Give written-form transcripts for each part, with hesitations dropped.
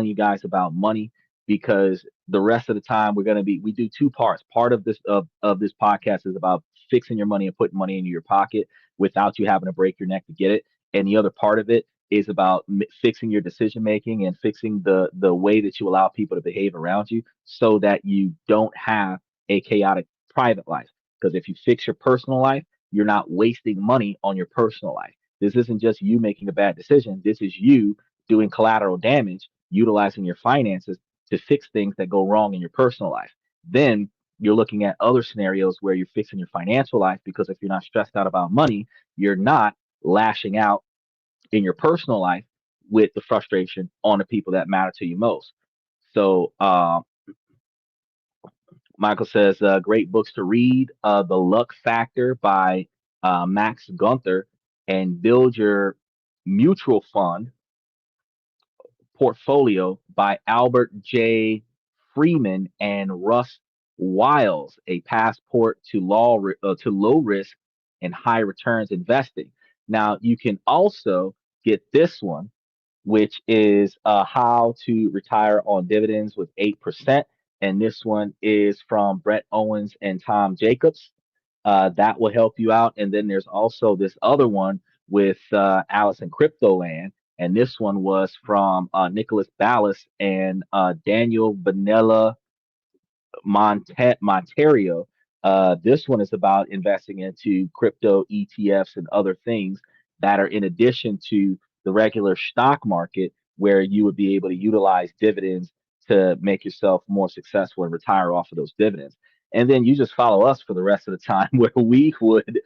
you guys about money because the rest of the time we do two parts. Part of this podcast is about fixing your money and putting money into your pocket without you having to break your neck to get it. And the other part of it is about fixing your decision making and fixing the way that you allow people to behave around you so that you don't have a chaotic private life. Because if you fix your personal life, you're not wasting money on your personal life. This isn't just you making a bad decision. This is you doing collateral damage, utilizing your finances to fix things that go wrong in your personal life. Then you're looking at other scenarios where you're fixing your financial life because if you're not stressed out about money, you're not lashing out in your personal life with the frustration on the people that matter to you most. So, Michael says, great books to read. The Luck Factor by Max Gunther and Build Your Mutual Fund Portfolio by Albert J. Freeman and Russ Wiles, a passport to low risk and high returns investing. Now you can also get this one, which is How to Retire on Dividends with 8%. And this one is from Brett Owens and Tom Jacobs. That will help you out. And then there's also this other one with Alice in Cryptoland. And this one was from Nicholas Ballas and Daniel Vanilla Monterio. This one is about investing into crypto ETFs and other things that are in addition to the regular stock market, where you would be able to utilize dividends to make yourself more successful and retire off of those dividends. And then you just follow us for the rest of the time where we would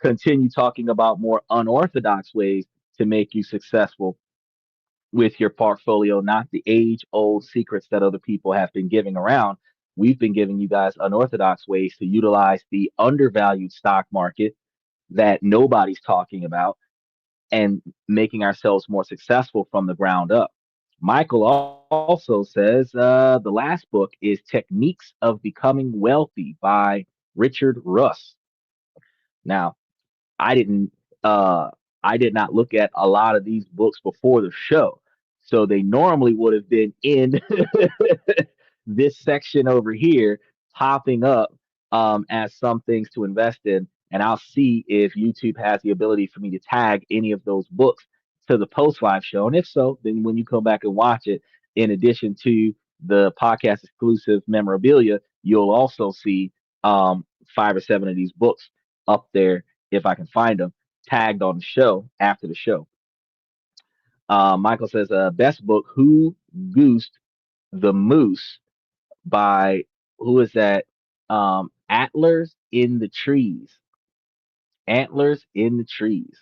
continue talking about more unorthodox ways to make you successful with your portfolio, not the age old secrets that other people have been giving around. We've been giving you guys unorthodox ways to utilize the undervalued stock market that nobody's talking about and making ourselves more successful from the ground up. Michael also says the last book is Techniques of Becoming Wealthy by Richard Russ. Now, I didn't I did not look at a lot of these books before the show. So they normally would have been in this section over here popping up as some things to invest in. And I'll see if YouTube has the ability for me to tag any of those books to the post live show. And if so, then when you come back and watch it, in addition to the podcast exclusive memorabilia, you'll also see 5 or 7 of these books up there if I can find them tagged on the show after the show. Michael says, best book, Who Goosed the Moose by, who is that? Antlers in the Trees. Antlers in the Trees.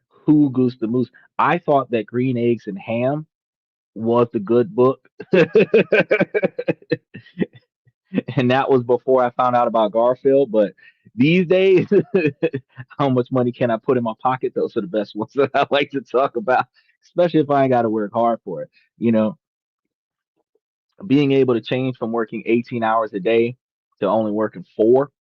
Who Goosed the Moose? I thought that Green Eggs and Ham was the good book. And that was before I found out about Garfield. But these days, how much money can I put in my pocket? Those are the best ones that I like to talk about, especially if I ain't got to work hard for it. You know, being able to change from working 18 hours a day to only working four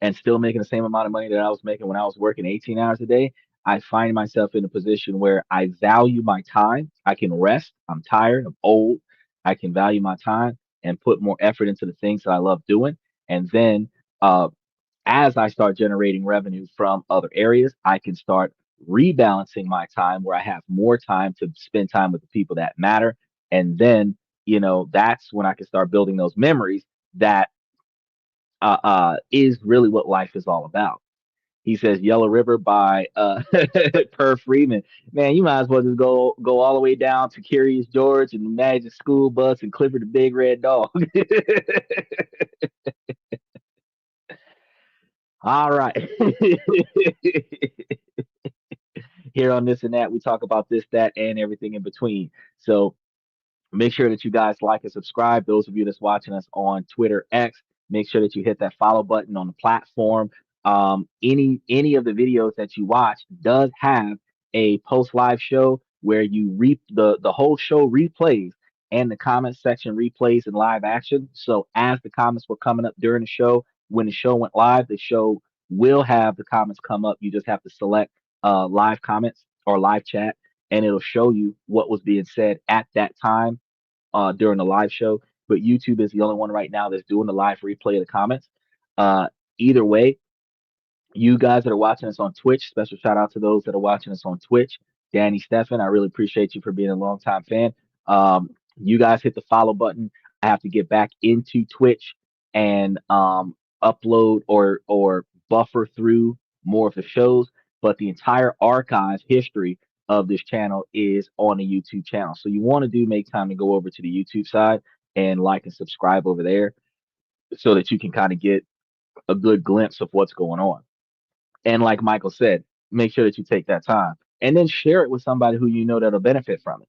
and still making the same amount of money that I was making when I was working 18 hours a day, I find myself in a position where I value my time. I can rest. I'm tired. I'm old. I can value my time and put more effort into the things that I love doing. And then uh, as I start generating revenue from other areas, I can start rebalancing my time where I have more time to spend time with the people that matter. And then, that's when I can start building those memories that is really what life is all about. He says Yellow River by Per Freeman. Man, you might as well just go all the way down to Curious George and the Magic School Bus and Clifford the Big Red Dog. All right. Here on This and That, we talk about this, that, and everything in between. So make sure that you guys like and subscribe. Those of you that's watching us on Twitter X, make sure that you hit that follow button on the platform. Any of the videos that you watch does have a post live show where you the whole show replays and the comment section replays in live action. So as the comments were coming up during the show, when the show went live, the show will have the comments come up. You just have to select live comments or live chat, and it'll show you what was being said at that time during the live show. But YouTube is the only one right now that's doing the live replay of the comments. Uh, Either way, you guys that are watching us on Twitch, special shout out to those that are watching us on Twitch. Danny Stefan, I really appreciate you for being a longtime fan. You guys hit the follow button. I have to get back into Twitch and upload or buffer through more of the shows, but the entire archive history of this channel is on the YouTube channel. So you want to do make time to go over to the YouTube side and like and subscribe over there so that you can kind of get a good glimpse of what's going on. And like Michael said, make sure that you take that time and then share it with somebody who you know that'll benefit from it.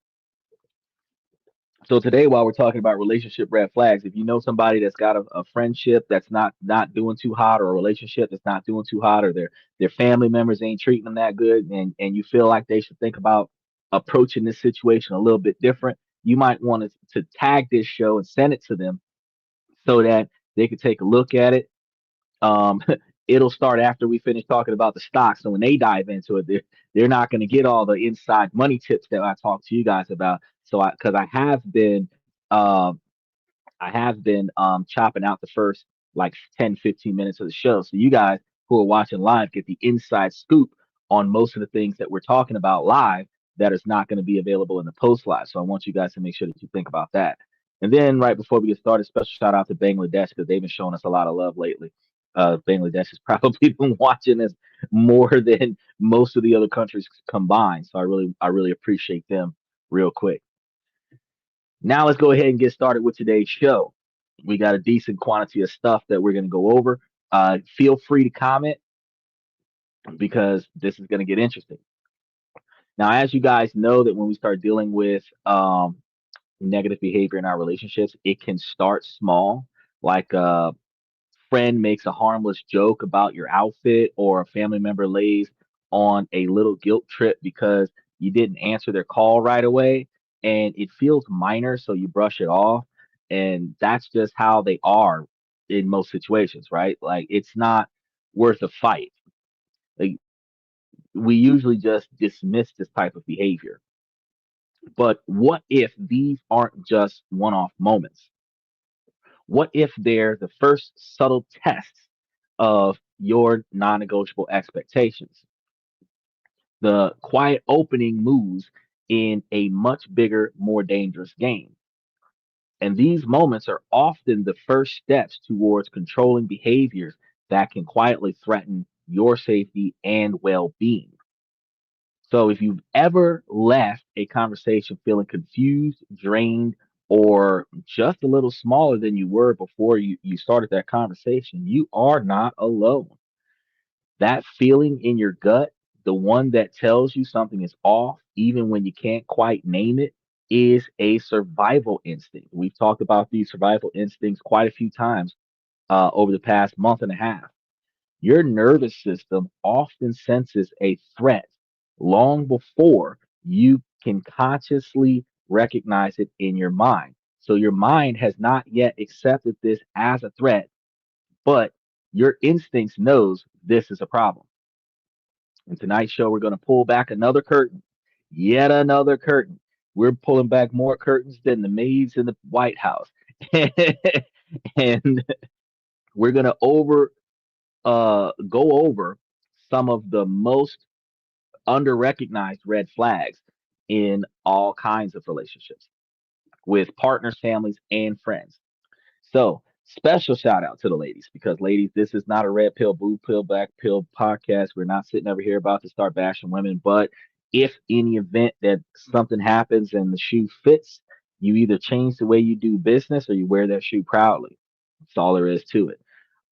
So today, while we're talking about relationship red flags, if you know somebody that's got a friendship that's not doing too hot, or a relationship that's not doing too hot, or their family members ain't treating them that good, and you feel like they should think about approaching this situation a little bit different, you might want to tag this show and send it to them so that they could take a look at it. um, it'll start after we finish talking about the stocks. So when they dive into it, they're not going to get all the inside money tips that I talked to you guys about. So because uh, I have been chopping out the first like 10, 15 minutes of the show. So you guys who are watching live get the inside scoop on most of the things that we're talking about live that is not going to be available in the post live. So I want you guys to make sure that you think about that. And then right before we get started, special shout out to Bangladesh because they've been showing us a lot of love lately. Bangladesh has probably been watching us more than most of the other countries combined. So I really appreciate them real quick. Now let's go ahead and get started with today's show. We got a decent quantity of stuff that we're going to go over. Feel free to comment because this is going to get interesting. Now, as you guys know, that when we start dealing with negative behavior in our relationships, it can start small, like friend makes a harmless joke about your outfit, or a family member lays on a little guilt trip because you didn't answer their call right away, and it feels minor, so you brush it off. And that's just how they are in most situations, right? Like it's not worth a fight. Like we usually just dismiss this type of behavior. But what if these aren't just one off moments? What if they're the first subtle test of your non negotiable expectations? The quiet opening moves in a much bigger, more dangerous game. And these moments are often the first steps towards controlling behaviors that can quietly threaten your safety and well being. So if you've ever left a conversation feeling confused, drained, or just a little smaller than you were before you started that conversation, you are not alone. That feeling in your gut, the one that tells you something is off, even when you can't quite name it, is a survival instinct. We've talked about these survival instincts quite a few times over the past month and a half. Your nervous system often senses a threat long before you can consciously recognize it in your mind. So your mind has not yet accepted this as a threat, but your instincts knows this is a problem. In tonight's show, we're going to pull back another curtain, yet another curtain. We're pulling back more curtains than the maids in the White House. And we're going to go over some of the most under recognized red flags in all kinds of relationships with partners, families, and friends. So, special shout out to the ladies because, ladies, this is not a red pill, blue pill, black pill podcast. We're not sitting over here about to start bashing women. But if in the event that something happens and the shoe fits, you either change the way you do business or you wear that shoe proudly. That's all there is to it.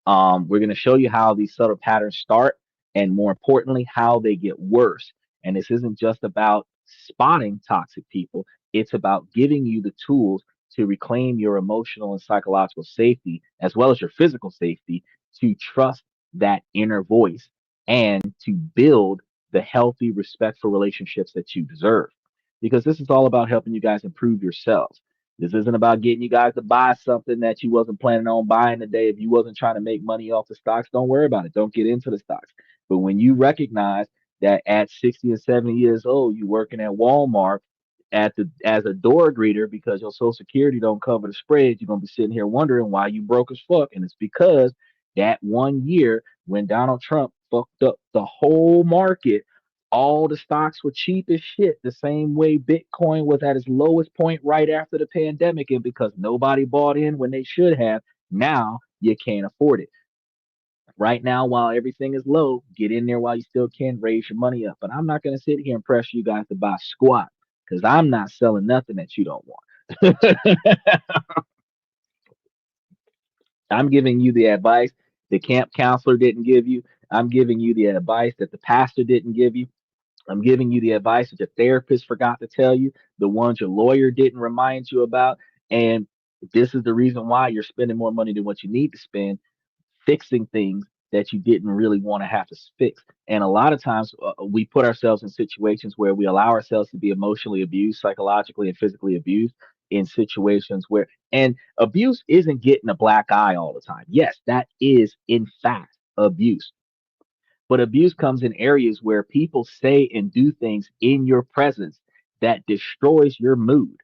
We're going to show you how these subtle patterns start and, more importantly, how they get worse. And this isn't just about spotting toxic people, it's about giving you the tools to reclaim your emotional and psychological safety, as well as your physical safety, to trust that inner voice and to build the healthy, respectful relationships that you deserve. Because this is all about helping you guys improve yourselves. This isn't about getting you guys to buy something that you wasn't planning on buying today. If you wasn't trying to make money off the stocks, don't worry about it. Don't get into the stocks. But when you recognize that at 60 and 70 years old, you working at Walmart at the as a door greeter because your social security don't cover the spread. You're gonna be sitting here wondering why you broke as fuck. And it's because that one year when Donald Trump fucked up the whole market, all the stocks were cheap as shit, the same way Bitcoin was at its lowest point right after the pandemic. And because nobody bought in when they should have, now you can't afford it. Right now, while everything is low, get in there while you still can, raise your money up. But I'm not going to sit here and press you guys to buy squat because I'm not selling nothing that you don't want. I'm giving you the advice the camp counselor didn't give you. I'm giving you the advice that the pastor didn't give you. I'm giving you the advice that your therapist forgot to tell you, the ones your lawyer didn't remind you about. And this is the reason why you're spending more money than what you need to spend fixing things that you didn't really want to have to fix. And a lot of times we put ourselves in situations where we allow ourselves to be emotionally abused, psychologically and physically abused in situations where, and abuse isn't getting a black eye all the time. Yes, that is in fact abuse. But abuse comes in areas where people say and do things in your presence that destroys your mood,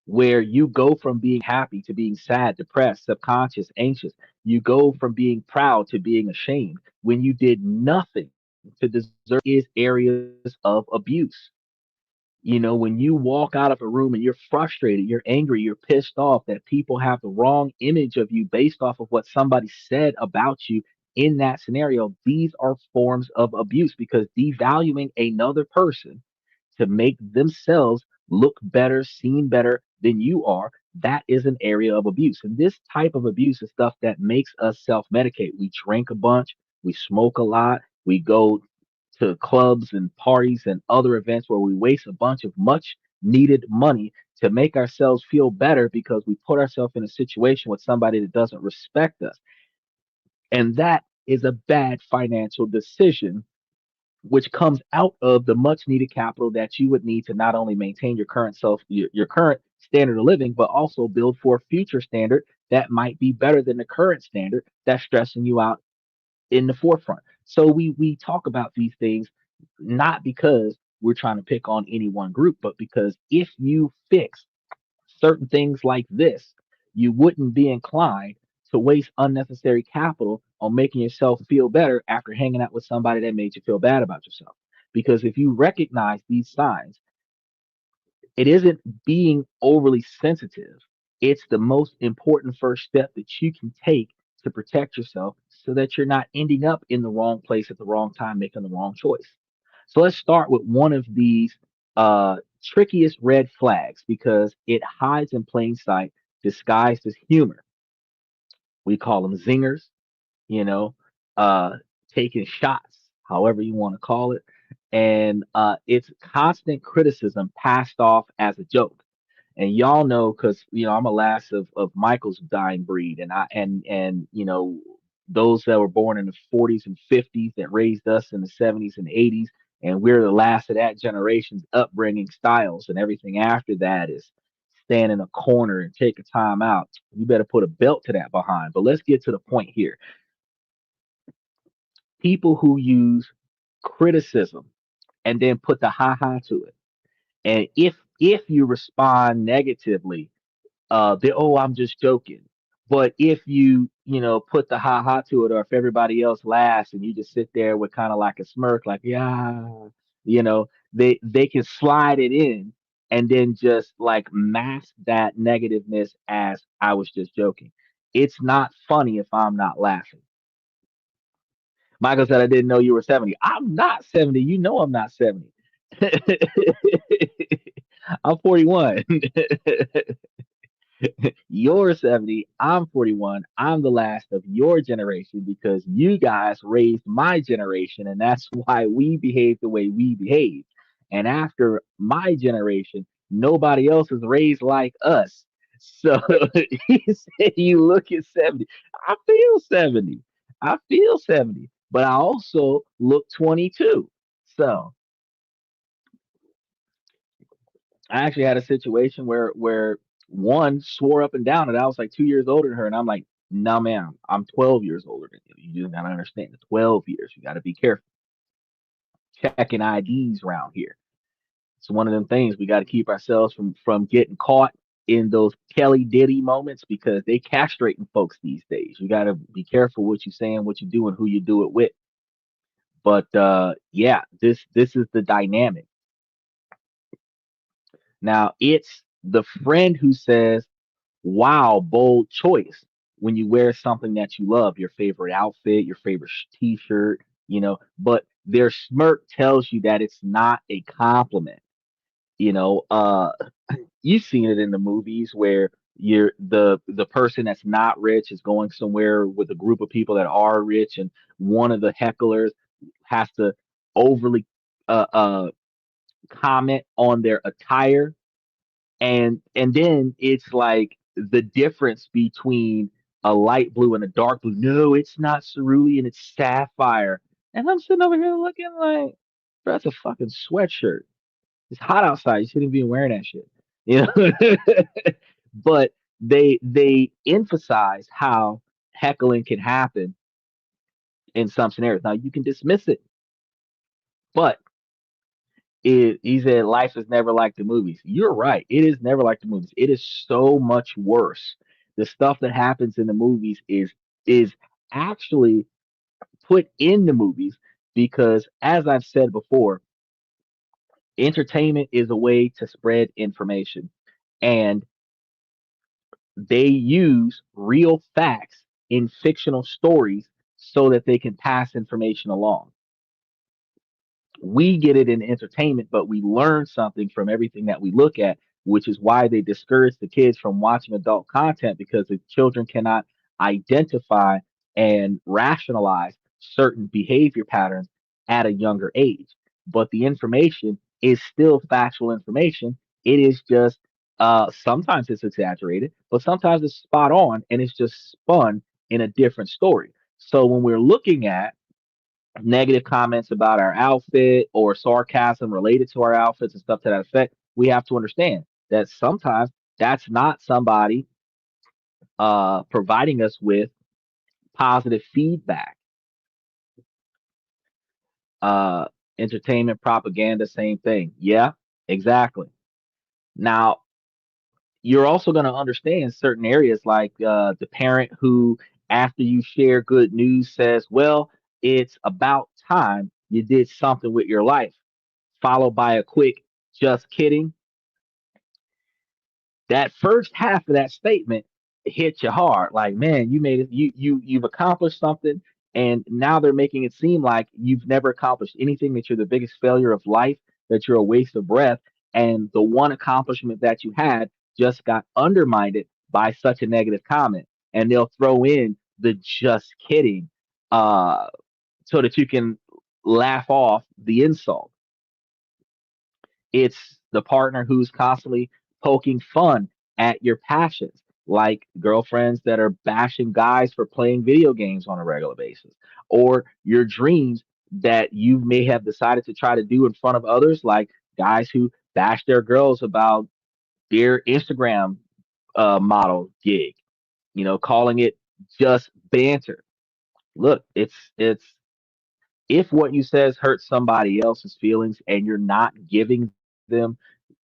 where you go from being happy to being sad, depressed, subconscious, anxious. You go from being proud to being ashamed when you did nothing to deserve is areas of abuse. You know, when you walk out of a room and you're frustrated, you're angry, you're pissed off that people have the wrong image of you based off of what somebody said about you in that scenario, these are forms of abuse because devaluing another person to make themselves look better, seem better than you are, that is an area of abuse. And this type of abuse is stuff that makes us self medicate. We drink a bunch, we smoke a lot, we go to clubs and parties and other events where we waste a bunch of much needed money to make ourselves feel better because we put ourselves in a situation with somebody that doesn't respect us. And that is a bad financial decision which comes out of the much needed capital that you would need to not only maintain your current your current standard of living, but also build for a future standard that might be better than the current standard that's stressing you out in the forefront. So we talk about these things not because we're trying to pick on any one group, but because if you fix certain things like this, you wouldn't be inclined to waste unnecessary capital on making yourself feel better after hanging out with somebody that made you feel bad about yourself. Because if you recognize these signs, it isn't being overly sensitive. It's the most important first step that you can take to protect yourself so that you're not ending up in the wrong place at the wrong time, making the wrong choice. So let's start with one of these trickiest red flags because it hides in plain sight, disguised as humor. We call them zingers, you know, uh, taking shots, however you want to call it. And it's constant criticism passed off as a joke. And y'all know because I'm a last of Michael's dying breed, and those that were born in the 40s and 50s that raised us in the 70s and 80s, and we're the last of that generation's upbringing styles, and everything after that is stand in a corner and take a time out. You better put a belt to that behind. But let's get to the point here. People who use criticism and then put the ha ha to it. And if you respond negatively, they oh I'm just joking. But if put the ha ha to it, or if everybody else laughs and you just sit there with kind of like a smirk, like yeah, they can slide it in and then just like mask that negativeness as I was just joking. It's not funny if I'm not laughing. Michael said I didn't know you were 70. I'm not 70. You know I'm not 70. I'm 41. You're 70, I'm 41. I'm the last of your generation because you guys raised my generation, and that's why we behave the way we behave. And after my generation, nobody else is raised like us. So he said, you look at 70. I feel 70. I feel 70, but I also look 22. So I actually had a situation where one swore up and down that I was like 2 years older than her, and I'm like, no, ma'am, I'm 12 years older than you. You just gotta understand, 12 years. You gotta be careful. checking IDs around here. It's one of them things we got to keep ourselves from getting caught in those Kelly Diddy moments because they castrating folks these days. You got to be careful what you're saying, what you do, and who you do it with. But yeah, this is the dynamic. Now it's the friend who says, "Wow, bold choice." When you wear something that you love, your favorite outfit, your favorite t-shirt, but their smirk tells you that it's not a compliment. You know, you've seen it in the movies where the person that's not rich is going somewhere with a group of people that are rich, and one of the hecklers has to overly comment on their attire, and then it's like the difference between a light blue and a dark blue. No, it's not cerulean, it's sapphire. And I'm sitting over here looking like, bro, that's a fucking sweatshirt. It's hot outside. You shouldn't be wearing that shit. You know? But they emphasize how heckling can happen in some scenarios. Now you can dismiss it, but he said life is never like the movies. You're right. It is never like the movies. It is so much worse. The stuff that happens in the movies is actually put in the movies because, as I've said before, entertainment is a way to spread information, and they use real facts in fictional stories so that they can pass information along. We get it in entertainment, but we learn something from everything that we look at, which is why they discourage the kids from watching adult content because the children cannot identify and rationalize certain behavior patterns at a younger age. But the information is still factual information. It is just sometimes it's exaggerated, but sometimes it's spot on and it's just spun in a different story. So when we're looking at negative comments about our outfit or sarcasm related to our outfits and stuff to that effect, we have to understand that sometimes that's not somebody providing us with positive feedback. Uh, Entertainment propaganda, same thing. Yeah, exactly. Now, you're also going to understand certain areas like the parent who, after you share good news, says, well, it's about time you did something with your life, followed by a quick, just kidding. That first half of that statement hit you hard. Like, man, you made it. You've accomplished something, and now they're making it seem like you've never accomplished anything. That you're the biggest failure of life. That you're a waste of breath, and the one accomplishment that you had just got undermined by such a negative comment. And they'll throw in the just kidding, uh, so that you can laugh off the insult. It's the partner who's constantly poking fun at your passions, like girlfriends that are bashing guys for playing video games on a regular basis, or your dreams that you may have decided to try to do in front of others, like guys who bash their girls about their Instagram model gig, calling it just banter. Look, it's if what you says hurts somebody else's feelings and you're not giving them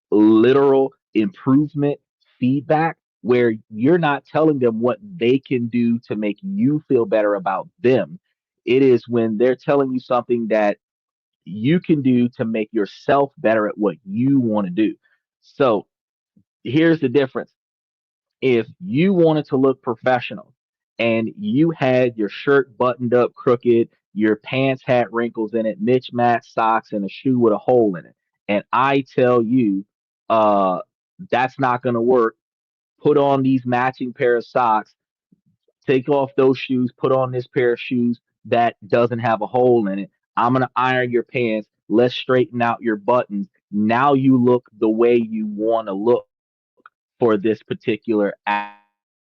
literal improvement feedback where you're not telling them what they can do to make you feel better about them. It is when they're telling you something that you can do to make yourself better at what you want to do. So here's the difference. If you wanted to look professional and you had your shirt buttoned up crooked, your pants had wrinkles in it, mismatched socks, and a shoe with a hole in it, and I tell you, uh, that's not going to work. Put on these matching pair of socks, take off those shoes, put on this pair of shoes that doesn't have a hole in it. I'm going to iron your pants. Let's straighten out your buttons. Now you look the way you want to look for this particular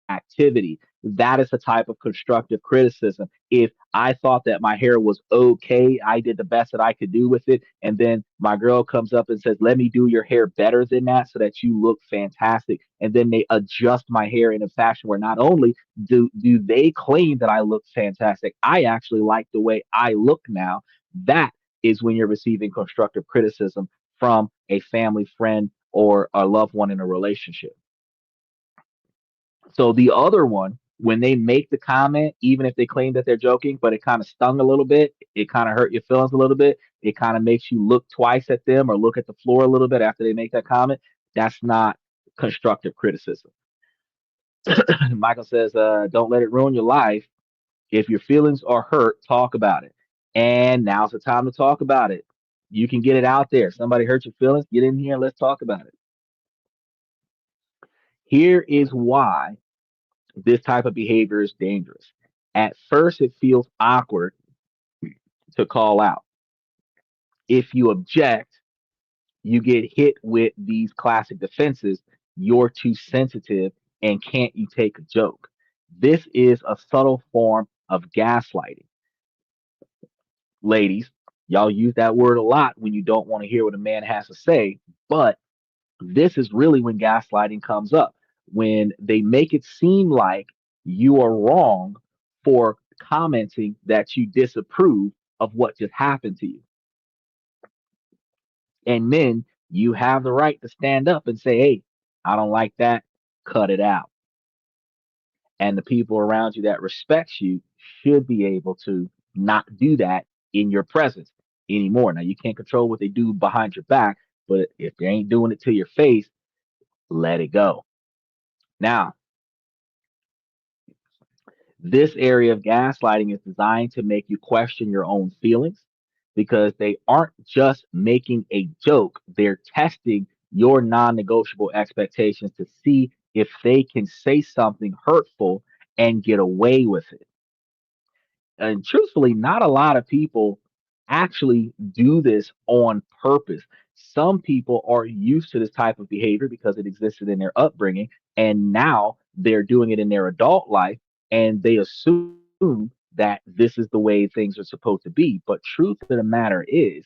activity. That is a type of constructive criticism. If I thought that my hair was okay, I did the best that I could do with it, and then my girl comes up and says, let me do your hair better than that so that you look fantastic. And then they adjust my hair in a fashion where not only do they claim that I look fantastic, I actually like the way I look now. That is when you're receiving constructive criticism from a family friend or a loved one in a relationship. So the other one, when they make the comment, even if they claim that they're joking, but it kind of stung a little bit, it kind of hurt your feelings a little bit, it kind of makes you look twice at them or look at the floor a little bit after they make that comment. That's not constructive criticism. Michael says, don't let it ruin your life. If your feelings are hurt, talk about it. And now's the time to talk about it. You can get it out there. Somebody hurt your feelings, get in here and let's talk about it. Here is why this type of behavior is dangerous. At first, it feels awkward to call out. If you object, you get hit with these classic defenses. You're too sensitive, and can't you take a joke? This is a subtle form of gaslighting. Ladies, y'all use that word a lot when you don't want to hear what a man has to say, but this is really when gaslighting comes up, when they make it seem like you are wrong for commenting that you disapprove of what just happened to you. And then you have the right to stand up and say, hey, I don't like that, cut it out. And the people around you that respects you should be able to not do that in your presence anymore. Now, you can't control what they do behind your back, but if they ain't doing it to your face, let it go. Now, this area of gaslighting is designed to make you question your own feelings because they aren't just making a joke, they're testing your non negotiable expectations to see if they can say something hurtful and get away with it. And truthfully, not a lot of people actually do this on purpose. Some people are used to this type of behavior because it existed in their upbringing, and now they're doing it in their adult life, and they assume that this is the way things are supposed to be. But truth of the matter is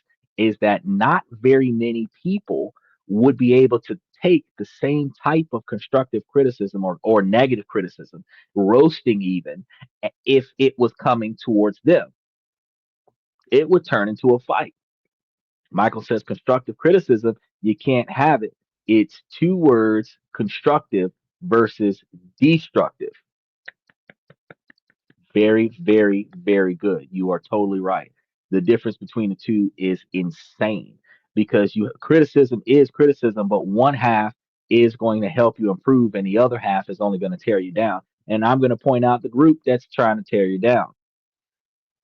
that not very many people would be able to take the same type of constructive criticism or negative criticism, roasting even, if it was coming towards them. It would turn into a fight. Michael says constructive criticism, you can't have it. It's two words, constructive versus destructive. Very, very, very good. You are totally right. The difference between the two is insane because you criticism is criticism, but one half is going to help you improve and the other half is only going to tear you down. And I'm going to point out the group that's trying to tear you down.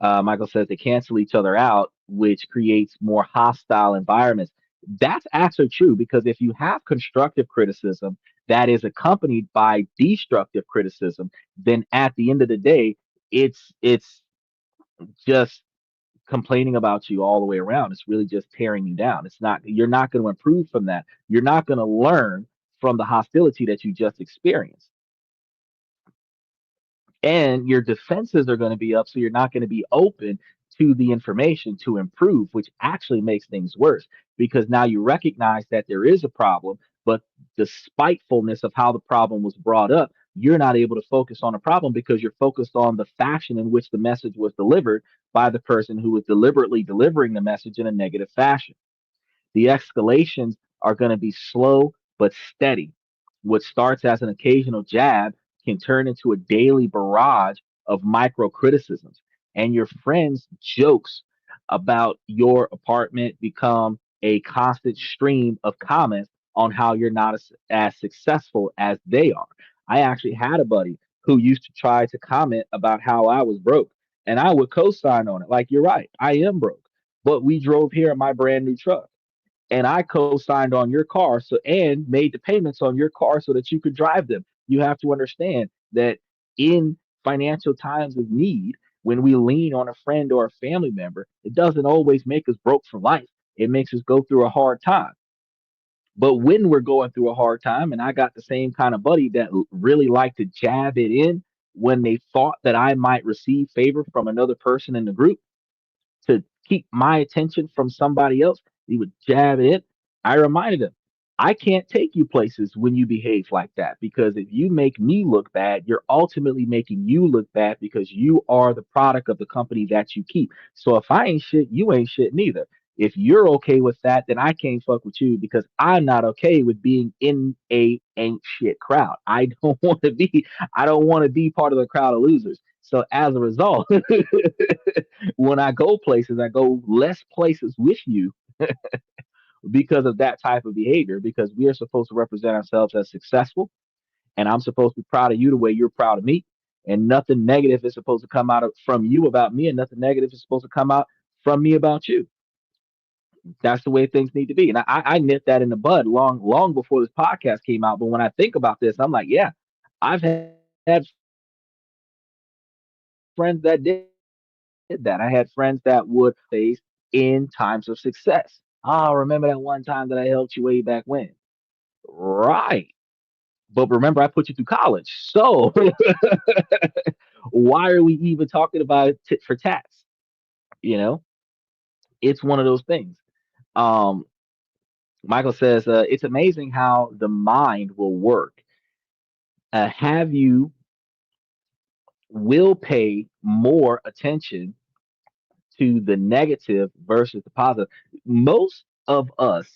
Michael says they cancel each other out, which creates more hostile environments. That's actually true because if you have constructive criticism that is accompanied by destructive criticism, then at the end of the day, it's just complaining about you all the way around. It's really just tearing you down. It's not You're not going to improve from that. You're not going to learn from the hostility that you just experienced, and your defenses are going to be up, so you're not going to be open to the information to improve, which actually makes things worse because now you recognize that there is a problem, but the spitefulness of how the problem was brought up, you're not able to focus on the problem because you're focused on the fashion in which the message was delivered by the person who was deliberately delivering the message in a negative fashion. The escalations are going to be slow but steady. What starts as an occasional jab can turn into a daily barrage of micro criticisms, and your friends' jokes about your apartment become a constant stream of comments on how you're not as successful as they are. I actually had a buddy who used to try to comment about how I was broke, and I would co sign on it. Like, you're right, I am broke, but we drove here in my brand new truck and I co-signed on your car and made the payments on your car so that you could drive them. You have to understand that in financial times of need, when we lean on a friend or a family member, it doesn't always make us broke for life. It makes us go through a hard time. But when we're going through a hard time, and I got the same kind of buddy that really liked to jab it in when they thought that I might receive favor from another person in the group, to keep my attention from somebody else, he would jab it in. I reminded him, I can't take you places when you behave like that, because if you make me look bad, you're ultimately making you look bad because you are the product of the company that you keep. So if I ain't shit, you ain't shit neither. If you're okay with that, then I can't fuck with you because I'm not okay with being in a ain't shit crowd. I don't want to be part of the crowd of losers. So as a result, when I go places, I go less places with you because of that type of behavior, because we are supposed to represent ourselves as successful, and I'm supposed to be proud of you the way you're proud of me, and nothing negative is supposed to come out from you about me, and nothing negative is supposed to come out from me about you. That's the way things need to be, and I nipped that in the bud long before this podcast came out. But when I think about this, I'm like, yeah, I've had friends that did that. I had friends that would in times of success. Ah, remember that one time that I helped you way back when? Right. But remember, I put you through college. So why are we even talking about tit for tats? You know, it's one of those things. Um, Michael says, it's amazing how the mind will work. Have you will pay more attention to the negative versus the positive. Most of us,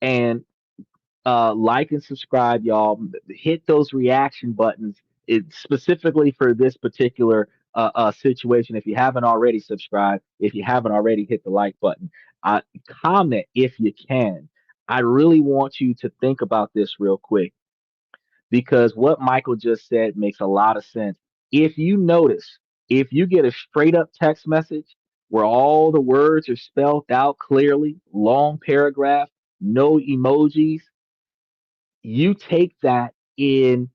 and like and subscribe, y'all. Hit those reaction buttons. Specifically for this particular situation. If you haven't already subscribed, if you haven't already hit the like button, comment if you can. I really want you to think about this real quick, because what Michael just said makes a lot of sense. If you notice, if you get a straight up text message where all the words are spelled out clearly, long paragraph, no emojis, you take that in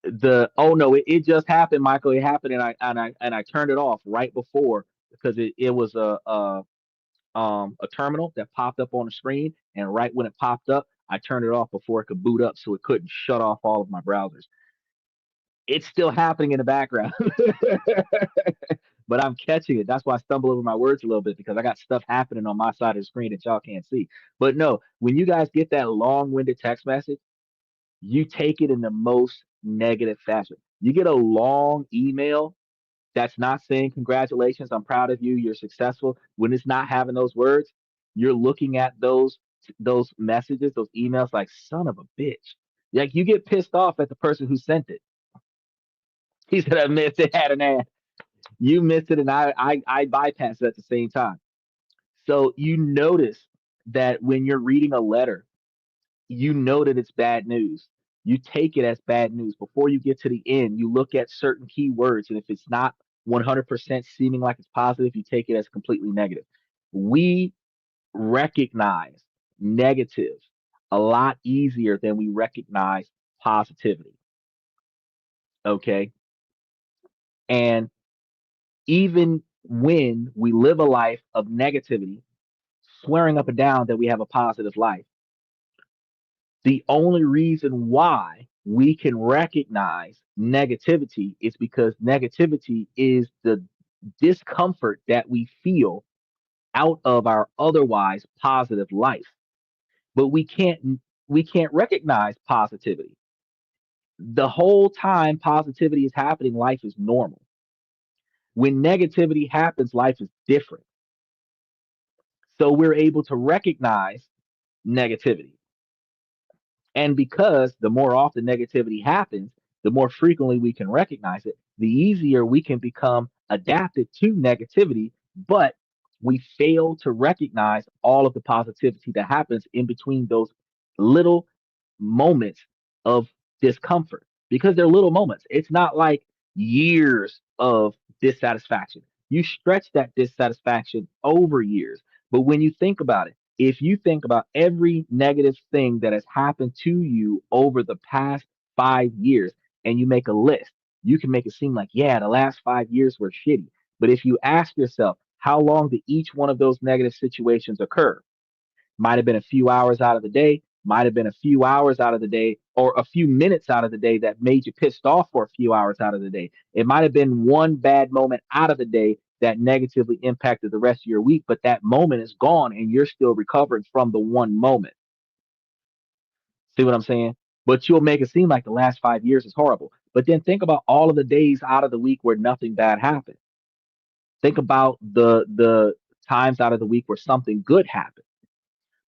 the, oh no, it just happened, Michael. It happened, and I turned it off right before, because it was a terminal that popped up on the screen, and right when it popped up, I turned it off before it could boot up, so it couldn't shut off all of my browsers. It's still happening in the background, but I'm catching it. That's why I stumble over my words a little bit, because I got stuff happening on my side of the screen that y'all can't see. But no, when you guys get that long-winded text message, you take it in the most negative fashion. You get a long email that's not saying congratulations, I'm proud of you, you're successful. When it's not having those words, you're looking at those messages, those emails, like, son of a bitch. Like, you get pissed off at the person who sent it. He said, I missed it, had an ad. You missed it, and I bypassed it at the same time. So you notice that when you're reading a letter, you know that it's bad news. You take it as bad news. Before you get to the end, you look at certain keywords, and if it's not 100% seeming like it's positive, you take it as completely negative. We recognize negative a lot easier than we recognize positivity. Okay. And even when we live a life of negativity, swearing up and down that we have a positive life, the only reason why we can recognize negativity is because negativity is the discomfort that we feel out of our otherwise positive life. But we can't recognize positivity. The whole time positivity is happening, life is normal. When negativity happens, life is different. So we're able to recognize negativity. And because the more often negativity happens, the more frequently we can recognize it, the easier we can become adapted to negativity. But we fail to recognize all of the positivity that happens in between those little moments of discomfort, because they're little moments. It's not like years of dissatisfaction. You stretch that dissatisfaction over years. But when you think about it, if you think about every negative thing that has happened to you over the past 5 years, and you make a list, you can make it seem like, yeah, the last 5 years were shitty. But if you ask yourself, how long did each one of those negative situations occur? Might have been a few hours out of the day, might have been a few hours out of the day, or a few minutes out of the day that made you pissed off for a few hours out of the day. It might have been one bad moment out of the day that negatively impacted the rest of your week, but that moment is gone and you're still recovering from the one moment. See what I'm saying? But you'll make it seem like the last 5 years is horrible. But then think about all of the days out of the week where nothing bad happened. Think about the times out of the week where something good happened.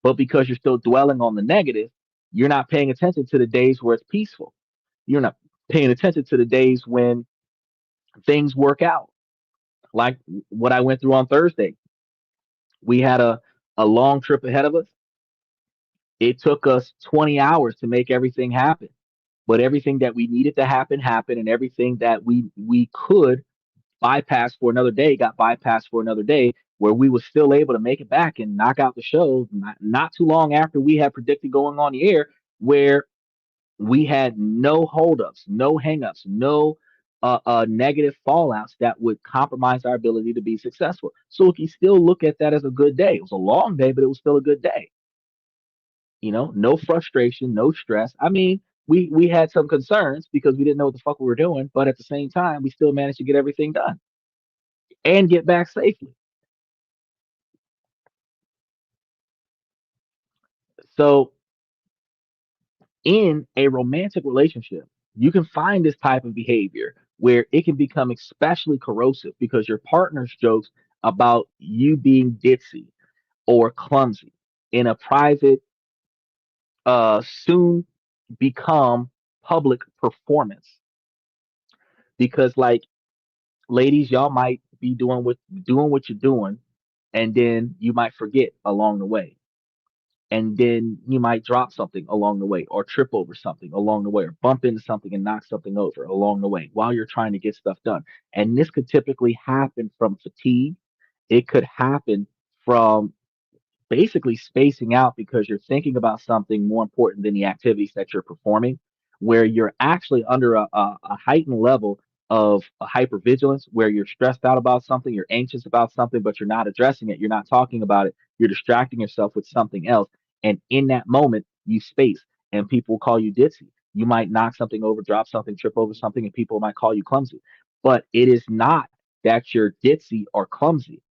But because you're still dwelling on the negative, you're not paying attention to the days where it's peaceful. You're not paying attention to the days when things work out. Like what I went through on Thursday. We had a long trip ahead of us. It took us 20 hours to make everything happen. But everything that we needed to happen happened, and everything that we could bypass for another day got bypassed for another day, where we were still able to make it back and knock out the show not too long after we had predicted going on the air, where we had no holdups, no hangups, no negative fallouts that would compromise our ability to be successful. So if you still look at that as a good day, it was a long day, but it was still a good day. No frustration, no stress. I mean, we had some concerns because we didn't know what the fuck we were doing, but at the same time, we still managed to get everything done and get back safely. So in a romantic relationship, you can find this type of behavior where it can become especially corrosive because your partner's jokes about you being ditzy or clumsy in a private, soon become public performance. Because, like, ladies, y'all might be doing what you're doing, and then you might forget along the way, and then you might drop something along the way, or trip over something along the way, or bump into something and knock something over along the way while you're trying to get stuff done. And this could typically happen from fatigue. It could happen from basically spacing out because you're thinking about something more important than the activities that you're performing, where you're actually under a heightened level of hypervigilance, where you're stressed out about something, you're anxious about something, but you're not addressing it, you're not talking about it, you're distracting yourself with something else. And in that moment, you space, and people call you ditzy. You might knock something over, drop something, trip over something, and people might call you clumsy. But it is not that you're ditzy or clumsy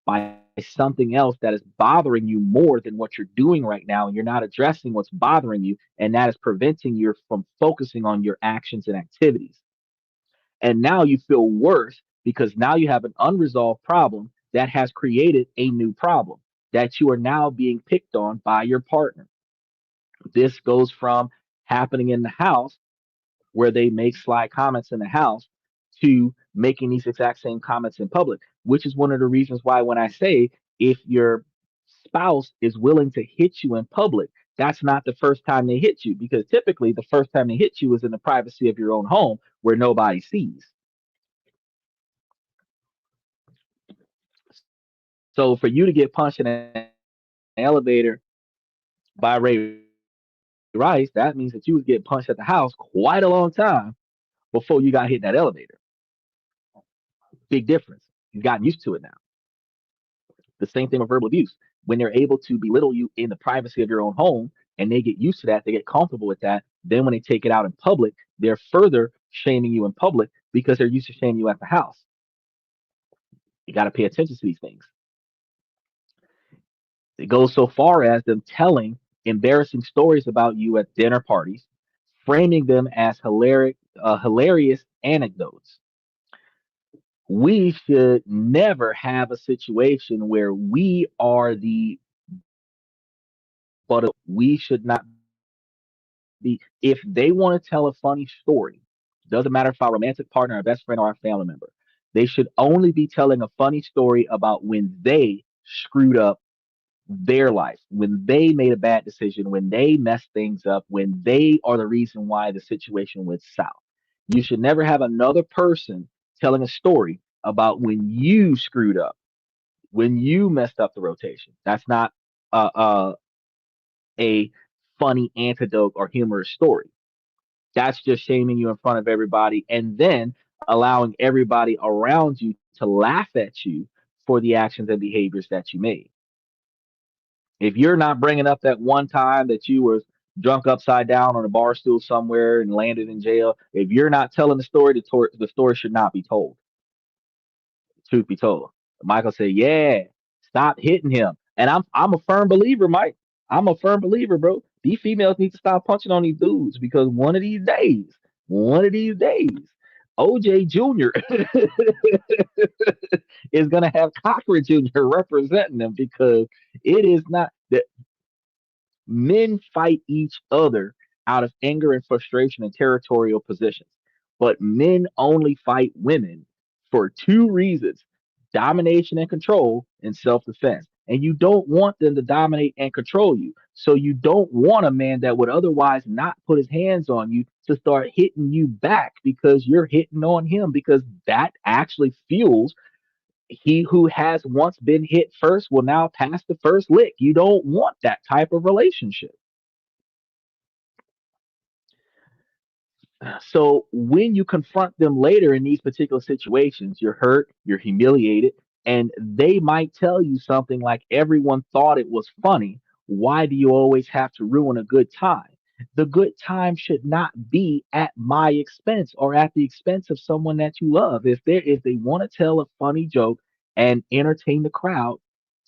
by something else that is bothering you more than what you're doing right now, and you're not addressing what's bothering you, and that is preventing you from focusing on your actions and activities. And now you feel worse because now you have an unresolved problem that has created a new problem that you are now being picked on by your partner. This goes from happening in the house, where they make sly comments in the house, to making these exact same comments in public, which is one of the reasons why when I say, if your spouse is willing to hit you in public, that's not the first time they hit you, because typically the first time they hit you is in the privacy of your own home where nobody sees. So for you to get punched in an elevator by Ray Rice, that means that you was getting punched at the house quite a long time before you got hit in that elevator. Big difference. You've gotten used to it now. The same thing with verbal abuse. When they're able to belittle you in the privacy of your own home and they get used to that, they get comfortable with that. Then when they take it out in public, they're further shaming you in public because they're used to shaming you at the house. You got to pay attention to these things. It goes so far as them telling embarrassing stories about you at dinner parties, framing them as hilarious anecdotes. We should never have a situation where we are the but we should not be. If they want to tell a funny story, doesn't matter if our romantic partner, our best friend, or our family member, they should only be telling a funny story about when they screwed up their life, when they made a bad decision, when they messed things up, when they are the reason why the situation went south. You should never have another person telling a story about when you screwed up, when you messed up the rotation. That's not a funny antidote or humorous story. That's just shaming you in front of everybody and then allowing everybody around you to laugh at you for the actions and behaviors that you made. If you're not bringing up that one time that you were drunk upside down on a bar stool somewhere and landed in jail, if you're not telling the story, the story should not be told. Truth be told, Michael said, "Yeah, stop hitting him." And I'm a firm believer, Mike. I'm a firm believer, bro. These females need to stop punching on these dudes because one of these days, OJ Jr. is gonna have Cochran Jr. representing them because it is not that men fight each other out of anger and frustration and territorial positions. But men only fight women for two reasons: domination and control, and self defense. And you don't want them to dominate and control you. So you don't want a man that would otherwise not put his hands on you to start hitting you back because you're hitting on him, because that actually fuels he who has once been hit first will now pass the first lick. You don't want that type of relationship. So when you confront them later in these particular situations, you're hurt, you're humiliated, and they might tell you something like, everyone thought it was funny. Why do you always have to ruin a good time? The good time should not be at my expense or at the expense of someone that you love. If they want to tell a funny joke and entertain the crowd,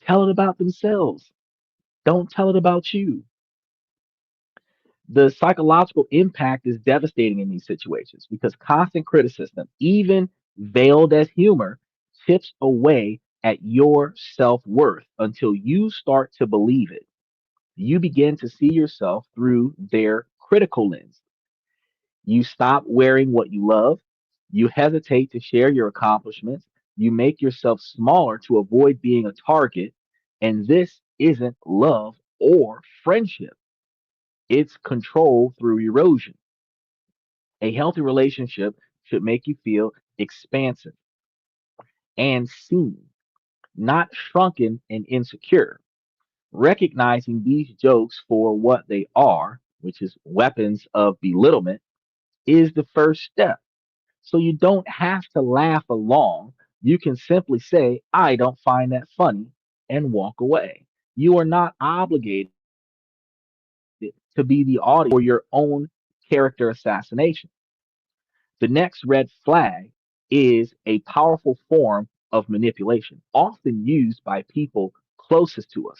tell it about themselves. Don't tell it about you. The psychological impact is devastating in these situations because constant criticism, even veiled as humor, chips away at your self worth until you start to believe it. You begin to see yourself through their critical lens. You stop wearing what you love. You hesitate to share your accomplishments. You make yourself smaller to avoid being a target. And this isn't love or friendship, it's control through erosion. A healthy relationship should make you feel expansive and seen, not shrunken and insecure. Recognizing these jokes for what they are, which is weapons of belittlement, is the first step. So you don't have to laugh along. You can simply say, I don't find that funny, and walk away. You are not obligated to be the audience for your own character assassination. The next red flag is a powerful form of manipulation, often used by people closest to us: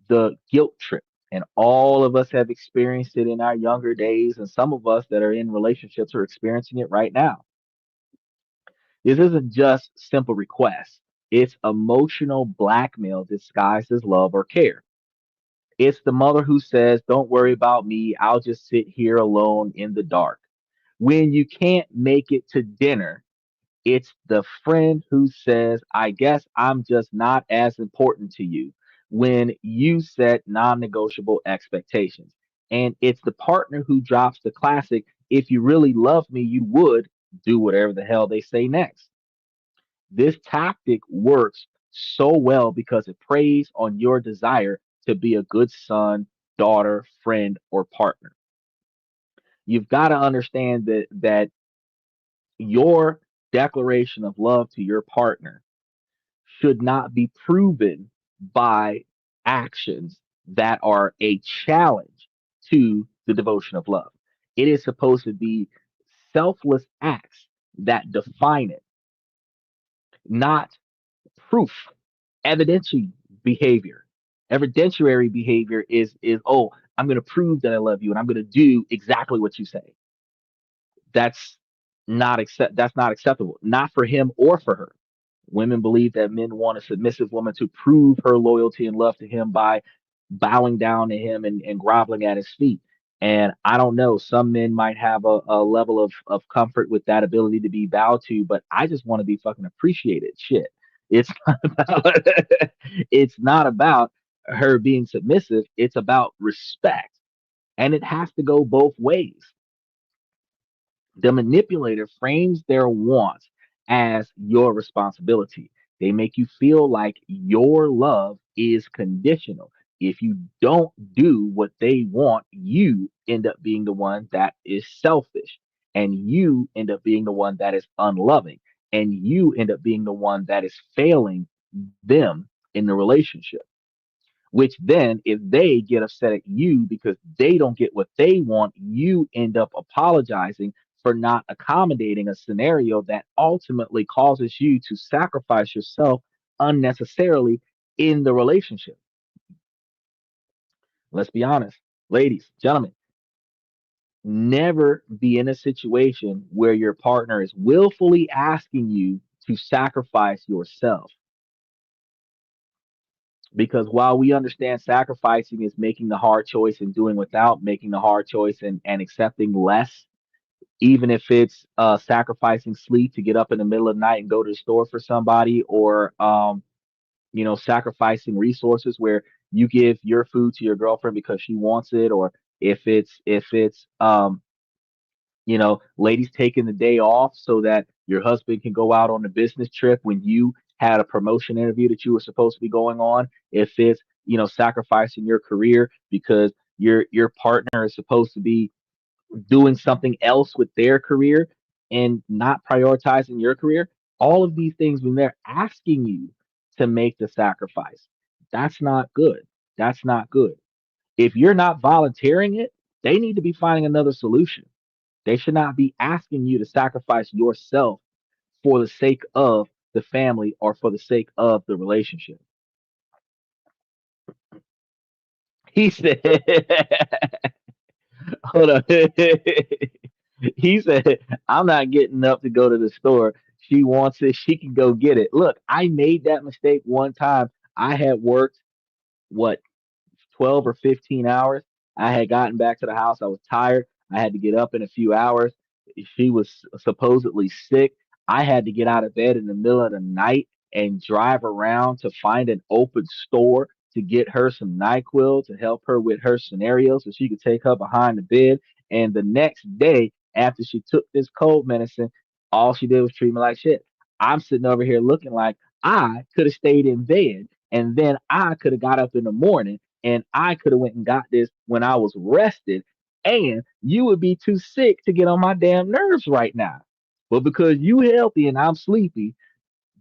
the guilt trip. And all of us have experienced it in our younger days, and some of us that are in relationships are experiencing it right now. This isn't just simple requests, it's emotional blackmail disguised as love or care. It's the mother who says, don't worry about me, I'll just sit here alone in the dark. When you can't make it to dinner, it's the friend who says, I guess I'm just not as important to you when you set non negotiable expectations. And it's the partner who drops the classic, if you really love me, you would do whatever the hell they say next. This tactic works so well because it preys on your desire to be a good son, daughter, friend, or partner. You've got to understand that your declaration of love to your partner should not be proven by actions that are a challenge to the devotion of love. It is supposed to be selfless acts that define it, not proof. Evidentiary behavior. Evidentiary behavior is, oh, I'm going to prove that I love you and I'm going to do exactly what you say. That's that's not acceptable, not for him or for her. Women believe that men want a submissive woman to prove her loyalty and love to him by bowing down to him and groveling at his feet. And I don't know, some men might have a level of comfort with that ability to be bowed to, but I just want to be fucking appreciated. Shit. It's not about it's not about her being submissive. It's about respect. And it has to go both ways. The manipulator frames their wants as your responsibility. They make you feel like your love is conditional. If you don't do what they want, you end up being the one that is selfish, and you end up being the one that is unloving, and you end up being the one that is failing them in the relationship. Which then, if they get upset at you because they don't get what they want, you end up apologizing for not accommodating a scenario that ultimately causes you to sacrifice yourself unnecessarily in the relationship. Let's be honest. Ladies, gentlemen, never be in a situation where your partner is willfully asking you to sacrifice yourself. Because while we understand sacrificing is making the hard choice and doing without, making the hard choice and accepting less, even if it's sacrificing sleep to get up in the middle of the night and go to the store for somebody, or sacrificing resources where you give your food to your girlfriend because she wants it, or if it's ladies taking the day off so that your husband can go out on a business trip when you had a promotion interview that you were supposed to be going on. If it's, sacrificing your career because your partner is supposed to be doing something else with their career and not prioritizing your career. All of these things, when they're asking you to make the sacrifice, that's not good. That's not good. If you're not volunteering it, they need to be finding another solution. They should not be asking you to sacrifice yourself for the sake of the family or for the sake of the relationship. He said, hold on. He said, I'm not getting up to go to the store. She wants it. She can go get it. Look, I made that mistake one time. I had worked, what, 12 or 15 hours. I had gotten back to the house. I was tired. I had to get up in a few hours. She was supposedly sick. I had to get out of bed in the middle of the night and drive around to find an open store to get her some NyQuil to help her with her scenario so she could take her behind the bed. And the next day, after she took this cold medicine, all she did was treat me like shit. I'm sitting over here looking like I could have stayed in bed and then I could have got up in the morning and I could have went and got this when I was rested, and you would be too sick to get on my damn nerves right now. But because you healthy and I'm sleepy,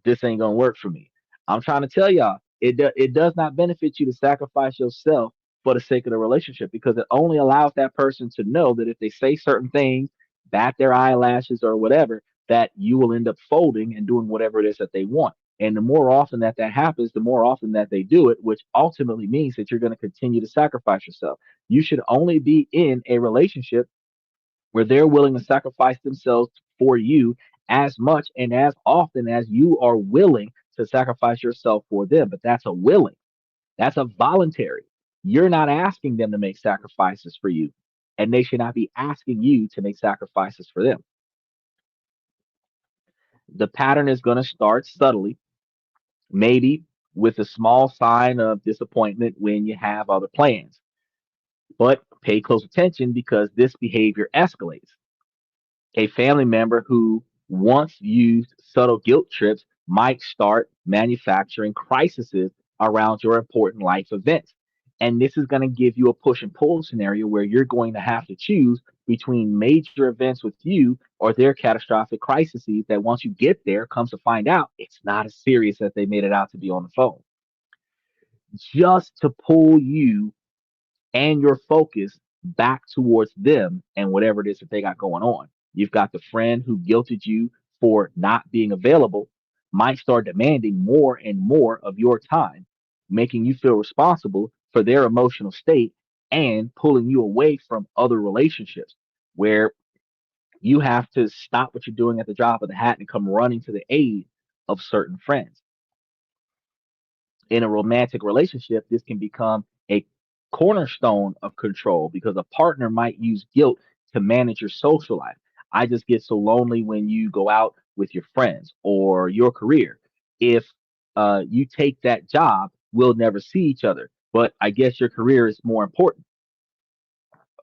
this ain't gonna work for me. I'm trying to tell y'all, it does not benefit you to sacrifice yourself for the sake of the relationship because it only allows that person to know that if they say certain things, bat their eyelashes or whatever, that you will end up folding and doing whatever it is that they want. And the more often that that happens, the more often that they do it, which ultimately means that you're going to continue to sacrifice yourself. You should only be in a relationship where they're willing to sacrifice themselves for you as much and as often as you are willing to sacrifice yourself for them. But that's a willing, that's a voluntary. You're not asking them to make sacrifices for you, and they should not be asking you to make sacrifices for them. The pattern is going to start subtly, maybe with a small sign of disappointment when you have other plans. But pay close attention because this behavior escalates. A family member who once used subtle guilt trips might start manufacturing crises around your important life events. And this is going to give you a push and pull scenario where you're going to have to choose between major events with you or their catastrophic crises that once you get there, comes to find out it's not as serious as they made it out to be on the phone. Just to pull you and your focus back towards them and whatever it is that they got going on. You've got the friend who guilted you for not being available, might start demanding more and more of your time, making you feel responsible for their emotional state and pulling you away from other relationships where you have to stop what you're doing at the drop of the hat and come running to the aid of certain friends. In a romantic relationship, this can become a cornerstone of control because a partner might use guilt to manage your social life. I just get so lonely when you go out with your friends or your career. If you take that job, we'll never see each other. But I guess your career is more important.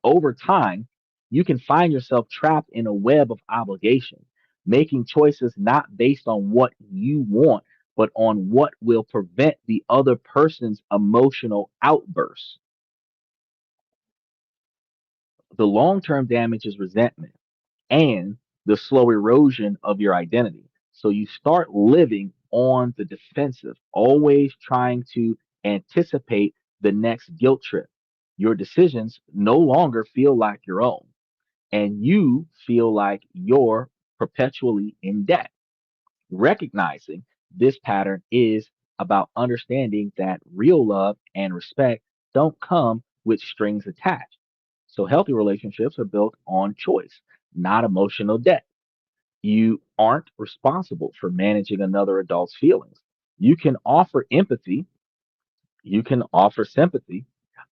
Over time, you can find yourself trapped in a web of obligation, making choices not based on what you want, but on what will prevent the other person's emotional outbursts. The long term damage is resentment and the slow erosion of your identity. So you start living on the defensive, always trying to anticipate the next guilt trip. Your decisions no longer feel like your own and you feel like you're perpetually in debt. Recognizing this pattern is about understanding that real love and respect don't come with strings attached. So healthy relationships are built on choice, not emotional debt. You aren't responsible for managing another adult's feelings. You can offer empathy, you can offer sympathy.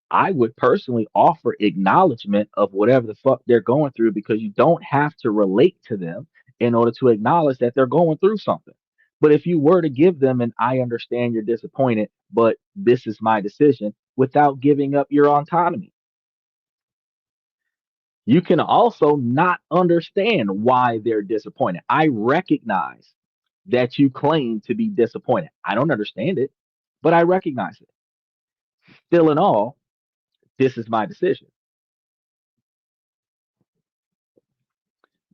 I would personally offer acknowledgement of whatever the fuck they're going through because you don't have to relate to them in order to acknowledge that they're going through something. But if you were to give them an I understand you're disappointed, but this is my decision without giving up your autonomy, you can also not understand why they're disappointed. I recognize that you claim to be disappointed. I don't understand it, but I recognize it. Still in all, this is my decision.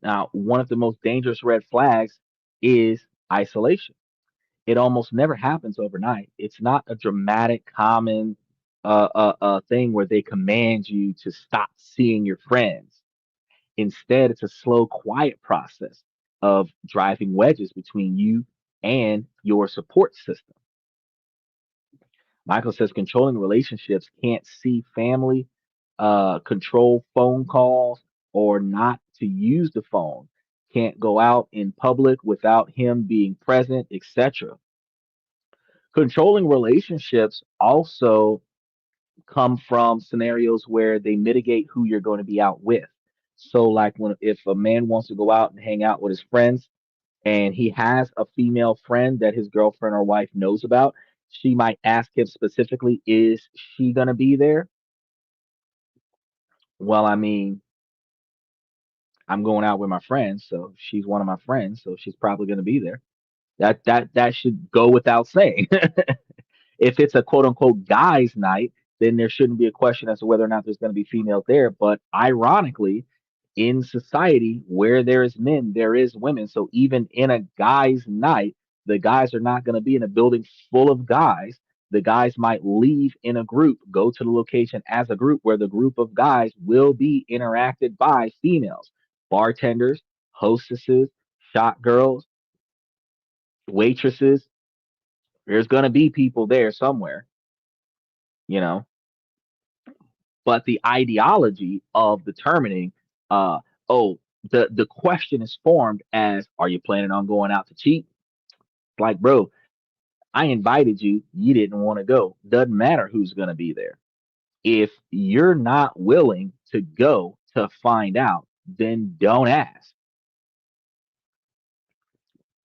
Now, one of the most dangerous red flags is isolation. It almost never happens overnight. It's not a dramatic, common thing where they command you to stop seeing your friends. Instead, it's a slow, quiet process of driving wedges between you and your support system. Michael says controlling relationships can't see family, control phone calls, or not to use the phone, can't go out in public without him being present, etc. Controlling relationships also come from scenarios where they mitigate who you're going to be out with. So, like when if a man wants to go out and hang out with his friends, and he has a female friend that his girlfriend or wife knows about, she might ask him specifically, is she going to be there? Well, I mean, I'm going out with my friends, so she's one of my friends, so she's probably going to be there. That should go without saying. If it's a quote unquote guys' night, then there shouldn't be a question as to whether or not there's going to be females there. But ironically, in society where there is men, there is women. So even in a guys' night, the guys are not going to be in a building full of guys. The guys might leave in a group, go to the location as a group where the group of guys will be interacted by females, bartenders, hostesses, shot girls, waitresses. There's going to be people there somewhere, you know. But the ideology of determining, uh, oh, the question is formed as, are you planning on going out to cheat? Like, bro, I invited you, you didn't want to go. Doesn't matter who's going to be there. If you're not willing to go to find out, then don't ask.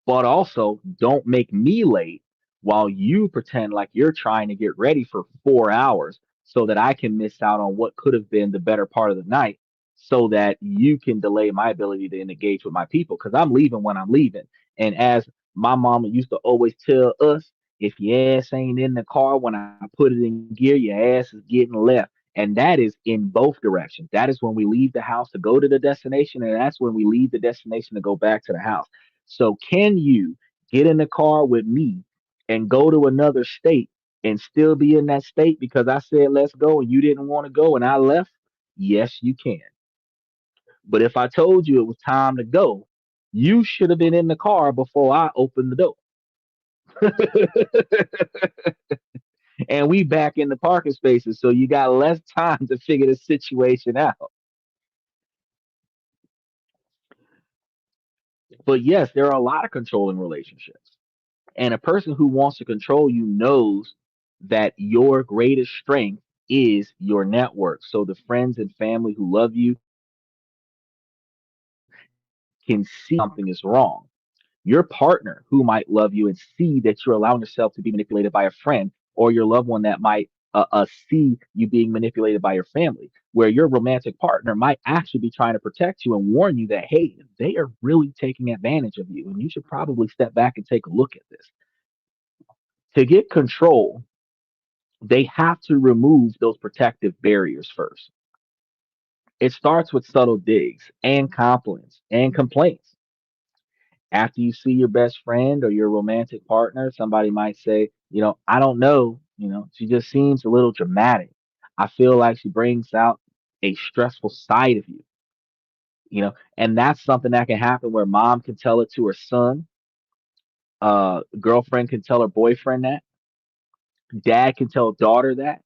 But also don't make me late while you pretend like you're trying to get ready for 4 hours so that I can miss out on what could have been the better part of the night so that you can delay my ability to engage with my people because I'm leaving when I'm leaving. And as my mama used to always tell us, if your ass ain't in the car when I put it in gear, your ass is getting left. And that is in both directions. That is when we leave the house to go to the destination, and that's when we leave the destination to go back to the house. So can you get in the car with me and go to another state and still be in that state because I said let's go and you didn't want to go and I left? Yes, you can. But if I told you it was time to go, you should have been in the car before I opened the door. And we back in the parking spaces, so you got less time to figure the situation out. But yes, there are a lot of controlling relationships. And a person who wants to control you knows that your greatest strength is your network. So the friends and family who love you can see something is wrong. Your partner who might love you and see that you're allowing yourself to be manipulated by a friend, or your loved one that might see you being manipulated by your family, where your romantic partner might actually be trying to protect you and warn you that, hey, they are really taking advantage of you and you should probably step back and take a look at this. To get control, they have to remove those protective barriers first. It starts with subtle digs and compliments and complaints. After you see your best friend or your romantic partner, somebody might say, I don't know, she just seems a little dramatic. I feel like she brings out a stressful side of you, and that's something that can happen where mom can tell it to her son, girlfriend can tell her boyfriend that, dad can tell daughter that.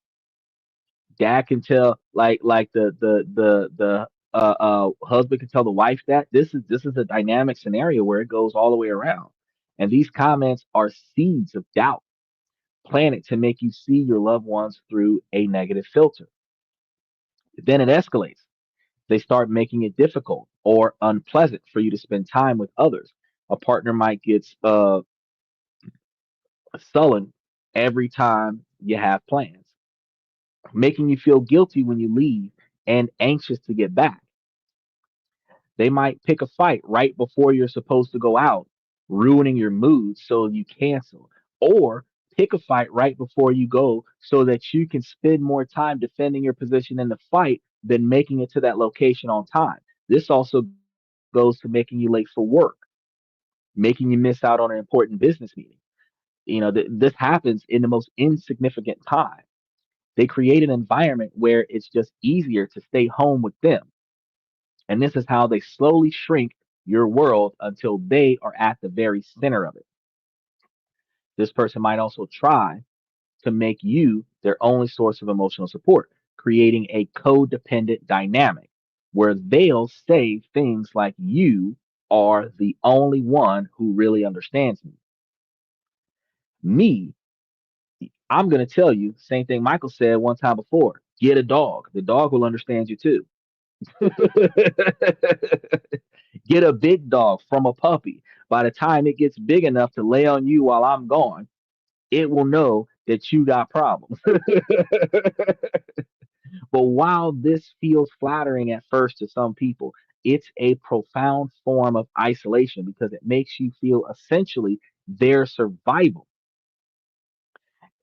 Dad can tell, like the husband can tell the wife that this is a dynamic scenario where it goes all the way around. And these comments are seeds of doubt planted to make you see your loved ones through a negative filter. Then it escalates. They start making it difficult or unpleasant for you to spend time with others. A partner might get sullen every time you have plans, making you feel guilty when you leave and anxious to get back. They might pick a fight right before you're supposed to go out, ruining your mood so you cancel. Or pick a fight right before you go so that you can spend more time defending your position in the fight than making it to that location on time. This also goes to making you late for work, making you miss out on an important business meeting. This happens in the most insignificant time. They create an environment where it's just easier to stay home with them. And this is how they slowly shrink your world until they are at the very center of it. This person might also try to make you their only source of emotional support, creating a codependent dynamic where they'll say things like, "You are the only one who really understands me." Me, I'm going to tell you, same thing Michael said one time before, get a dog. The dog will understand you too. Get a big dog from a puppy. By the time it gets big enough to lay on you while I'm gone, it will know that you got problems. But while this feels flattering at first to some people, it's a profound form of isolation because it makes you feel essentially their survival.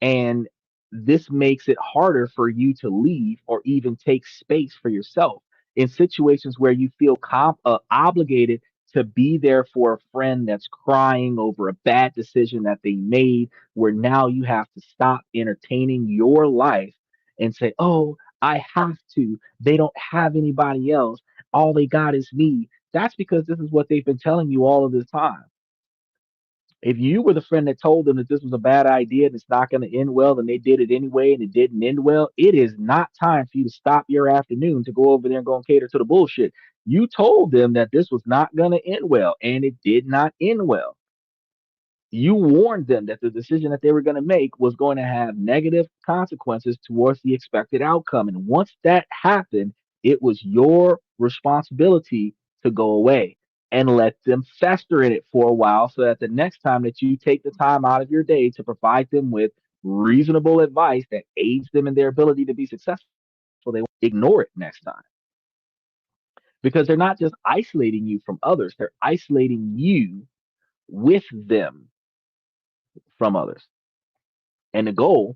And this makes it harder for you to leave or even take space for yourself in situations where you feel obligated to be there for a friend that's crying over a bad decision that they made, where now you have to stop entertaining your life and say, "Oh, I have to. They don't have anybody else. All they got is me." That's because this is what they've been telling you all of this time. If you were the friend that told them that this was a bad idea and it's not going to end well, and they did it anyway and it didn't end well, it is not time for you to stop your afternoon to go over there and go and cater to the bullshit. You told them that this was not going to end well, and it did not end well. You warned them that the decision that they were going to make was going to have negative consequences towards the expected outcome. And once that happened, it was your responsibility to go away and let them fester in it for a while so that the next time that you take the time out of your day to provide them with reasonable advice that aids them in their ability to be successful, they won't ignore it next time. Because they're not just isolating you from others, they're isolating you with them from others. And the goal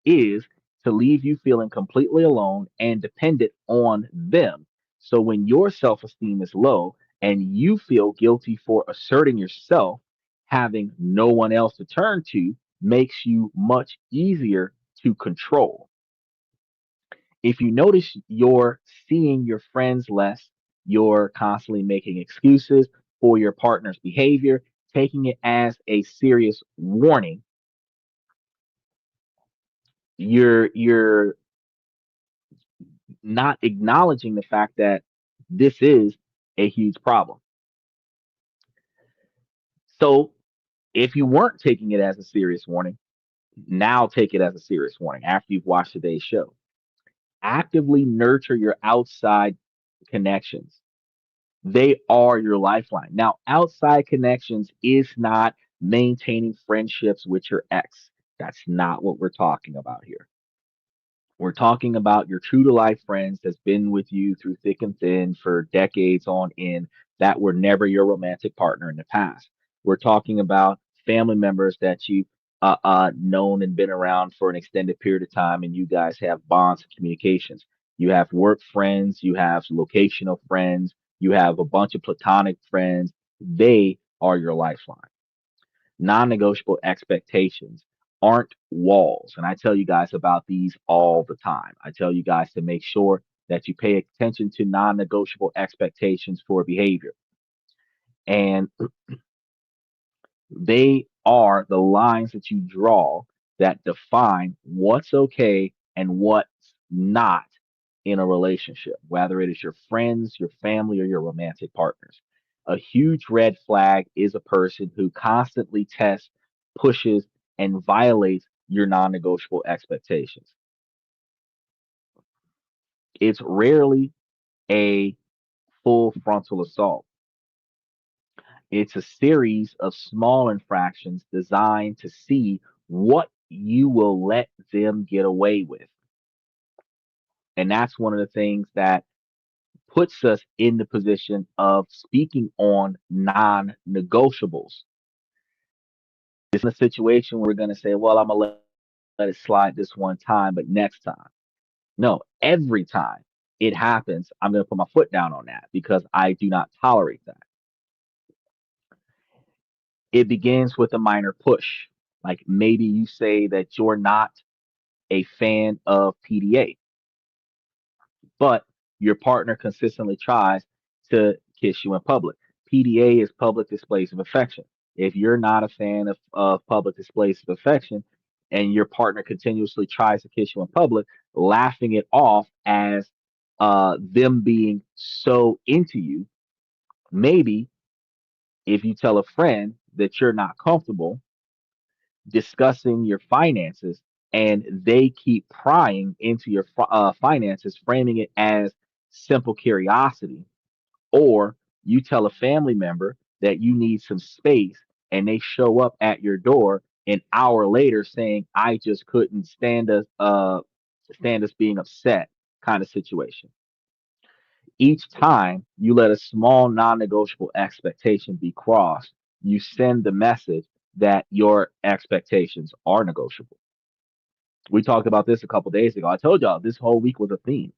is to leave you feeling completely alone and dependent on them. So when your self esteem is low and you feel guilty for asserting yourself, having no one else to turn to makes you much easier to control. If you notice you're seeing your friends less, you're constantly making excuses for your partner's behavior, taking it as a serious warning, you're not acknowledging the fact that this is a huge problem. So if you weren't taking it as a serious warning, now take it as a serious warning after you've watched today's show. Actively nurture your outside connections. They are your lifeline. Now, outside connections is not maintaining friendships with your ex. That's not what we're talking about here. We're talking about your true to life friends that's been with you through thick and thin for decades on end that were never your romantic partner in the past. We're talking about family members that you've known and been around for an extended period of time, and you guys have bonds and communications. You have work friends, you have locational friends, you have a bunch of platonic friends. They are your lifeline. Non-negotiable expectations aren't walls. And I tell you guys about these all the time. I tell you guys to make sure that you pay attention to non-negotiable expectations for behavior. And they are the lines that you draw that define what's okay and what's not in a relationship, whether it is your friends, your family, or your romantic partners. A huge red flag is a person who constantly tests, pushes, and violates your non negotiable expectations. It's rarely a full frontal assault. It's a series of small infractions designed to see what you will let them get away with. And that's one of the things that puts us in the position of speaking on non negotiables. It's in a situation where we're going to say, well, I'm going to let it slide this one time, but next time. No, every time it happens, I'm going to put my foot down on that because I do not tolerate that. It begins with a minor push. Like maybe you say that you're not a fan of PDA, but your partner consistently tries to kiss you in public. PDA is public displays of affection. If you're not a fan of public displays of affection and your partner continuously tries to kiss you in public, laughing it off as them being so into you, maybe if you tell a friend that you're not comfortable discussing your finances and they keep prying into your finances, framing it as simple curiosity, or you tell a family member that you need some space and they show up at your door an hour later saying, I just couldn't stand us being upset kind of situation. Each time you let a small non negotiable expectation be crossed, you send the message that your expectations are negotiable. We talked about this a couple days ago. I told y'all this whole week was a theme.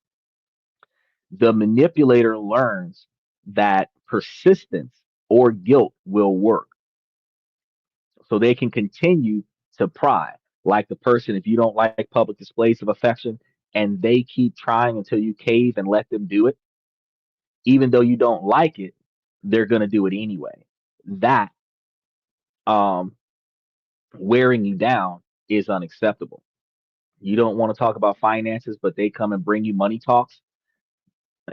The manipulator learns that persistence or guilt will work. So they can continue to pry. Like the person, if you don't like public displays of affection and they keep trying until you cave and let them do it, even though you don't like it, they're going to do it anyway. That um, wearing you down is unacceptable. You don't want to talk about finances, but they come and bring you money talks,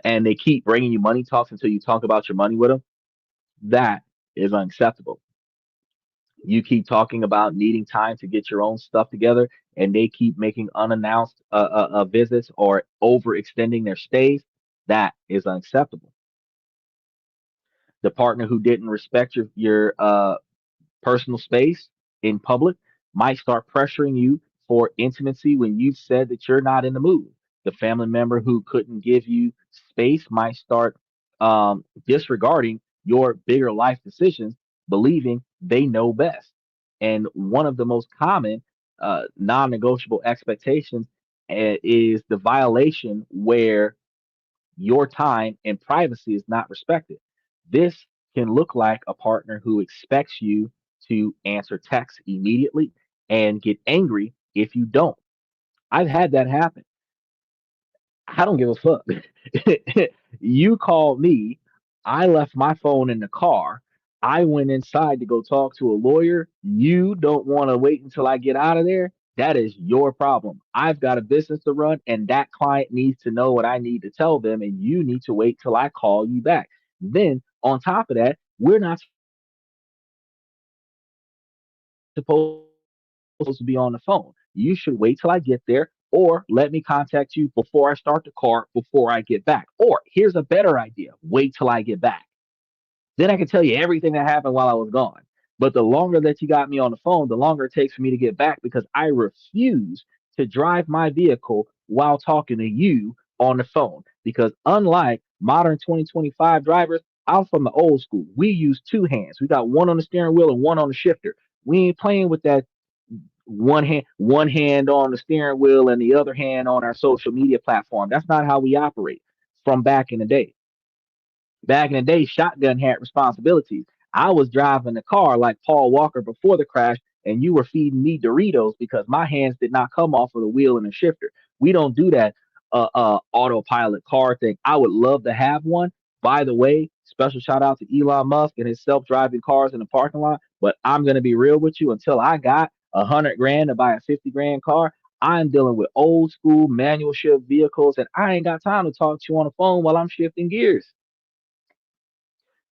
and they keep bringing you money talks until you talk about your money with them. That is unacceptable. You keep talking about needing time to get your own stuff together, and they keep making unannounced visits or overextending their stays. That is unacceptable. The partner who didn't respect your personal space in public might start pressuring you for intimacy when you've said that you're not in the mood. The family member who couldn't give you space might start disregarding your bigger life decisions, believing they know best. And one of the most common non negotiable expectations is the violation where your time and privacy is not respected. This can look like a partner who expects you to answer texts immediately and get angry if you don't. I've had that happen. I don't give a fuck. You called me. I left my phone in the car. I went inside to go talk to a lawyer. You don't want to wait until I get out of there. That is your problem. I've got a business to run, and that client needs to know what I need to tell them, and you need to wait till I call you back. Then, on top of that, we're not supposed to be on the phone. You should wait till I get there, or let me contact you before I start the car, before I get back. Or here's a better idea, wait till I get back. Then I can tell you everything that happened while I was gone. But the longer that you got me on the phone, the longer it takes for me to get back because I refuse to drive my vehicle while talking to you on the phone. Because unlike modern 2025 drivers, I'm from the old school. We use two hands. We got one on the steering wheel and one on the shifter. We ain't playing with that one hand on the steering wheel and the other hand on our social media platform. That's not how we operate from back in the day. Back in the day, shotgun had responsibilities. I was driving the car like Paul Walker before the crash, and you were feeding me Doritos because my hands did not come off of the wheel and the shifter. We don't do that autopilot car thing. I would love to have one. By the way, special shout out to Elon Musk and his self-driving cars in the parking lot. But I'm gonna be real with you. Until I got 100 grand to buy a 50 grand car, I'm dealing with old school manual shift vehicles, and I ain't got time to talk to you on the phone while I'm shifting gears.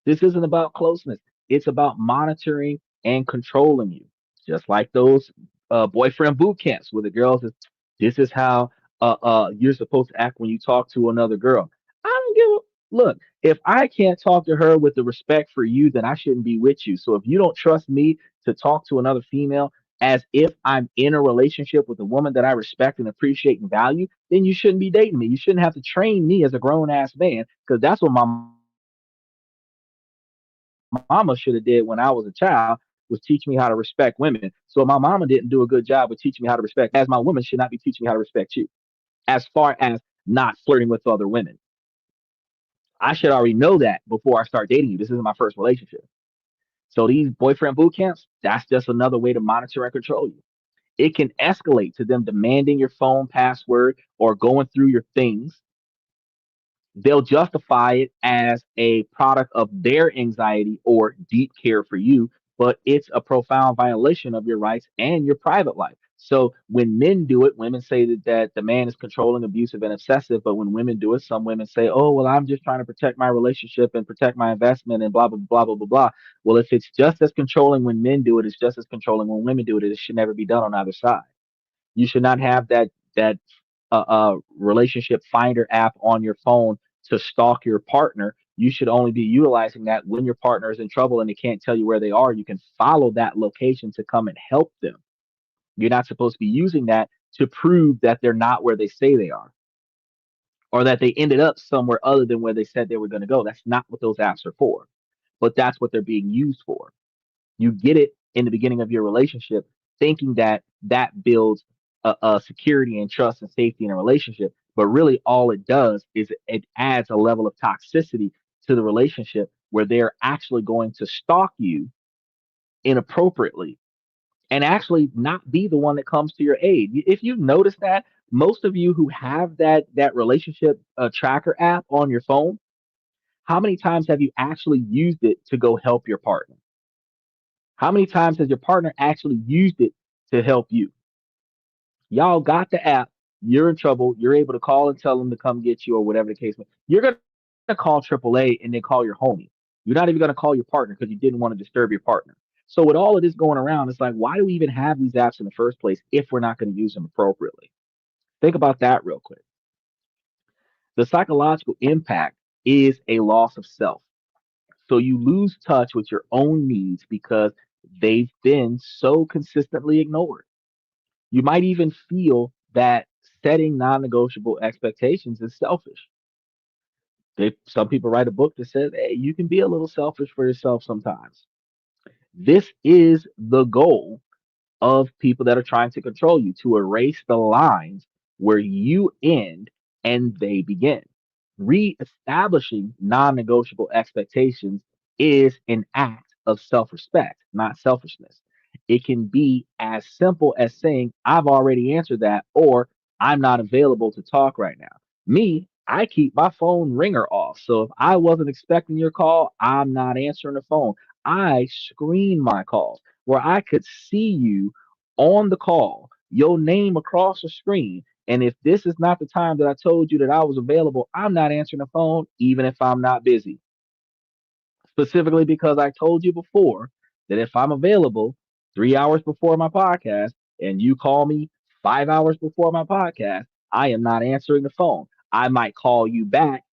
This isn't about closeness. It's about monitoring and controlling you. Just like those boyfriend boot camps where the girls is, this is how you're supposed to act when you talk to another girl. I don't give a look. If I can't talk to her with the respect for you, then I shouldn't be with you. So if you don't trust me to talk to another female as if I'm in a relationship with a woman that I respect and appreciate and value, then you shouldn't be dating me. You shouldn't have to train me as a grown ass man because that's what my mama should have did when I was a child was teach me how to respect women. So my mama didn't do a good job with teaching me how to respect me. As my woman should not be teaching me how to respect you as far as not flirting with other women. I should already know that before I start dating you. This isn't my first relationship. So these boyfriend boot camps, that's just another way to monitor and control you. It can escalate to them demanding your phone password or going through your things. They'll justify it as a product of their anxiety or deep care for you, but it's a profound violation of your rights and your private life. So when men do it, women say that the man is controlling, abusive, and obsessive. But when women do it, some women say, "Oh, well, I'm just trying to protect my relationship and protect my investment and blah blah blah blah blah blah." Well, if it's just as controlling when men do it, it's just as controlling when women do it. It should never be done on either side. You should not have that relationship finder app on your phone to stalk your partner. You should only be utilizing that when your partner is in trouble and they can't tell you where they are. You can follow that location to come and help them. You're not supposed to be using that to prove that they're not where they say they are or that they ended up somewhere other than where they said they were going to go. That's not what those apps are for, but that's what they're being used for. You get it in the beginning of your relationship, thinking that that builds a security and trust and safety in a relationship. But really, all it does is it adds a level of toxicity to the relationship where they're actually going to stalk you inappropriately and actually not be the one that comes to your aid. If you notice that, most of you who have that relationship tracker app on your phone, how many times have you actually used it to go help your partner? How many times has your partner actually used it to help you? Y'all got the app. You're in trouble. You're able to call and tell them to come get you or whatever the case may be. You're going to call AAA and then call your homie. You're not even going to call your partner because you didn't want to disturb your partner. So with all of this going around, it's like, why do we even have these apps in the first place if we're not going to use them appropriately? Think about that real quick. The psychological impact is a loss of self. So you lose touch with your own needs because they've been so consistently ignored. You might even feel that setting non-negotiable expectations is selfish. Some people write a book that says, "Hey, you can be a little selfish for yourself sometimes." This is the goal of people that are trying to control you to erase the lines where you end and they begin. Reestablishing non negotiable expectations is an act of self respect, not selfishness. It can be as simple as saying, "I've already answered that," or "I'm not available to talk right now." Me, I keep my phone ringer off. So if I wasn't expecting your call, I'm not answering the phone. I screen my calls where I could see you on the call, your name across the screen. And if this is not the time that I told you that I was available, I'm not answering the phone, even if I'm not busy. Specifically because I told you before that if I'm available 3 hours before my podcast and you call me 5 hours before my podcast, I am not answering the phone. I might call you back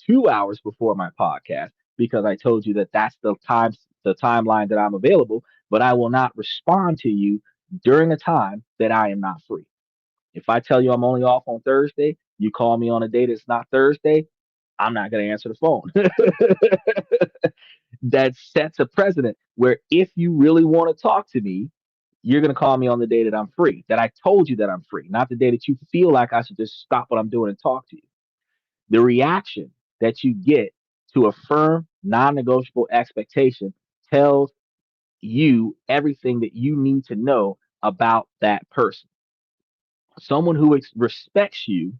2 hours before my podcast because I told you that that's the timeline that I'm available, but I will not respond to you during a time that I am not free. If I tell you I'm only off on Thursday, you call me on a day that's not Thursday, I'm not going to answer the phone. That sets a precedent where if you really want to talk to me, you're going to call me on the day that I'm free, that I told you that I'm free, not the day that you feel like I should just stop what I'm doing and talk to you. The reaction that you get to a firm, non negotiable expectation tells you everything that you need to know about that person. Someone who respects you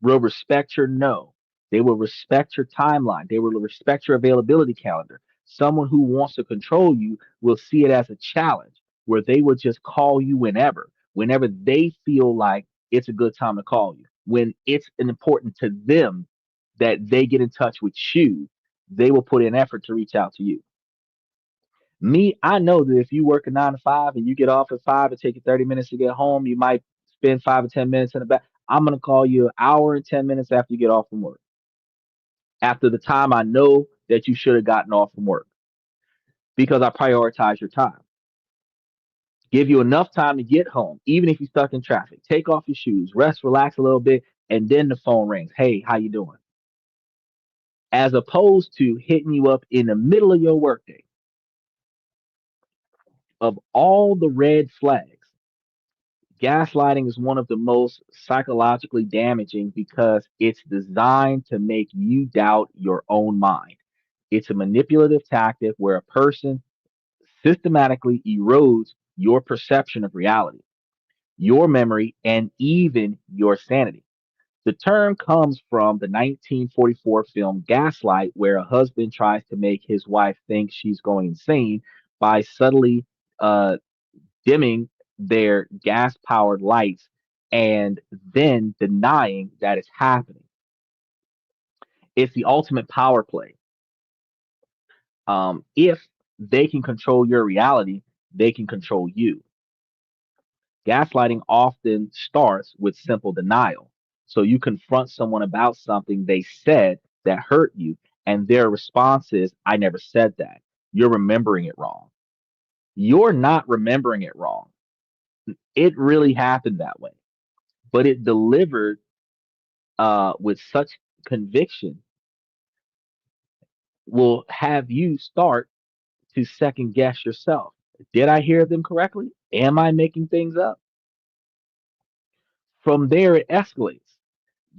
will respect your no. They will respect your timeline. They will respect your availability calendar. Someone who wants to control you will see it as a challenge where they will just call you whenever they feel like it's a good time to call you. When it's important to them that they get in touch with you, they will put in effort to reach out to you. Me, I know that if you work a 9 to 5 and you get off at 5, it take you 30 minutes to get home. You might spend 5 or 10 minutes in the back. I'm gonna call you an hour and 10 minutes after you get off from work. After the time I know that you should have gotten off from work because I prioritize your time. Give you enough time to get home, even if you're stuck in traffic. Take off your shoes, rest, relax a little bit, and then the phone rings. Hey, how you doing? As opposed to hitting you up in the middle of your workday. Of all the red flags, gaslighting is one of the most psychologically damaging because it's designed to make you doubt your own mind. It's a manipulative tactic where a person systematically erodes your perception of reality, your memory, and even your sanity. The term comes from the 1944 film Gaslight, where a husband tries to make his wife think she's going insane by subtly uh, dimming their gas powered lights and then denying that it's happening. It's the ultimate power play. If they can control your reality, they can control you. Gaslighting often starts with simple denial. So you confront someone about something they said that hurt you, and their response is, I never said that. You're remembering it wrong. You're not remembering it wrong. It really happened that way, but it delivered with such conviction will have you start to second guess yourself. Did I hear them correctly? Am I making things up? From there, it escalates.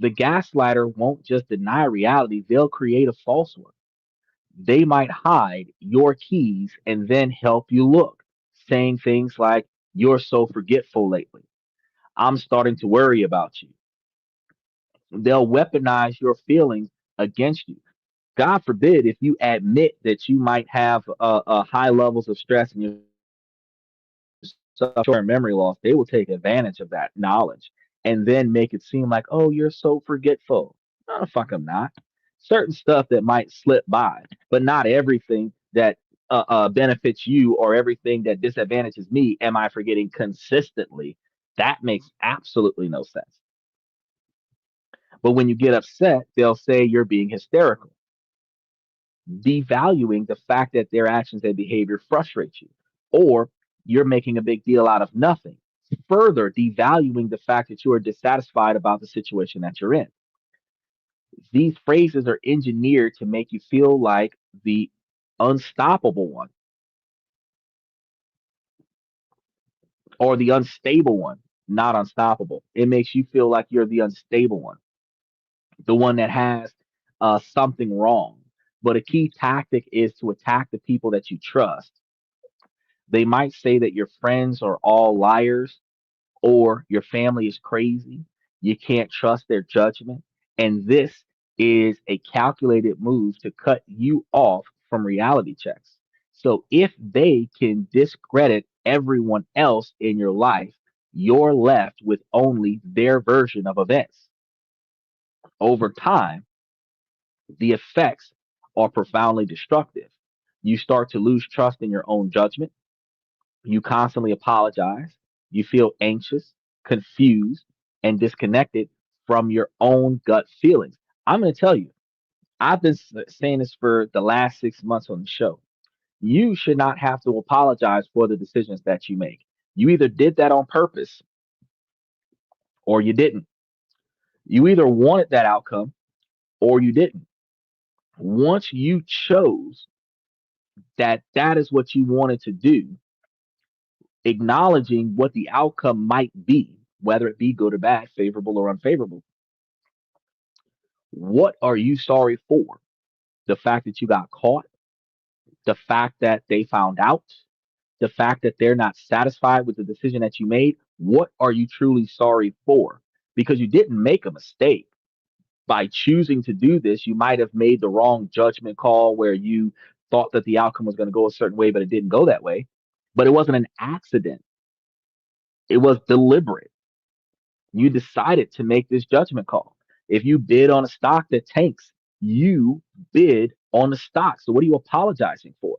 The gaslighter won't just deny reality, they'll create a false one. They might hide your keys and then help you look, saying things like, you're so forgetful lately. I'm starting to worry about you. They'll weaponize your feelings against you. God forbid if you admit that you might have high levels of stress and you're short memory loss, they will take advantage of that knowledge and then make it seem like, oh, you're so forgetful. No, the fuck, I'm not. Certain stuff that might slip by, but not everything that benefits you or everything that disadvantages me. Am I forgetting consistently? That makes absolutely no sense. But when you get upset, they'll say you're being hysterical, devaluing the fact that their actions and behavior frustrate you, or you're making a big deal out of nothing, further devaluing the fact that you are dissatisfied about the situation that you're in. These phrases are engineered to make you feel like the unstoppable one or the unstable one, not unstoppable. It makes you feel like you're the unstable one, the one that has something wrong. But a key tactic is to attack the people that you trust. They might say that your friends are all liars or your family is crazy. You can't trust their judgment. And this is a calculated move to cut you off from reality checks. So if they can discredit everyone else in your life, you're left with only their version of events. Over time, the effects are profoundly destructive. You start to lose trust in your own judgment. You constantly apologize. You feel anxious, confused, and disconnected from your own gut feelings. I'm going to tell you, I've been saying this for the last 6 months on the show. You should not have to apologize for the decisions that you make. You either did that on purpose or you didn't. You either wanted that outcome or you didn't. Once you chose that that is what you wanted to do, acknowledging what the outcome might be, whether it be good or bad, favorable or unfavorable. What are you sorry for? The fact that you got caught, the fact that they found out, the fact that they're not satisfied with the decision that you made. What are you truly sorry for? Because you didn't make a mistake by choosing to do this. You might have made the wrong judgment call where you thought that the outcome was going to go a certain way, but it didn't go that way. But it wasn't an accident, it was deliberate. You decided to make this judgment call. If you bid on a stock that tanks, you bid on the stock. So what are you apologizing for?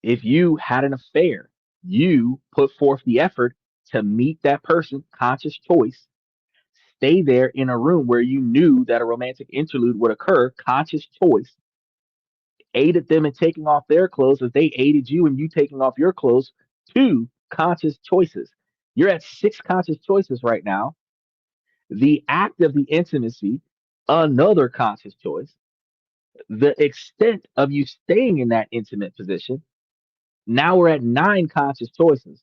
If you had an affair, you put forth the effort to meet that person, conscious choice, stay there in a room where you knew that a romantic interlude would occur, conscious choice, aided them in taking off their clothes as they aided you in you taking off your clothes. Two conscious choices. You're at six conscious choices right now. The act of the intimacy, another conscious choice. The extent of you staying in that intimate position. Now we're at nine conscious choices.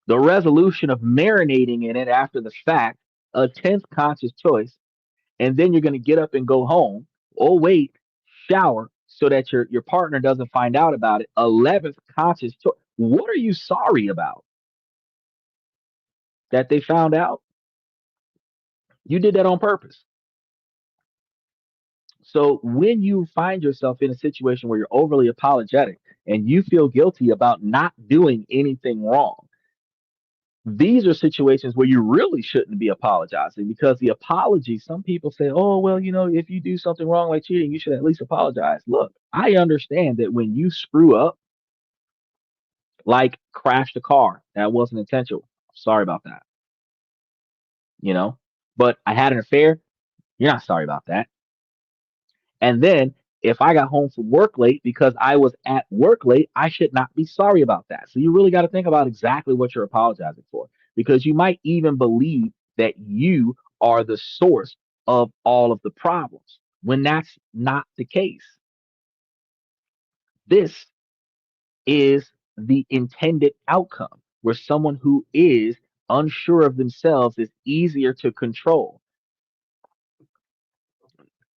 The resolution of marinating in it after the fact, a 10th conscious choice. And then you're going to get up and go home. Oh, wait, shower so that your partner doesn't find out about it. 11th conscious choice. What are you sorry about that they found out? You did that on purpose. So when you find yourself in a situation where you're overly apologetic and you feel guilty about not doing anything wrong, these are situations where you really shouldn't be apologizing, because the apology, some people say, oh, well, if you do something wrong like cheating, you should at least apologize. Look, I understand that when you screw up, like crash the car, that wasn't intentional. Sorry about that, you know, but I had an affair. You're not sorry about that. And then if I got home from work late because I was at work late, I should not be sorry about that. So you really got to think about exactly what you're apologizing for, because you might even believe that you are the source of all of the problems when that's not the case. This is the intended outcome, where someone who is unsure of themselves is easier to control.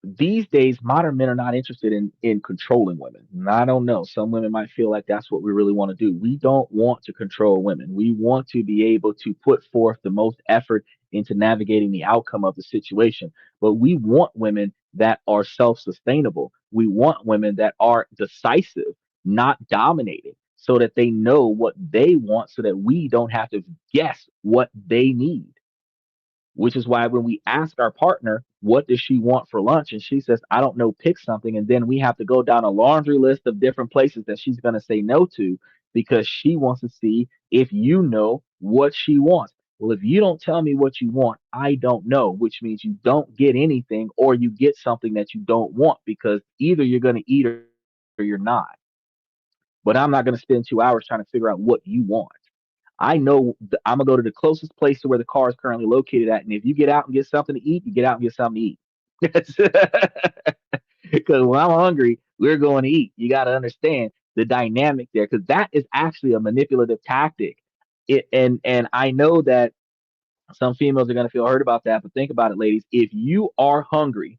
These days, modern men are not interested in controlling women. And I don't know. Some women might feel like that's what we really want to do. We don't want to control women. We want to be able to put forth the most effort into navigating the outcome of the situation. But we want women that are self-sustainable. We want women that are decisive, not dominated, so that they know what they want, so that we don't have to guess what they need. Which is why when we ask our partner, what does she want for lunch? And she says, I don't know, pick something. And then we have to go down a laundry list of different places that she's going to say no to, because she wants to see if you know what she wants. Well, if you don't tell me what you want, I don't know, which means you don't get anything, or you get something that you don't want, because either you're going to eat or you're not. But I'm not going to spend 2 hours trying to figure out what you want. I know I'm gonna go to the closest place to where the car is currently located at, and if you get out and get something to eat, you get out and get something to eat. Because when I'm hungry, we're going to eat. You got to understand the dynamic there, because that is actually a manipulative tactic. And I know that some females are gonna feel hurt about that, but think about it, ladies. If you are hungry,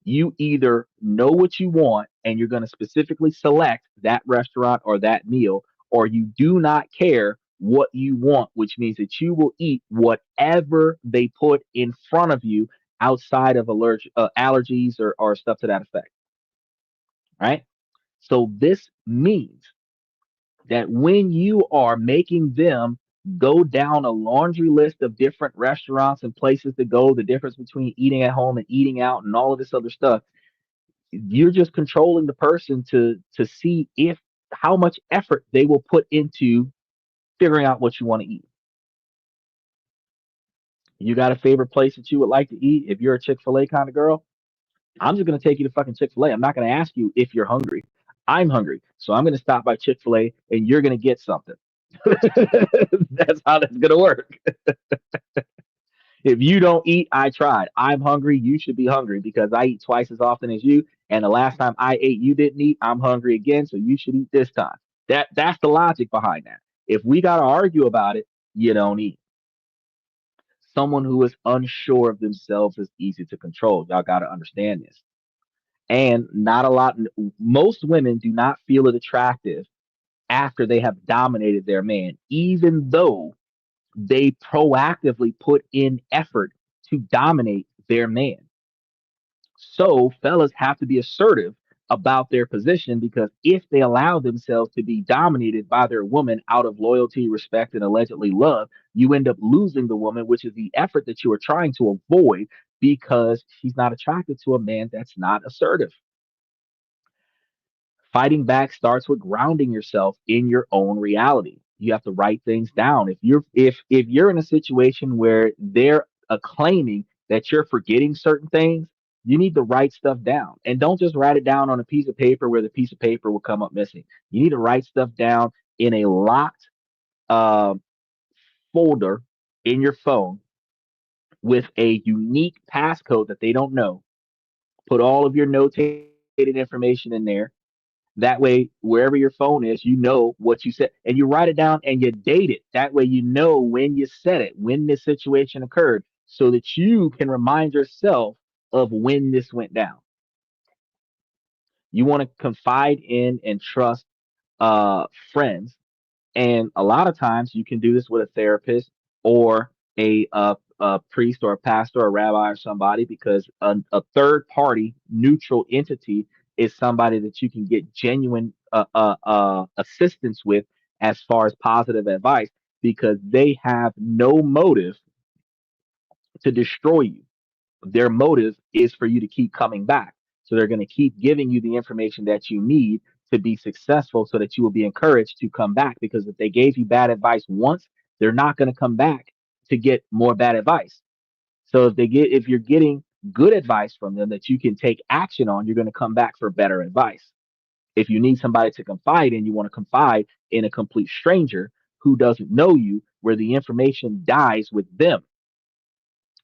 you either know what you want and you're going to specifically select that restaurant or that meal, or you do not care what you want, which means that you will eat whatever they put in front of you outside of allergies or stuff to that effect. Right. So this means that when you are making them go down a laundry list of different restaurants and places to go, the difference between eating at home and eating out and all of this other stuff, you're just controlling the person to see if how much effort they will put into figuring out what you want to eat. You got a favorite place that you would like to eat? If you're a Chick-fil-A kind of girl, I'm just going to take you to fucking Chick-fil-A. I'm not going to ask you if you're hungry. I'm hungry, so I'm going to stop by Chick-fil-A and you're going to get something. That's how that's going to work. If you don't eat, I tried. I'm hungry. You should be hungry, because I eat twice as often as you. And the last time I ate, you didn't eat. I'm hungry again, so you should eat this time. That's the logic behind that. If we got to argue about it, you don't eat. Someone who is unsure of themselves is easy to control. Y'all got to understand this. And not a lot. Most women do not feel it attractive after they have dominated their man, even though they proactively put in effort to dominate their man. So fellas have to be assertive about their position, because if they allow themselves to be dominated by their woman out of loyalty, respect, and allegedly love, you end up losing the woman, which is the effort that you are trying to avoid because she's not attracted to a man that's not assertive. Fighting back starts with grounding yourself in your own reality. You have to write things down. If you're in a situation where they're claiming that you're forgetting certain things, you need to write stuff down. And don't just write it down on a piece of paper where the piece of paper will come up missing. You need to write stuff down in a locked uh, folder in your phone with a unique passcode that they don't know. Put all of your notated information in there. That way, wherever your phone is, you know what you said, and you write it down and you date it. That way, you know when you said it, when this situation occurred, so that you can remind yourself of when this went down. You want to confide in and trust friends, and a lot of times you can do this with a therapist or a priest or a pastor or a rabbi or somebody, because a third party neutral entity is somebody that you can get genuine assistance with as far as positive advice, because they have no motive to destroy you. Their motive is for you to keep coming back. So they're going to keep giving you the information that you need to be successful, so that you will be encouraged to come back. Because if they gave you bad advice once, they're not going to come back to get more bad advice. So if you're getting good advice from them that you can take action on, you're going to come back for better advice. If you need somebody to confide in, you want to confide in a complete stranger who doesn't know you, where the information dies with them.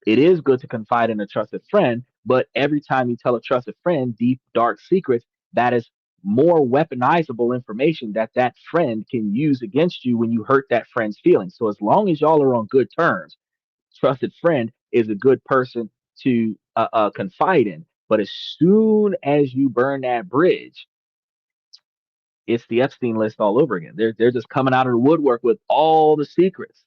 It is good to confide in a trusted friend, but every time you tell a trusted friend deep, dark secrets, that is more weaponizable information that that friend can use against you when you hurt that friend's feelings. So as long as y'all are on good terms, trusted friend is a good person to confide in. But as soon as you burn that bridge, it's the Epstein list all over again. They're just coming out of the woodwork with all the secrets.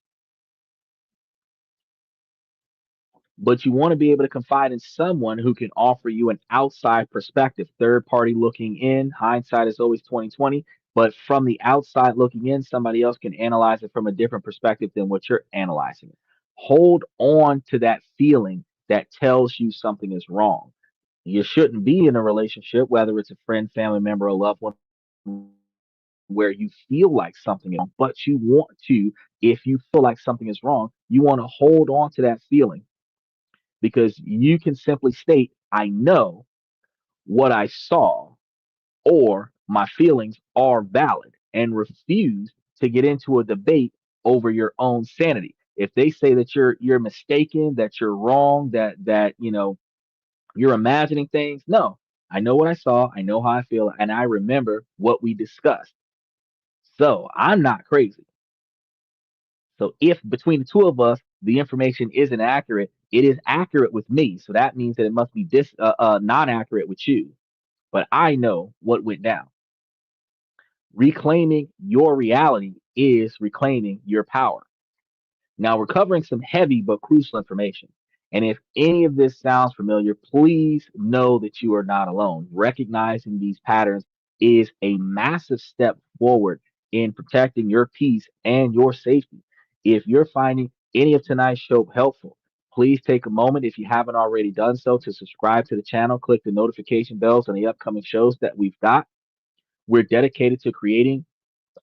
But you want to be able to confide in someone who can offer you an outside perspective, third party looking in. Hindsight is always 2020, but from the outside looking in, somebody else can analyze it from a different perspective than what you're analyzing it. Hold on to that feeling that tells you something is wrong. You shouldn't be in a relationship, whether it's a friend, family member, or loved one, where you feel like something is wrong, but you want to, if you feel like something is wrong, you want to hold on to that feeling, because you can simply state, I know what I saw, or my feelings are valid, and refuse to get into a debate over your own sanity. If they say that you're mistaken, that you're wrong, that you're imagining things, no. I know what I saw, I know how I feel, and I remember what we discussed. So I'm not crazy. So if between the two of us the information isn't accurate, it is accurate with me. So that means that it must be not accurate with you. But I know what went down. Reclaiming your reality is reclaiming your power. Now we're covering some heavy but crucial information. And if any of this sounds familiar, please know that you are not alone. Recognizing these patterns is a massive step forward in protecting your peace and your safety. If you're finding any of tonight's show helpful, please take a moment, if you haven't already done so, to subscribe to the channel, click the notification bells on the upcoming shows that we've got. We're dedicated to creating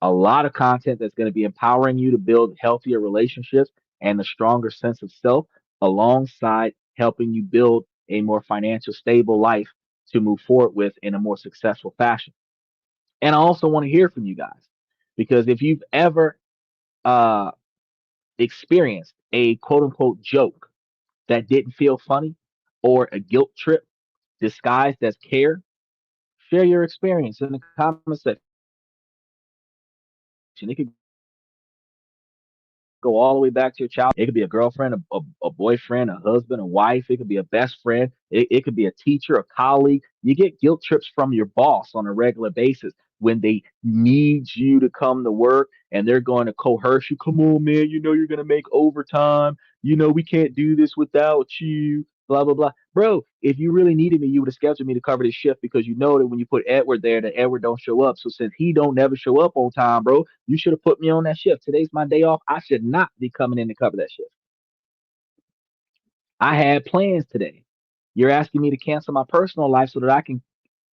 a lot of content that's going to be empowering you to build healthier relationships and a stronger sense of self, alongside helping you build a more financial stable life to move forward with in a more successful fashion. And I also want to hear from you guys, because if you've ever uh, experienced a quote unquote joke that didn't feel funny, or a guilt trip disguised as care, share your experience in the comment section. It could go all the way back to your childhood. It could be a girlfriend, a boyfriend, a husband, a wife. It could be a best friend. It could be a teacher, a colleague. You get guilt trips from your boss on a regular basis when they need you to come to work and they're going to coerce you. Come on, man. You know you're going to make overtime. You know we can't do this without you. blah blah blah. Bro, if you really needed me, you would have scheduled me to cover this shift because you know that when you put Edward there, that Edward don't show up. So since he don't never show up on time, bro, you should have put me on that shift. Today's my day off. I should not be coming in to cover that shift. I had plans today. You're asking me to cancel my personal life so that I can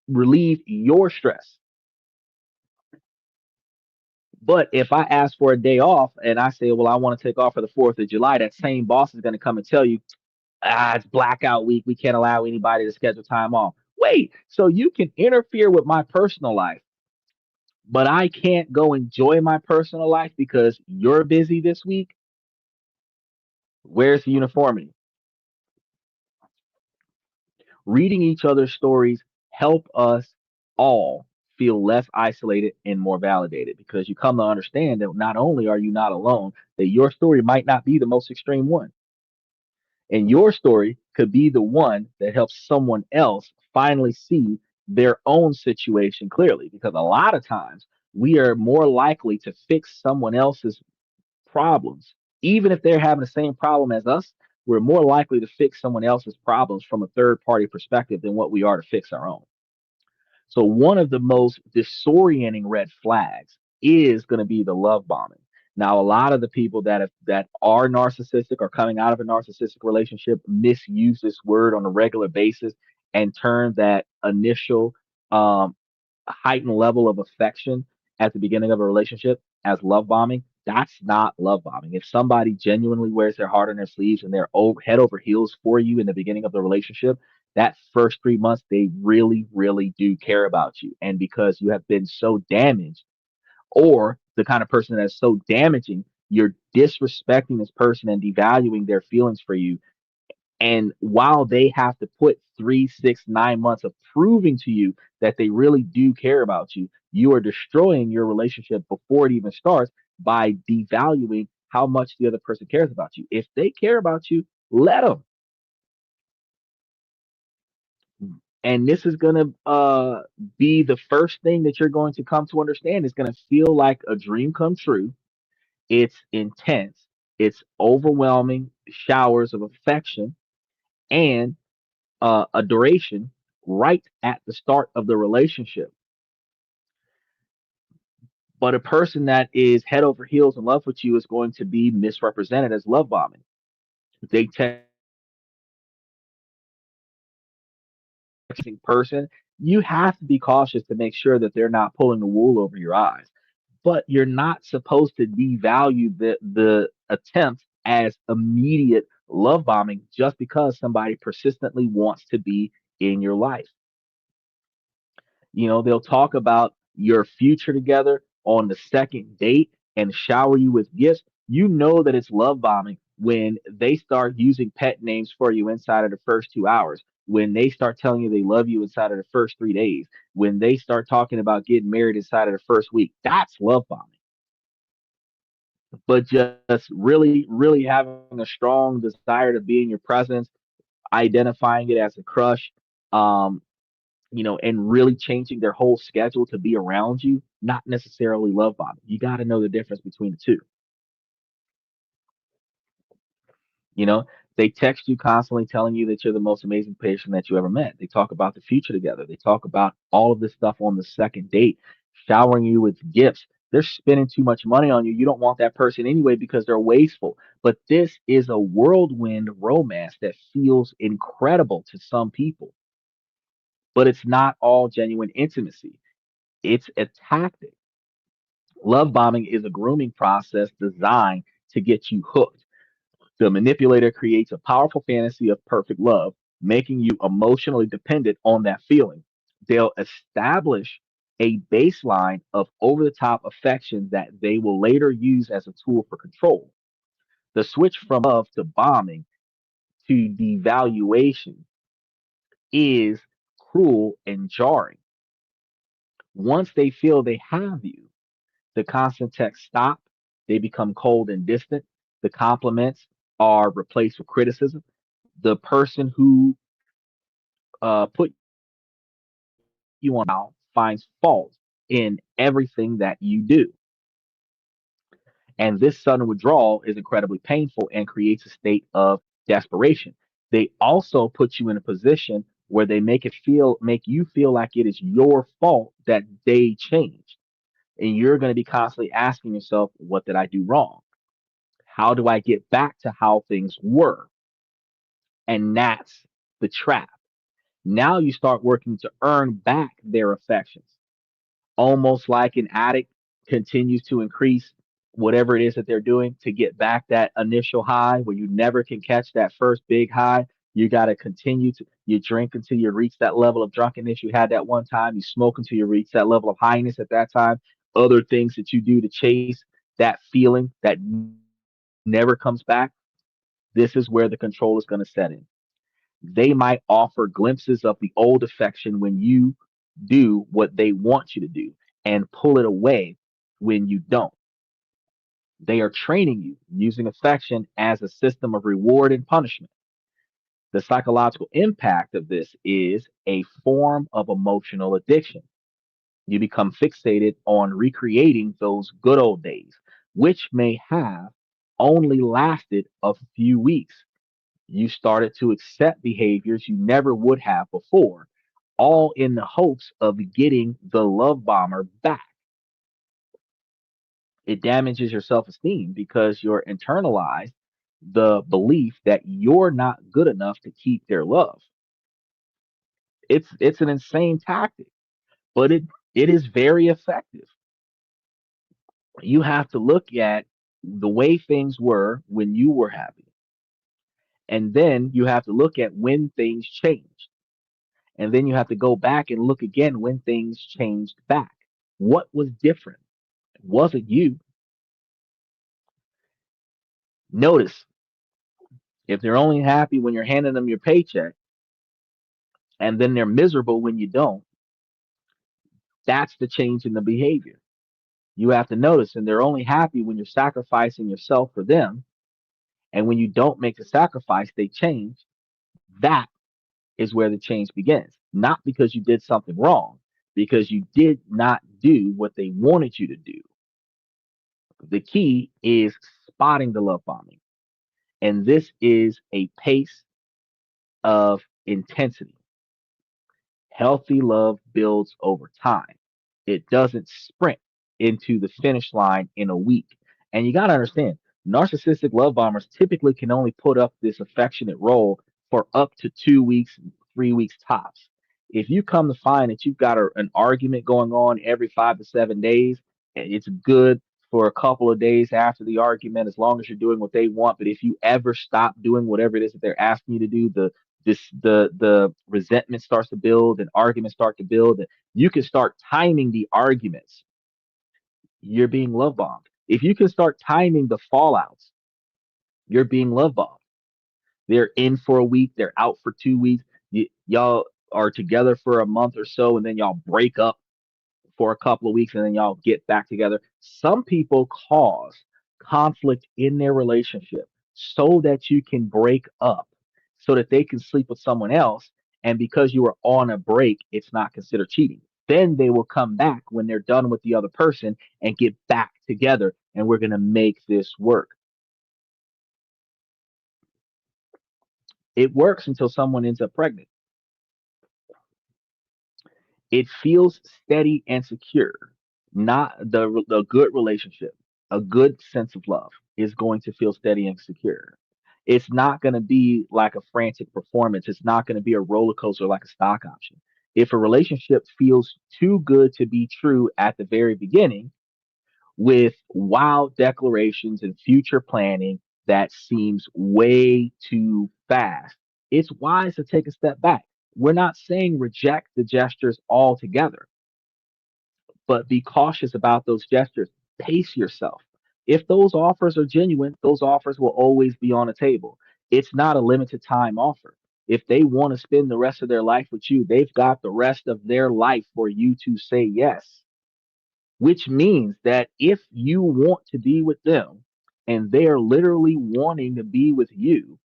relieve your stress. But if I ask for a day off and I say, well, I want to take off for the 4th of July, that same boss is going to come and tell you, it's blackout week. We can't allow anybody to schedule time off. Wait, so you can interfere with my personal life, but I can't go enjoy my personal life because you're busy this week? Where's the uniformity? Reading each other's stories help us all feel less isolated and more validated because you come to understand that not only are you not alone, that your story might not be the most extreme one. And your story could be the one that helps someone else finally see their own situation clearly. Because a lot of times we are more likely to fix someone else's problems. Even if they're having the same problem as us, we're more likely to fix someone else's problems from a third party perspective than what we are to fix our own. So one of the most disorienting red flags is going to be the love bombing. Now, a lot of the people that are narcissistic or coming out of a narcissistic relationship misuse this word on a regular basis and turn that initial um, heightened level of affection at the beginning of a relationship as love bombing. That's not love bombing. If somebody genuinely wears their heart on their sleeves and they're head over heels for you in the beginning of the relationship, that first 3 months, they really, really do care about you. And because you have been so damaged, or the kind of person that's so damaging, you're disrespecting this person and devaluing their feelings for you, and while they have to put 3, 6, 9 months of proving to you that they really do care about you, you are destroying your relationship before it even starts by devaluing how much the other person cares about you. If they care about you, let them. And this is going to be the first thing that you're going to come to understand. It's going to feel like a dream come true. It's intense, it's overwhelming showers of affection and adoration right at the start of the relationship. But a person that is head over heels in love with you is going to be misrepresented as love bombing. They texting person, you have to be cautious to make sure that they're not pulling the wool over your eyes. But you're not supposed to devalue the attempt as immediate love bombing just because somebody persistently wants to be in your life. They'll talk about your future together on the second date and shower you with gifts. You know that it's love bombing when they start using pet names for you inside of the first 2 hours, when they start telling you they love you inside of the first 3 days, when they start talking about getting married inside of the first week. That's love bombing. But just really, really having a strong desire to be in your presence, identifying it as a crush, um, and really changing their whole schedule to be around you, not necessarily love bombing. You got to know the difference between the two. You know, they text you constantly telling you that you're the most amazing patient that you ever met. They talk about the future together. They talk about all of this stuff on the second date, showering you with gifts. They're spending too much money on you. You don't want that person anyway because they're wasteful. But this is a whirlwind romance that feels incredible to some people, but it's not all genuine intimacy. It's a tactic. Love bombing is a grooming process designed to get you hooked. The manipulator creates a powerful fantasy of perfect love, making you emotionally dependent on that feeling. They'll establish a baseline of over the top affection that they will later use as a tool for control. The switch from love to bombing to devaluation is cruel and jarring. Once they feel they have you, the constant texts stop. They become cold and distant. The compliments are replaced with criticism. The person who put you on now finds fault in everything that you do. And this sudden withdrawal is incredibly painful and creates a state of desperation. They also put you in a position where they make you feel like it is your fault that they changed. And you're going to be constantly asking yourself, what did I do wrong? How do I get back to how things were? And that's the trap. Now you start working to earn back their affections, almost like an addict continues to increase whatever it is that they're doing to get back that initial high where you never can catch that first big high. You got to continue to you drink until you reach that level of drunkenness you had that one time. You smoke until you reach that level of highness at that time. Other things that you do to chase that feeling that never comes back. This is where the control is going to set in. They might offer glimpses of the old affection when you do what they want you to do and pull it away when you don't. They are training you using affection as a system of reward and punishment. The psychological impact of this is a form of emotional addiction. You become fixated on recreating those good old days, which may have only lasted a few weeks. You started to accept behaviors you never would have before, all in the hopes of getting the love bomber back. It damages your self esteem because you're internalized the belief that you're not good enough to keep their love. It's an insane tactic, but it is very effective. You have to look at the way things were when you were happy, and then you have to look at when things changed. And then you have to go back and look again when things changed back. What was different? It wasn't you. Notice if they're only happy when you're handing them your paycheck and then they're miserable when you don't, that's the change in the behavior. You have to notice, and they're only happy when you're sacrificing yourself for them. And when you don't make the sacrifice, they change. That is where the change begins. Not because you did something wrong, because you did not do what they wanted you to do. The key is spotting the love bombing. And this is a pace of intensity. Healthy love builds over time. It doesn't sprint into the finish line in a week. And you got to understand, narcissistic love bombers typically can only put up this affectionate role for up to 2 weeks, 3 weeks tops. If you come to find that you've got an argument going on every 5 to 7 days, it's good for a couple of days after the argument as long as you're doing what they want. But if you ever stop doing whatever it is that they're asking you to do, the resentment starts to build and arguments start to build. You can start timing the arguments. You're being love bombed. If you can start timing the fallouts, you're being love bombed. They're in for a week, they're out for 2 weeks. Y'all are together for a month or so, and then y'all break up for a couple of weeks and then y'all get back together. Some people cause conflict in their relationship so that you can break up, so that they can sleep with someone else. And because you are on a break, it's not considered cheating. Then they will come back when they're done with the other person and get back together. And we're going to make this work. It works until someone ends up pregnant. It feels steady and secure, not the good relationship. A good sense of love is going to feel steady and secure. It's not going to be like a frantic performance. It's not going to be a roller coaster like a stock option. If a relationship feels too good to be true at the very beginning, with wild declarations and future planning that seems way too fast, it's wise to take a step back. We're not saying reject the gestures altogether, but be cautious about those gestures. Pace yourself. If those offers are genuine, those offers will always be on the table. It's not a limited time offer. If they want to spend the rest of their life with you, they've got the rest of their life for you to say yes, which means that if you want to be with them and they are literally wanting to be with you,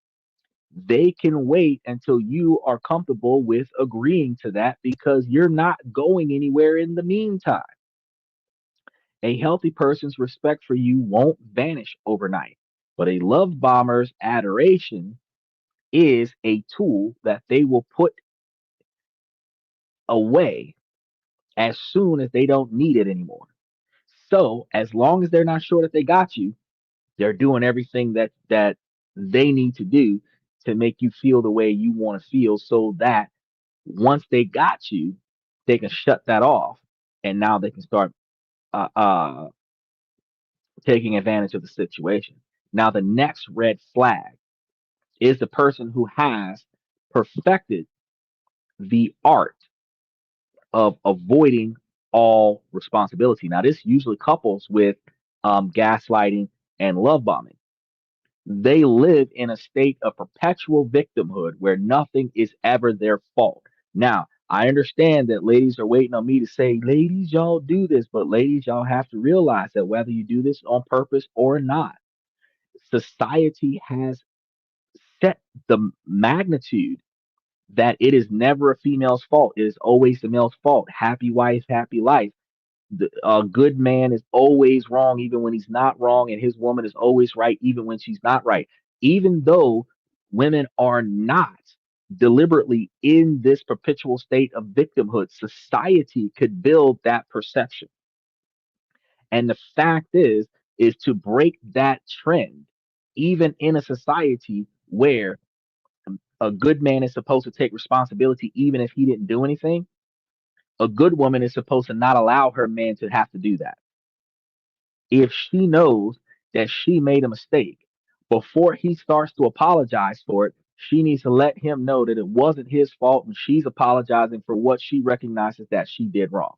they can wait until you are comfortable with agreeing to that because you're not going anywhere in the meantime. A healthy person's respect for you won't vanish overnight, but a love bomber's adoration is a tool that they will put away as soon as they don't need it anymore. So as long as they're not sure that they got you, they're doing everything that they need to do to make you feel the way you want to feel, so that once they got you, they can shut that off, and now they can start uh, uh, taking advantage of the situation. Now, the next red flag is the person who has perfected the art of avoiding all responsibility. Now, this usually couples with gaslighting and love bombing. They live in a state of perpetual victimhood where nothing is ever their fault. Now, I understand that ladies are waiting on me to say, ladies, y'all do this, but ladies, y'all have to realize that whether you do this on purpose or not, society has set the magnitude that it is never a female's fault. It is always the male's fault. Happy wife, happy life. A good man is always wrong, even when he's not wrong, and his woman is always right, even when she's not right. Even though women are not deliberately in this perpetual state of victimhood, society could build that perception. And the fact is to break that trend, even in a society where a good man is supposed to take responsibility even if he didn't do anything, a good woman is supposed to not allow her man to have to do that. If she knows that she made a mistake, before he starts to apologize for it, she needs to let him know that it wasn't his fault and she's apologizing for what she recognizes that she did wrong.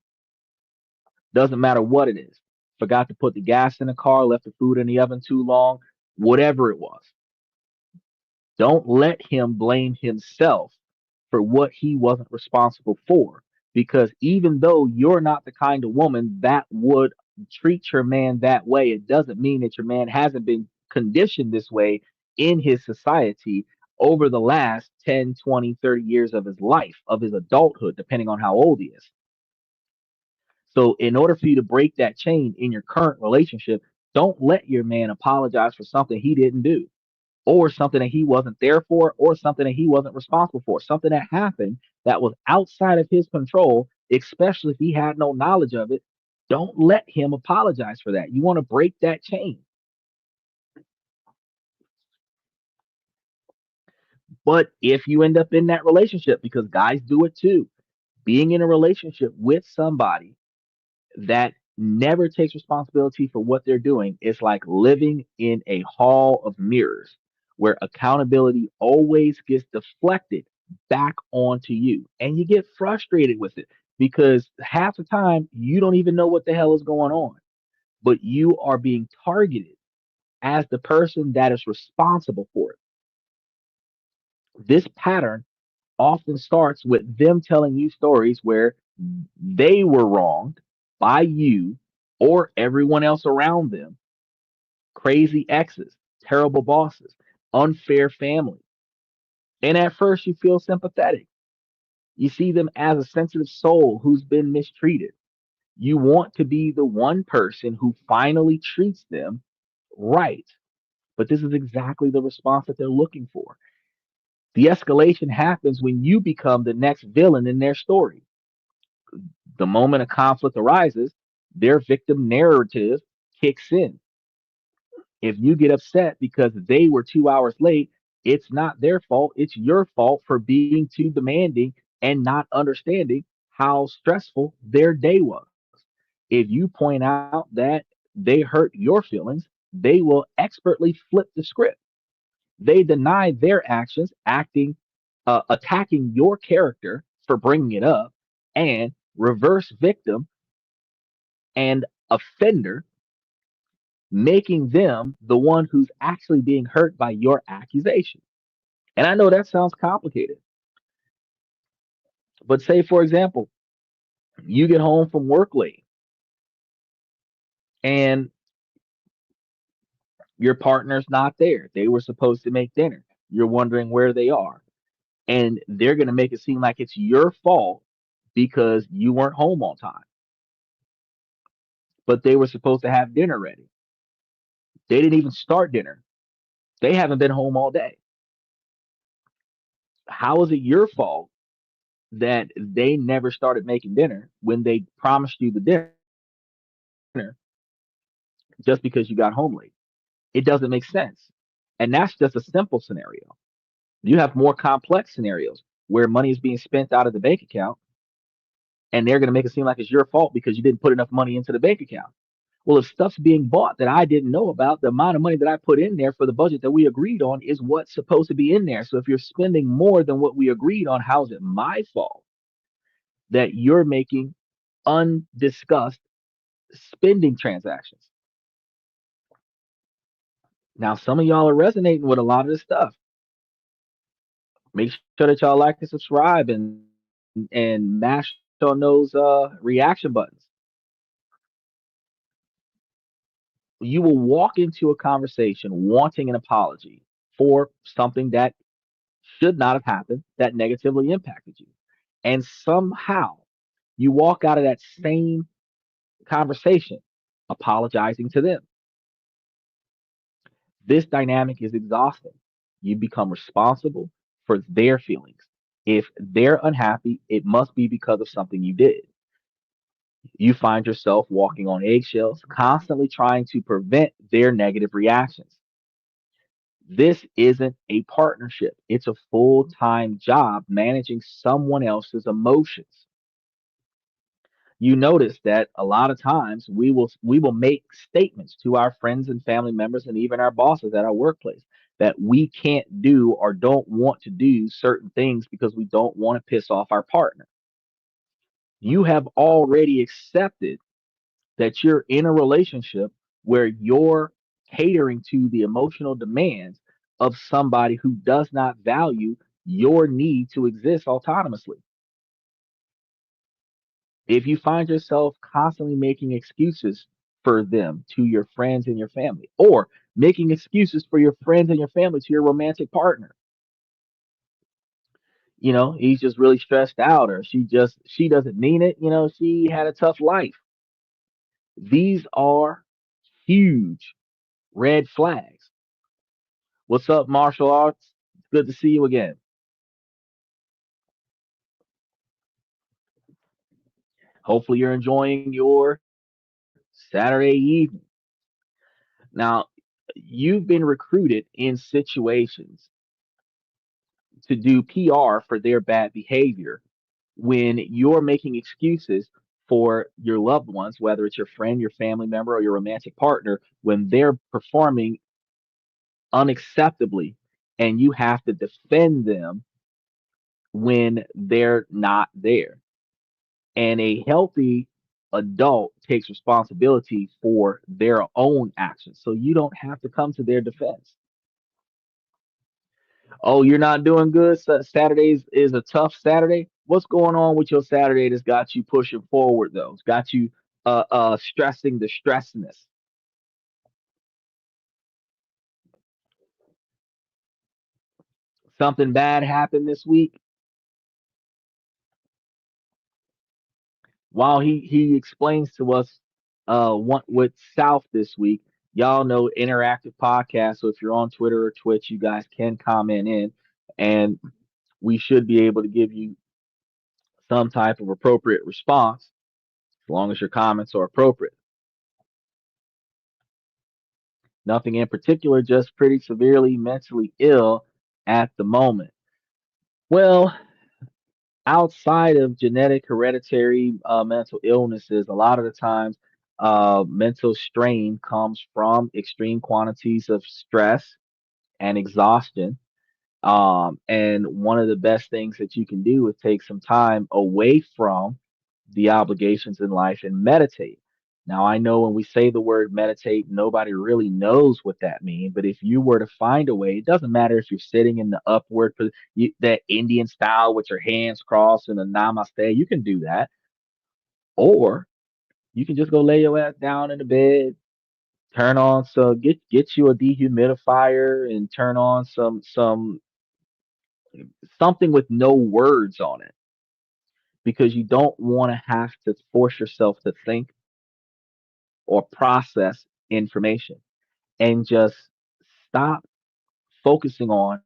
Doesn't matter what it is. Forgot to put the gas in the car, left the food in the oven too long, whatever it was. Don't let him blame himself for what he wasn't responsible for. Because even though you're not the kind of woman that would treat your man that way, it doesn't mean that your man hasn't been conditioned this way in his society over the last 10, 20, 30 years of his life, of his adulthood, depending on how old he is. So, in order for you to break that chain in your current relationship, don't let your man apologize for something he didn't do, or something that he wasn't there for, or something that he wasn't responsible for, something that happened that was outside of his control, especially if he had no knowledge of it. Don't let him apologize for that. You want to break that chain. But if you end up in that relationship, because guys do it too, being in a relationship with somebody that never takes responsibility for what they're doing, it's like living in a hall of mirrors where accountability always gets deflected back onto you. And you get frustrated with it because half the time you don't even know what the hell is going on, but you are being targeted as the person that is responsible for it. This pattern often starts with them telling you stories where they were wronged by you or everyone else around them. Crazy exes, terrible bosses, unfair family. And at first, you feel sympathetic. You see them as a sensitive soul who's been mistreated. You want to be the one person who finally treats them right. But this is exactly the response that they're looking for. The escalation happens when you become the next villain in their story. The moment a conflict arises, their victim narrative kicks in. If you get upset because they were 2 hours late, it's not their fault. It's your fault for being too demanding and not understanding how stressful their day was. If you point out that they hurt your feelings, they will expertly flip the script. They deny their actions, attacking your character for bringing it up, and reverse victim and offender, making them the one who's actually being hurt by your accusation. And I know that sounds complicated, but say, for example, you get home from work late and your partner's not there. They were supposed to make dinner. You're wondering where they are. And they're going to make it seem like it's your fault because you weren't home on time, but they were supposed to have dinner ready. They didn't even start dinner. They haven't been home all day. How is it your fault that they never started making dinner when they promised you the dinner just because you got home late? It doesn't make sense. And that's just a simple scenario. You have more complex scenarios where money is being spent out of the bank account and they're going to make it seem like it's your fault because you didn't put enough money into the bank account. Well, if stuff's being bought that I didn't know about, the amount of money that I put in there for the budget that we agreed on is what's supposed to be in there. So if you're spending more than what we agreed on, how's it my fault that you're making undiscussed spending transactions? Now, some of y'all are resonating with a lot of this stuff. Make sure that y'all like and subscribe and mash on those reaction buttons. You will walk into a conversation wanting an apology for something that should not have happened that negatively impacted you. And somehow you walk out of that same conversation apologizing to them. This dynamic is exhausting. You become responsible for their feelings. If they're unhappy, it must be because of something you did. You find yourself walking on eggshells, constantly trying to prevent their negative reactions. This isn't a partnership, it's a full time job managing someone else's emotions. You notice that a lot of times we will make statements to our friends and family members and even our bosses at our workplace that we can't do or don't want to do certain things because we don't want to piss off our partner. You have already accepted that you're in a relationship where you're catering to the emotional demands of somebody who does not value your need to exist autonomously. If you find yourself constantly making excuses for them to your friends and your family, or making excuses for your friends and your family to your romantic partner, he's just really stressed out, or she doesn't mean it, she had a tough life. These are huge red flags. What's up, martial arts? It's good to see you again. Hopefully, you're enjoying your Saturday evening. Now, you've been recruited in situations to do PR for their bad behavior when you're making excuses for your loved ones, whether it's your friend, your family member, or your romantic partner, when they're performing unacceptably and you have to defend them when they're not there. And a healthy adult takes responsibility for their own actions. So you don't have to come to their defense. Oh, you're not doing good. Saturdays is a tough Saturday. What's going on with your Saturday that's got you pushing forward though? It's got you stressing the stressiness. Something bad happened this week. While he explains to us what with South this week, y'all know interactive podcast. So if you're on Twitter or Twitch, you guys can comment in, and we should be able to give you some type of appropriate response as long as your comments are appropriate. Nothing in particular, just pretty severely mentally ill at the moment. Well, outside of genetic hereditary mental illnesses, a lot of the times mental strain comes from extreme quantities of stress and exhaustion. And one of the best things that you can do is take some time away from the obligations in life and meditate. Now, I know when we say the word meditate, nobody really knows what that means. But if you were to find a way, it doesn't matter if you're sitting in the upward, that Indian style with your hands crossed in a namaste, you can do that. Or you can just go lay your ass down in the bed, turn on get you a dehumidifier and turn on some something with no words on it because you don't want to have to force yourself to think or process information and just stop focusing on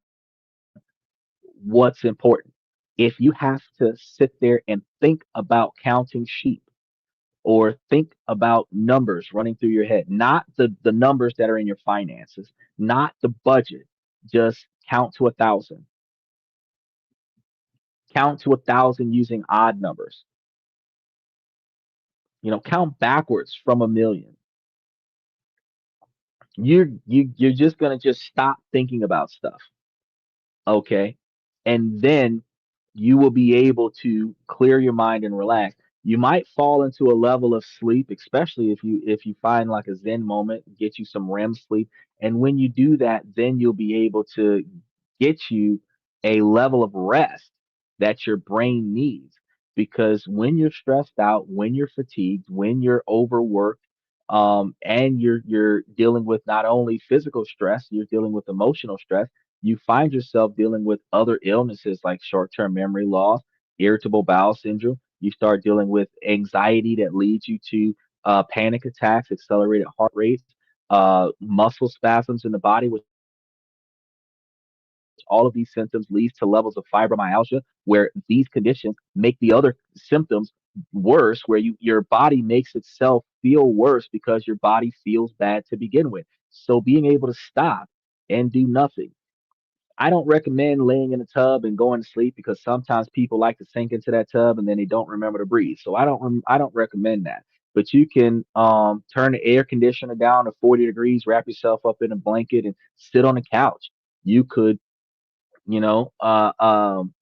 what's important. If you have to sit there and think about counting sheep or think about numbers running through your head, not the numbers that are in your finances, not the budget, just count to 1,000. Count to 1,000 using odd numbers. Count backwards from a million. You're just gonna just stop thinking about stuff. Okay. And then you will be able to clear your mind and relax. You might fall into a level of sleep, especially if you find like a zen moment, get you some REM sleep. And when you do that, then you'll be able to get you a level of rest that your brain needs. Because when you're stressed out, when you're fatigued, when you're overworked, and you're dealing with not only physical stress, you're dealing with emotional stress. You find yourself dealing with other illnesses like short-term memory loss, irritable bowel syndrome. You start dealing with anxiety that leads you to panic attacks, accelerated heart rates, muscle spasms in the body, which all of these symptoms leads to levels of fibromyalgia, where these conditions make the other symptoms worse, where your body makes itself feel worse because your body feels bad to begin with. So being able to stop and do nothing. I don't recommend laying in a tub and going to sleep because sometimes people like to sink into that tub and then they don't remember to breathe. So I don't recommend that. But you can turn the air conditioner down to 40 degrees, wrap yourself up in a blanket and sit on the couch. You could, you know, uh, um,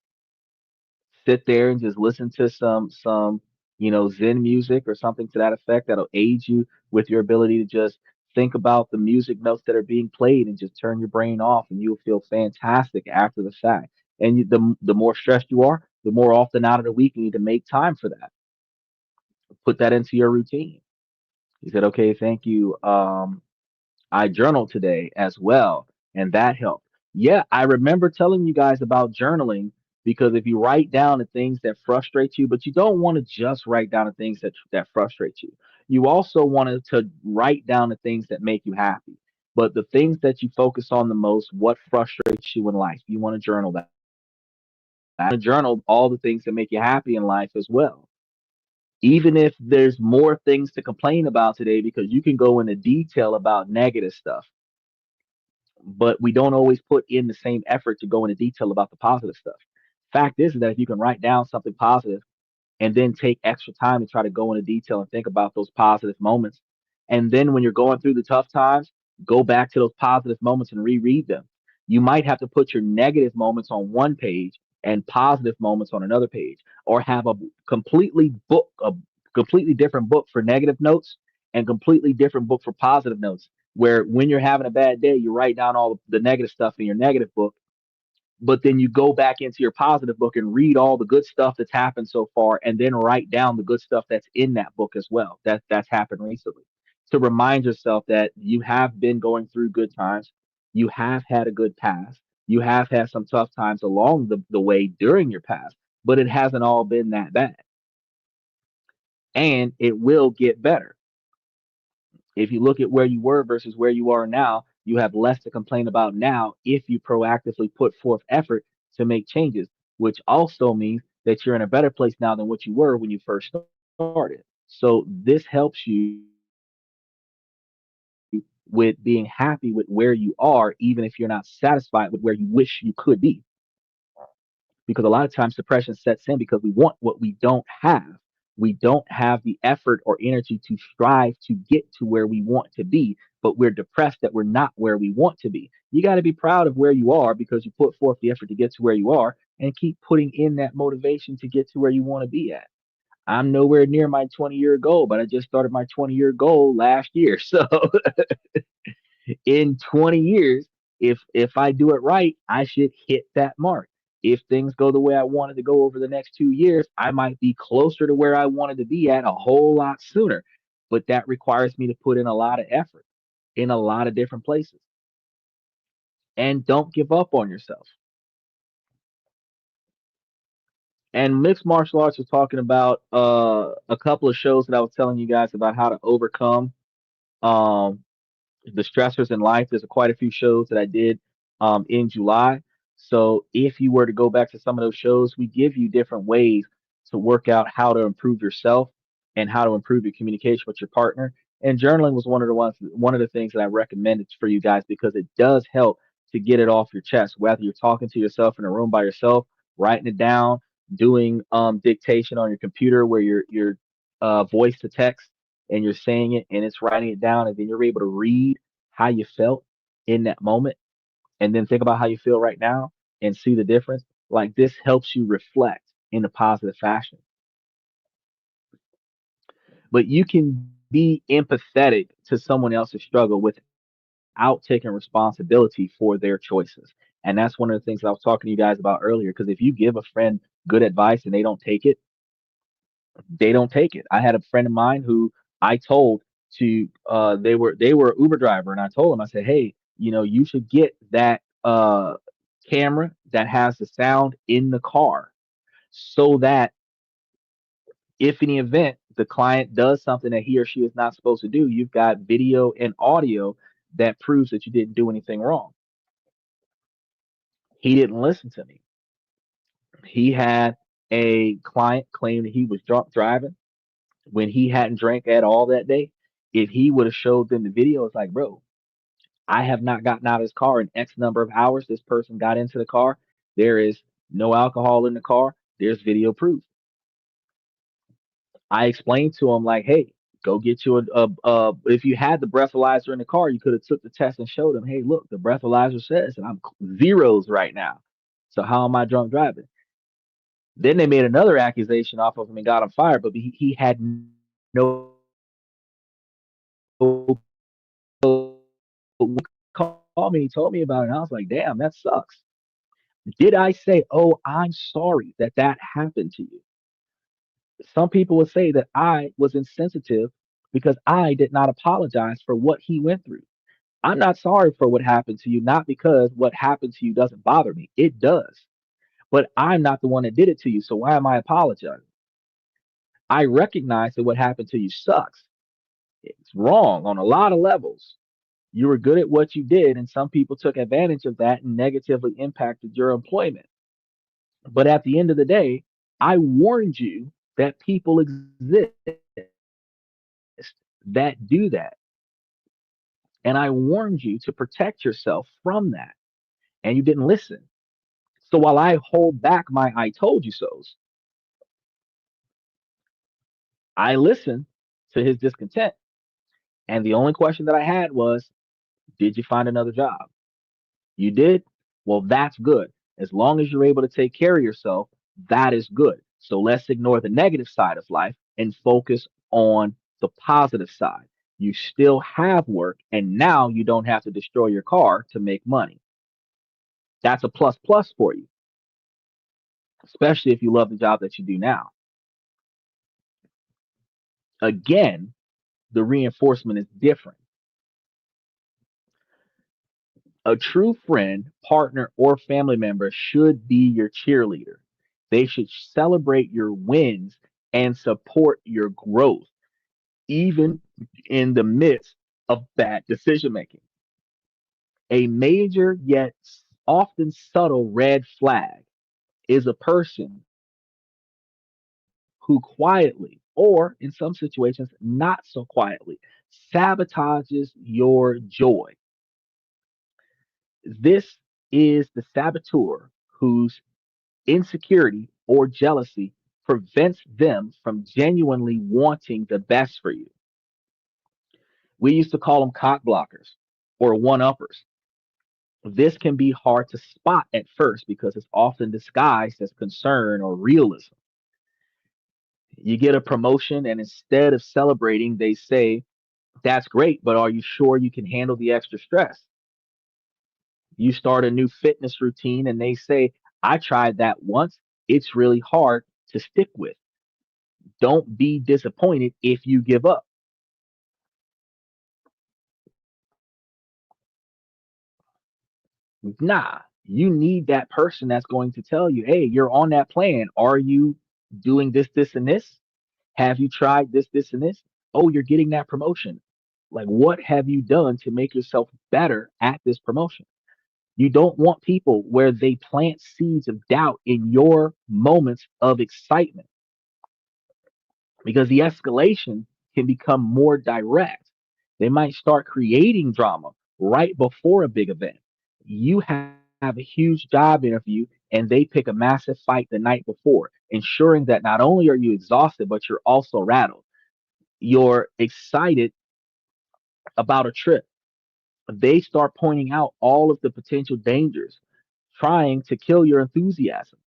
sit there and just listen to some Zen music or something to that effect that'll aid you with your ability to just think about the music notes that are being played and just turn your brain off, and you'll feel fantastic after the fact. And the more stressed you are, the more often out of the week you need to make time for that. Put that into your routine. He said, okay, thank you. I journaled today as well, and that helped. Yeah, I remember telling you guys about journaling, because if you write down the things that frustrate you, but you don't want to just write down the things that frustrate you. You also wanted to write down the things that make you happy. But the things that you focus on the most, what frustrates you in life, you want to journal that. You want to journal all the things that make you happy in life as well. Even if there's more things to complain about today, because you can go into detail about negative stuff, but we don't always put in the same effort to go into detail about the positive stuff. Fact is that if you can write down something positive and then take extra time to try to go into detail and think about those positive moments, and then when you're going through the tough times, go back to those positive moments and reread them. You might have to put your negative moments on one page and positive moments on another page, or have a completely different book for negative notes and completely different book for positive notes, where when you're having a bad day, you write down all the negative stuff in your negative book, but then you go back into your positive book and read all the good stuff that's happened so far, and then write down the good stuff that's in that book as well, that's happened recently, to remind yourself that you have been going through good times, you have had a good past, you have had some tough times along the way during your past, but it hasn't all been that bad, and it will get better. If you look at where you were versus where you are now, you have less to complain about now if you proactively put forth effort to make changes, which also means that you're in a better place now than what you were when you first started. So this helps you with being happy with where you are, even if you're not satisfied with where you wish you could be. Because a lot of times depression sets in because we want what we don't have. We don't have the effort or energy to strive to get to where we want to be, but we're depressed that we're not where we want to be. You got to be proud of where you are because you put forth the effort to get to where you are, and keep putting in that motivation to get to where you want to be at. I'm nowhere near my 20-year goal, but I just started my 20-year goal last year. So in 20 years, if I do it right, I should hit that mark. If things go the way I wanted to go over the next 2 years, I might be closer to where I wanted to be at a whole lot sooner. But that requires me to put in a lot of effort in a lot of different places. And don't give up on yourself. And mixed martial arts was talking about a couple of shows that I was telling you guys about how to overcome um the stressors in life. There's quite a few shows that I did in July. So if you were to go back to some of those shows, we give you different ways to work out how to improve yourself and how to improve your communication with your partner. And journaling was one of the things that I recommended for you guys because it does help to get it off your chest, whether you're talking to yourself in a room by yourself, writing it down, doing dictation on your computer where you're voice to text and you're saying it and it's writing it down, and then you're able to read how you felt in that moment and then think about how you feel right now and see the difference. Like this helps you reflect in a positive fashion. But you can be empathetic to someone else's struggle without taking responsibility for their choices. And that's one of the things that I was talking to you guys about earlier. Because if you give a friend good advice and they don't take it, they don't take it. I had a friend of mine who I told to they were an Uber driver, and I told him, I said, hey, you should get that camera that has the sound in the car so that if in the event the client does something that he or she is not supposed to do, you've got video and audio that proves that you didn't do anything wrong. He didn't listen to me. He had a client claim that he was drunk driving when he hadn't drank at all that day. If he would have showed them the video, it's like, bro, I have not gotten out of this car in X number of hours. This person got into the car. There is no alcohol in the car. There's video proof. I explained to him like, hey, go get you if you had the breathalyzer in the car, you could have took the test and showed him, hey, look, the breathalyzer says and I'm zeros right now. So how am I drunk driving? Then they made another accusation off of him and got him fired, but he had no called me, he told me about it, and I was like, damn, that sucks. Did I say, oh, I'm sorry that that happened to you? Some people would say that I was insensitive because I did not apologize for what he went through. I'm not sorry for what happened to you, not because what happened to you doesn't bother me. It does. But I'm not the one that did it to you. So why am I apologizing? I recognize that what happened to you sucks. It's wrong on a lot of levels. You were good at what you did, and some people took advantage of that and negatively impacted your employment. But at the end of the day, I warned you that people exist that do that. And I warned you to protect yourself from that. And you didn't listen. So while I hold back my I told you so's, I listened to his discontent. And the only question that I had was, did you find another job? You did? Well, that's good. As long as you're able to take care of yourself, that is good. So let's ignore the negative side of life and focus on the positive side. You still have work, and now you don't have to destroy your car to make money. That's a plus plus for you, especially if you love the job that you do now. Again, the reinforcement is different. A true friend, partner, or family member should be your cheerleader. They should celebrate your wins and support your growth, even in the midst of bad decision making. A major yet often subtle red flag is a person who quietly, or in some situations, not so quietly, sabotages your joy. This is the saboteur whose insecurity or jealousy prevents them from genuinely wanting the best for you. We used to call them cock blockers or one uppers. This can be hard to spot at first because it's often disguised as concern or realism. You get a promotion, and instead of celebrating, they say, that's great, but are you sure you can handle the extra stress? You start a new fitness routine, and they say, I tried that once. It's really hard to stick with. Don't be disappointed if you give up. Nah, you need that person that's going to tell you, hey, you're on that plan. Are you doing this, this, and this? Have you tried this, this, and this? Oh, you're getting that promotion. Like, what have you done to make yourself better at this promotion? You don't want people where they plant seeds of doubt in your moments of excitement because the escalation can become more direct. They might start creating drama right before a big event. You have a huge job interview and they pick a massive fight the night before, ensuring that not only are you exhausted, but you're also rattled. You're excited about a trip. They start pointing out all of the potential dangers, trying to kill your enthusiasm.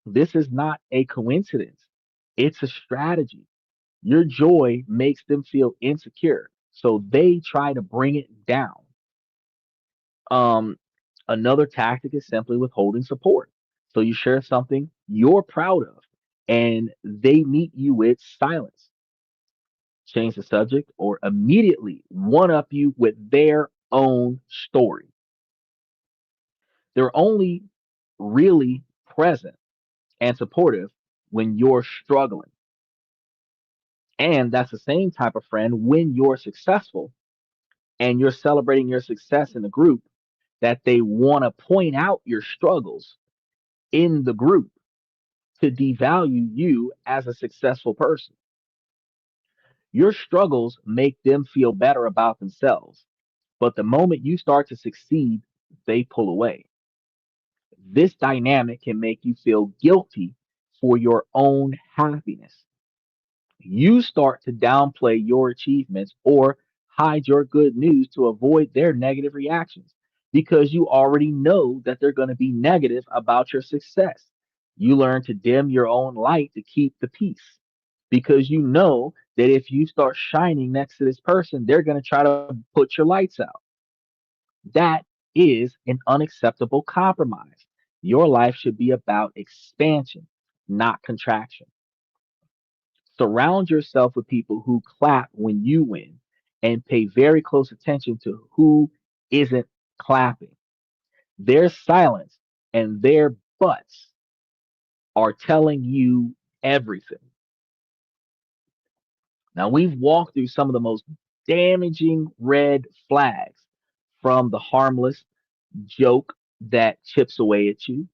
This is not a coincidence, it's a strategy. Your joy makes them feel insecure, so they try to bring it down. Um, Another tactic is simply withholding support. So you share something you're proud of, and they meet you with silence, change the subject, or immediately one up you with their own story. They're only really present and supportive when you're struggling. And that's the same type of friend when you're successful and you're celebrating your success in the group that they want to point out your struggles in the group to devalue you as a successful person. Your struggles make them feel better about themselves. But the moment you start to succeed, they pull away. This dynamic can make you feel guilty for your own happiness. You start to downplay your achievements or hide your good news to avoid their negative reactions because you already know that they're going to be negative about your success. You learn to dim your own light to keep the peace because you know that if you start shining next to this person, they're going to try to put your lights out. That is an unacceptable compromise. Your life should be about expansion, not contraction. Surround yourself with people who clap when you win and pay very close attention to who isn't clapping. Their silence and their butts are telling you everything. Now, we've walked through some of the most damaging red flags from the harmless joke that chips away at you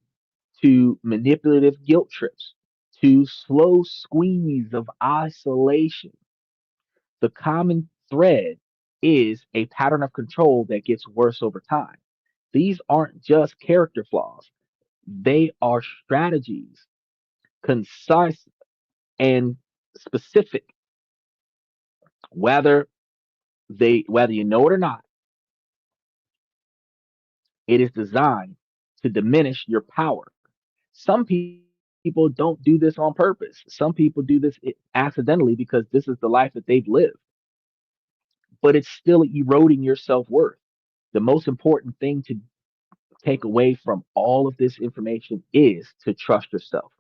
to manipulative guilt trips to slow squeeze of isolation. The common thread is a pattern of control that gets worse over time. These aren't just character flaws, they are strategies, concise and specific. Whether you know it or not, it is designed to diminish your power. Some people don't do this on purpose. Some people do this accidentally because this is the life that they've lived, but it's still eroding your self worth. The most important thing to take away from all of this information is to trust yourself.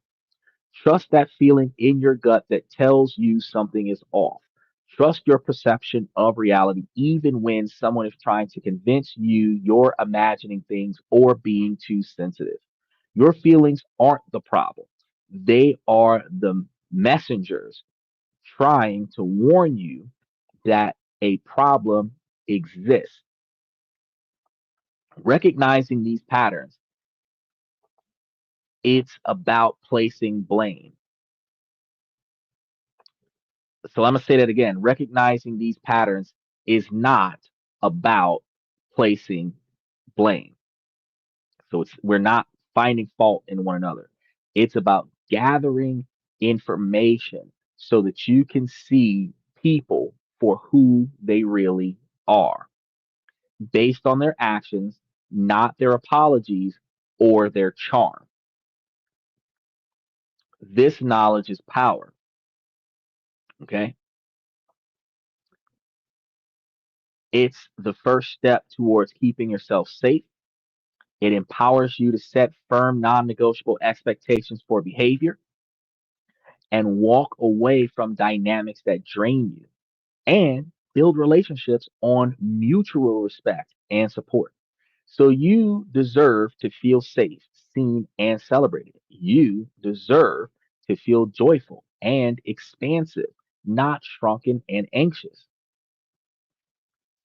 Trust that feeling in your gut that tells you something is off. Trust your perception of reality, even when someone is trying to convince you you're imagining things or being too sensitive. Your feelings aren't the problem, they are the messengers trying to warn you that a problem exists. Recognizing these patterns, it's about placing blame. So I'm going to say that again. Recognizing these patterns is not about placing blame. So we're not finding fault in one another. It's about gathering information so that you can see people for who they really are based on their actions, not their apologies or their charm. This knowledge is power. Okay. It's the first step towards keeping yourself safe. It empowers you to set firm, non negotiable expectations for behavior and walk away from dynamics that drain you and build relationships on mutual respect and support. So you deserve to feel safe, seen, and celebrated. You deserve to feel joyful and expansive, not shrunken and anxious.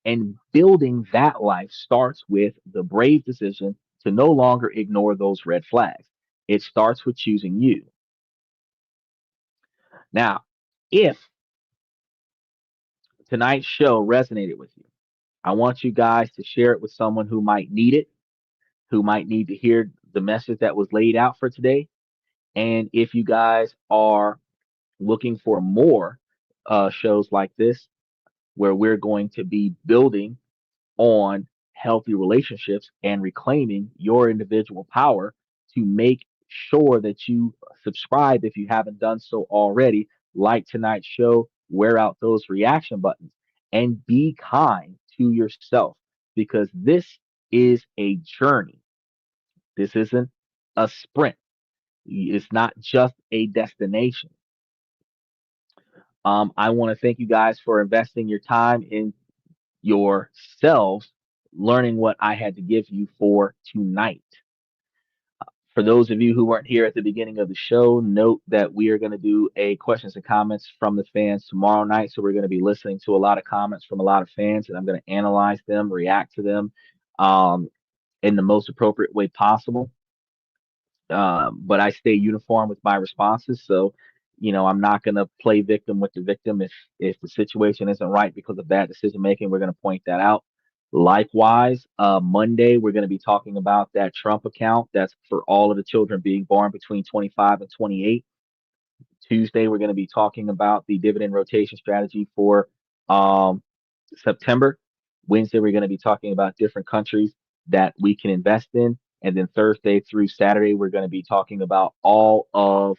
And building that life starts with the brave decision to no longer ignore those red flags. It starts with choosing you. Now, if tonight's show resonated with you, I want you guys to share it with someone who might need it, who might need to hear the message that was laid out for today. And if you guys are looking for more shows like this, where we're going to be building on healthy relationships and reclaiming your individual power, to make sure that you subscribe if you haven't done so already, like tonight's show, wear out those reaction buttons, and be kind to yourself, because this is a journey. This isn't a sprint. It's not just a destination. I want to thank you guys for investing your time in yourselves, learning what I had to give you for tonight. For those of you who weren't here at the beginning of the show, note that we are going to do a questions and comments from the fans tomorrow night. So we're going to be listening to a lot of comments from a lot of fans, and I'm going to analyze them, react to them um, in the most appropriate way possible. But I stay uniform with my responses. So, I'm not going to play victim with the victim. If the situation isn't right because of bad decision making, we're going to point that out. Likewise, Monday we're going to be talking about that Trump account. That's for all of the children being born between 25 and 28. Tuesday we're going to be talking about the dividend rotation strategy for um, September. Wednesday, we're going to be talking about different countries that we can invest in. And then Thursday through Saturday, we're going to be talking about all of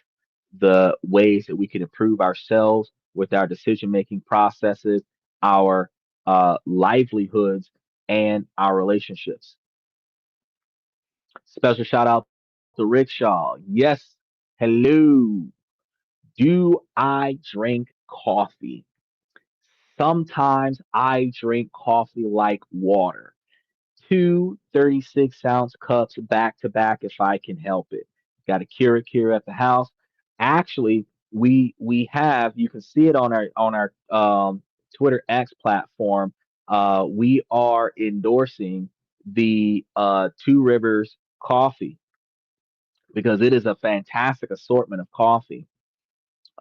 the ways that we can improve ourselves with our decision making processes, our livelihoods, and our relationships. Special shout out to Rickshaw. Yes, hello. Do I drink coffee? Sometimes I drink coffee like water. Two 36-ounce cups back to back if I can help it. Got a Keurig at the house. Actually, we have, you can see it on our Twitter X platform. We are endorsing the Two Rivers coffee, because it is a fantastic assortment of coffee.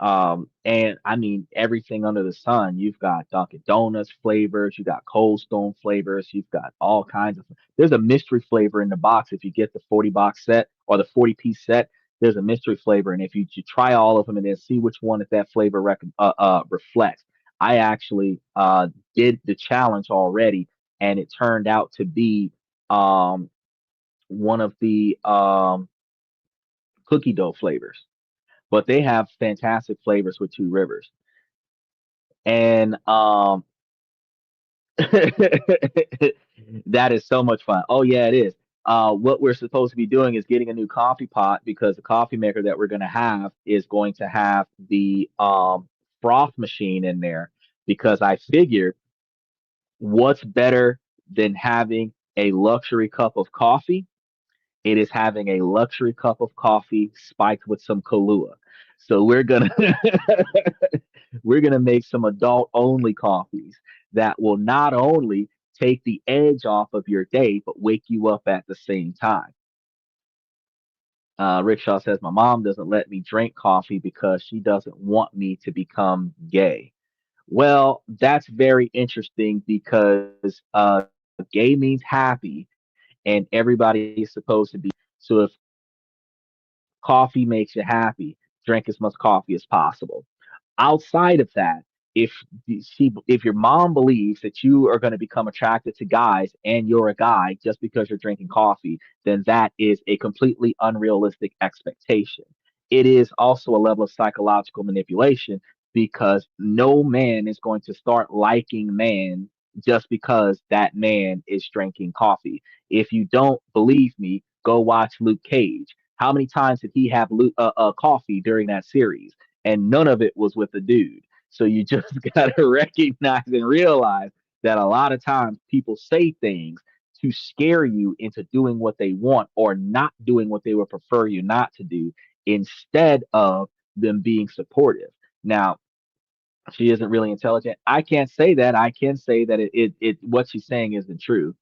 And I mean everything under the sun. You've got Dunkin' Donuts flavors, you got Cold Stone flavors, you've got all kinds of. There's a mystery flavor in the box if you get the 40 box set or the 40-piece set. There's a mystery flavor, and if you try all of them and then see which one that flavor reflects. I actually did the challenge already, and it turned out to be um, one of the cookie dough flavors, but they have fantastic flavors with Two Rivers. And that is so much fun. Oh yeah, it is. What we're supposed to be doing is getting a new coffee pot, because the coffee maker that we're going to have is going to have the froth machine in there, because I figured, what's better than having a luxury cup of coffee? It is having a luxury cup of coffee spiked with some Kahlua. So we're gonna make some adult only coffees that will not only take the edge off of your day, but wake you up at the same time. Rickshaw says my mom doesn't let me drink coffee because she doesn't want me to become gay. Well, that's very interesting, because gay means happy, and everybody is supposed to be. So if coffee makes you happy, drink as much coffee as possible. Outside of that, if if your mom believes that you are going to become attracted to guys and you're a guy just because you're drinking coffee, then that is a completely unrealistic expectation. It is also a level of psychological manipulation, because no man is going to start liking man just because that man is drinking coffee. If you don't believe me, go watch Luke Cage. How many times did he have coffee during that series? And none of it was with a dude. So you just got to recognize and realize that a lot of times people say things to scare you into doing what they want, or not doing what they would prefer you not to do, instead of them being supportive. Now, she isn't really intelligent. I can't say that. I can say that it what she's saying isn't true.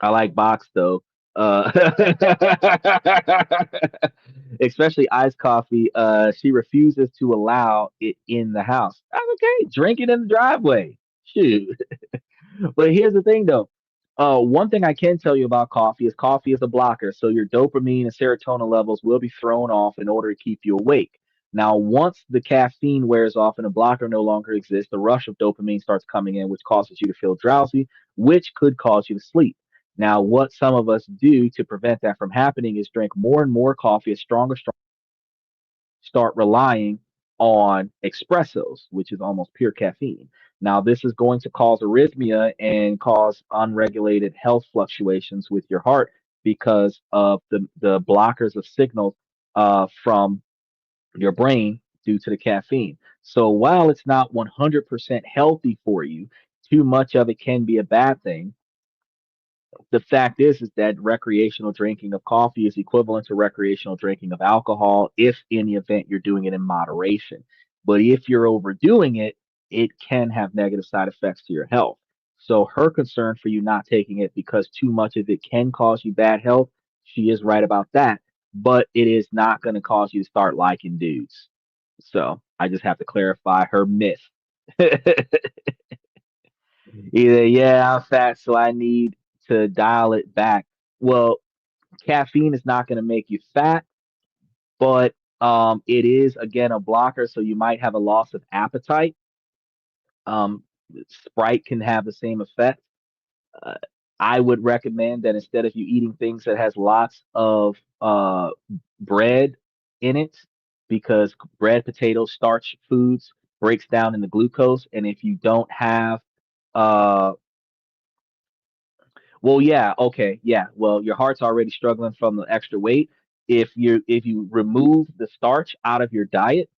I like Box though. Uh, especially iced coffee. She refuses to allow it in the house. That's okay. Drink it in the driveway. Shoot. But here's the thing, though. One thing I can tell you about coffee is a blocker, so your dopamine and serotonin levels will be thrown off in order to keep you awake. Now, once the caffeine wears off and the blocker no longer exists, the rush of dopamine starts coming in, which causes you to feel drowsy, which could cause you to sleep. Now, what some of us do to prevent that from happening is drink more and more coffee, a stronger, start relying on espressos, which is almost pure caffeine. Now, this is going to cause arrhythmia and cause unregulated health fluctuations with your heart because of the blockers of signals from your brain due to the caffeine. So while it's not 100% healthy for you, too much of it can be a bad thing. The fact is that recreational drinking of coffee is equivalent to recreational drinking of alcohol if in the event you're doing it in moderation. But if you're overdoing it, it can have negative side effects to your health. So her concern for you not taking it because too much of it can cause you bad health, she is right about that. But it is not going to cause you to start liking dudes. So I just have to clarify her myth. Either, yeah, I'm fat, so I need to dial it back. Well, caffeine is not going to make you fat, but it is again a blocker, so you might have a loss of appetite. Um, Sprite can have the same effect. Uh, I would recommend that instead of you eating things that has lots of bread in it, because bread, potatoes, starch foods breaks down into glucose, and if you don't have uh well, yeah, okay, yeah. Well, your heart's already struggling from the extra weight. If you remove the starch out of your diet,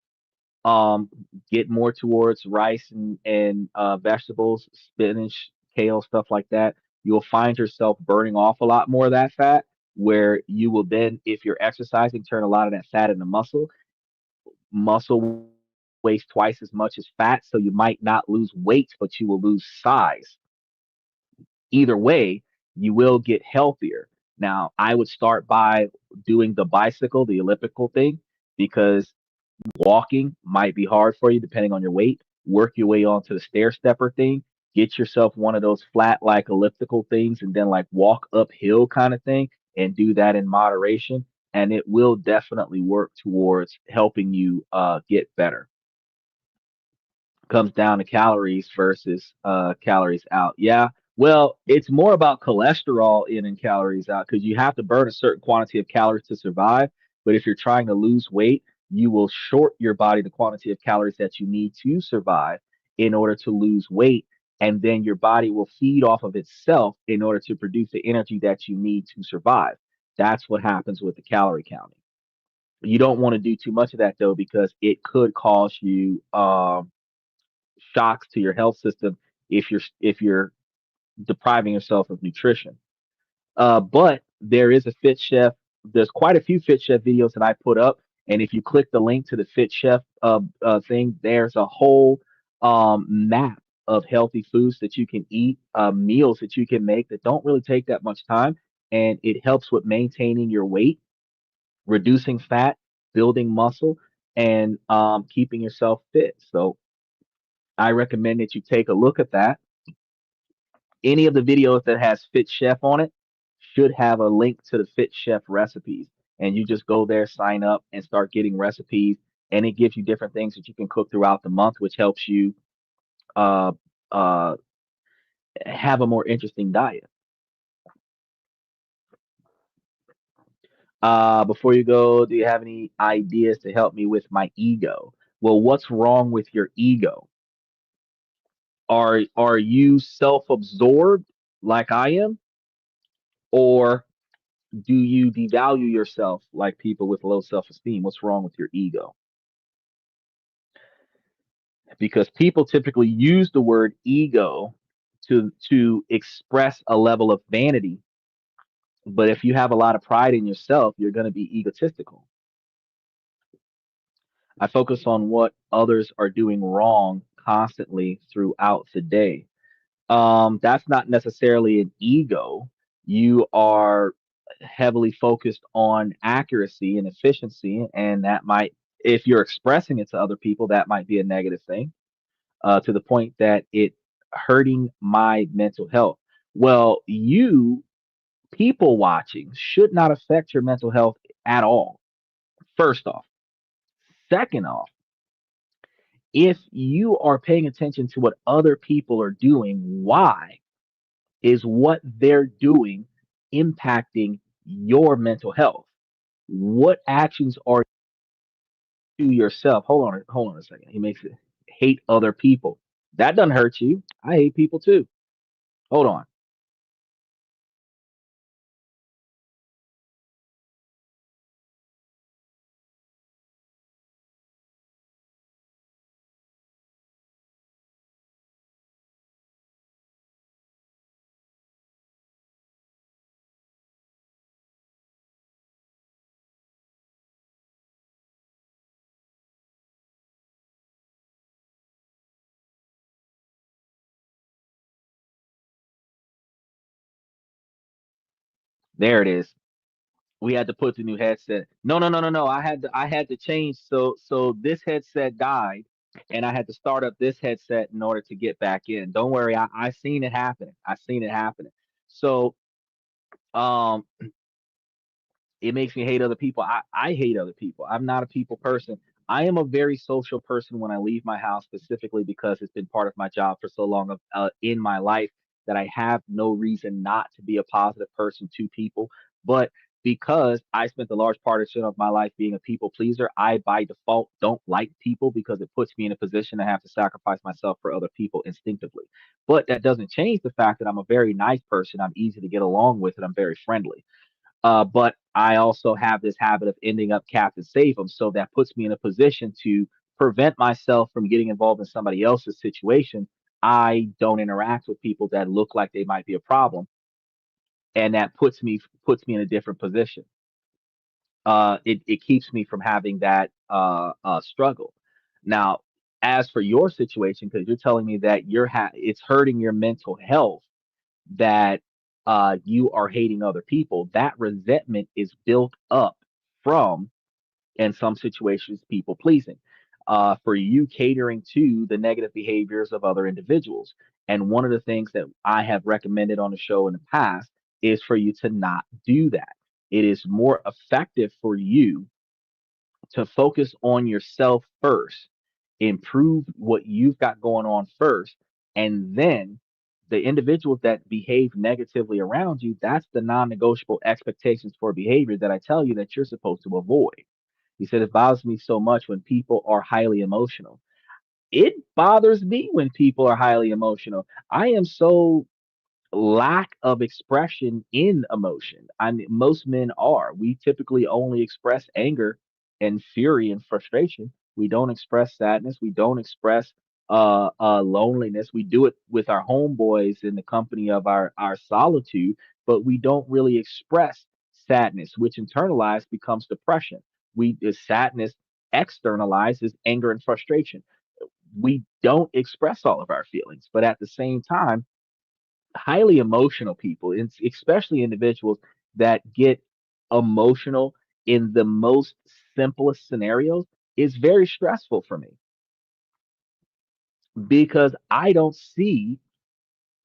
um, get more towards rice and vegetables, spinach, kale, stuff like that, you'll find yourself burning off a lot more of that fat. Where you will then, if you're exercising, turn a lot of that fat into muscle. Muscle weighs twice as much as fat, so you might not lose weight, but you will lose size. Either way, you will get healthier. Now, I would start by doing the bicycle, the elliptical thing, because walking might be hard for you depending on your weight. Work your way onto the stair stepper thing. Get yourself one of those flat, like elliptical things, and then like walk uphill kind of thing, and do that in moderation. And it will definitely work towards helping you get better. Comes down to calories versus calories out. Yeah. Well, it's more about cholesterol in and calories out because you have to burn a certain quantity of calories to survive. But if you're trying to lose weight, you will short your body the quantity of calories that you need to survive in order to lose weight. And then your body will feed off of itself in order to produce the energy that you need to survive. That's what happens with the calorie counting. You don't want to do too much of that though, because it could cause you shocks to your health system if you're depriving yourself of nutrition. But there is a Fit Chef. There's quite a few Fit Chef videos that I put up, and if you click the link to the Fit Chef thing, there's a whole map of healthy foods that you can eat, meals that you can make that don't really take that much time, and it helps with maintaining your weight, reducing fat, building muscle, and keeping yourself fit. So I recommend that you take a look at that. Any of the videos that has Fit Chef on it should have a link to the Fit Chef recipes. And you just go there, sign up, and start getting recipes. And it gives you different things that you can cook throughout the month, which helps you uh, uh, have a more interesting diet. Before you go, do you have any ideas to help me with my ego? Well, what's wrong with your ego? Are you self-absorbed like I am, or do you devalue yourself like people with low self-esteem? What's wrong with your ego? Because people typically use the word ego to express a level of vanity, but if you have a lot of pride in yourself, you're going to be egotistical. I focus on what others are doing wrong constantly throughout the day. That's not necessarily an ego. You are. heavily focused on accuracy and efficiency, and that might, if you're expressing it to other people, that might be a negative thing, to the point that it hurting my mental health. Well, you people watching should not affect your mental health at all. First off, second off, if you are paying attention to what other people are doing, why is what they're doing impacting your mental health? What actions are you yourself? Hold on a second. He makes it hate other people. That doesn't hurt you. I hate people too. Hold on. There it is. We had to put the new headset. No, no, no, no, no. I had to change. So this headset died, and I had to start up this headset in order to get back in. Don't worry, I seen it happening. I seen it happening. So um it makes me hate other people. I hate other people. I'm not a people person. I am a very social person when I leave my house, specifically because it's been part of my job for so long in my life that I have no reason not to be a positive person to people. But because I spent the large portion of my life being a people pleaser, I by default don't like people because it puts me in a position to have to sacrifice myself for other people instinctively. But that doesn't change the fact that I'm a very nice person. I'm easy to get along with, and I'm very friendly. But I also have this habit of ending up Captain Save 'em, so that puts me in a position to prevent myself from getting involved in somebody else's situation. I don't interact with people that look like they might be a problem, and that puts me in a different position. It keeps me from having that struggle. Now, as for your situation, because you're telling me that it's hurting your mental health, that you are hating other people, that resentment is built up from, in some situations, people pleasing, for you catering to the negative behaviors of other individuals. And one of the things that I have recommended on the show in the past is for you to not do that. It is more effective for you to focus on yourself first, improve what you've got going on first, and then the individuals that behave negatively around you, that's the non-negotiable expectations for behavior that I tell you that you're supposed to avoid. He said, it bothers me so much when people are highly emotional. It bothers me when people are highly emotional. I am so lack of expression in emotion. I mean, most men are. We typically only express anger and fury and frustration. We don't express sadness. We don't express loneliness. We do it with our homeboys in the company of our solitude, but we don't really express sadness, which internalized becomes depression. Sadness externalizes anger and frustration. We don't express all of our feelings, but at the same time, highly emotional people, especially individuals that get emotional in the most simplest scenarios, is very stressful for me because I don't see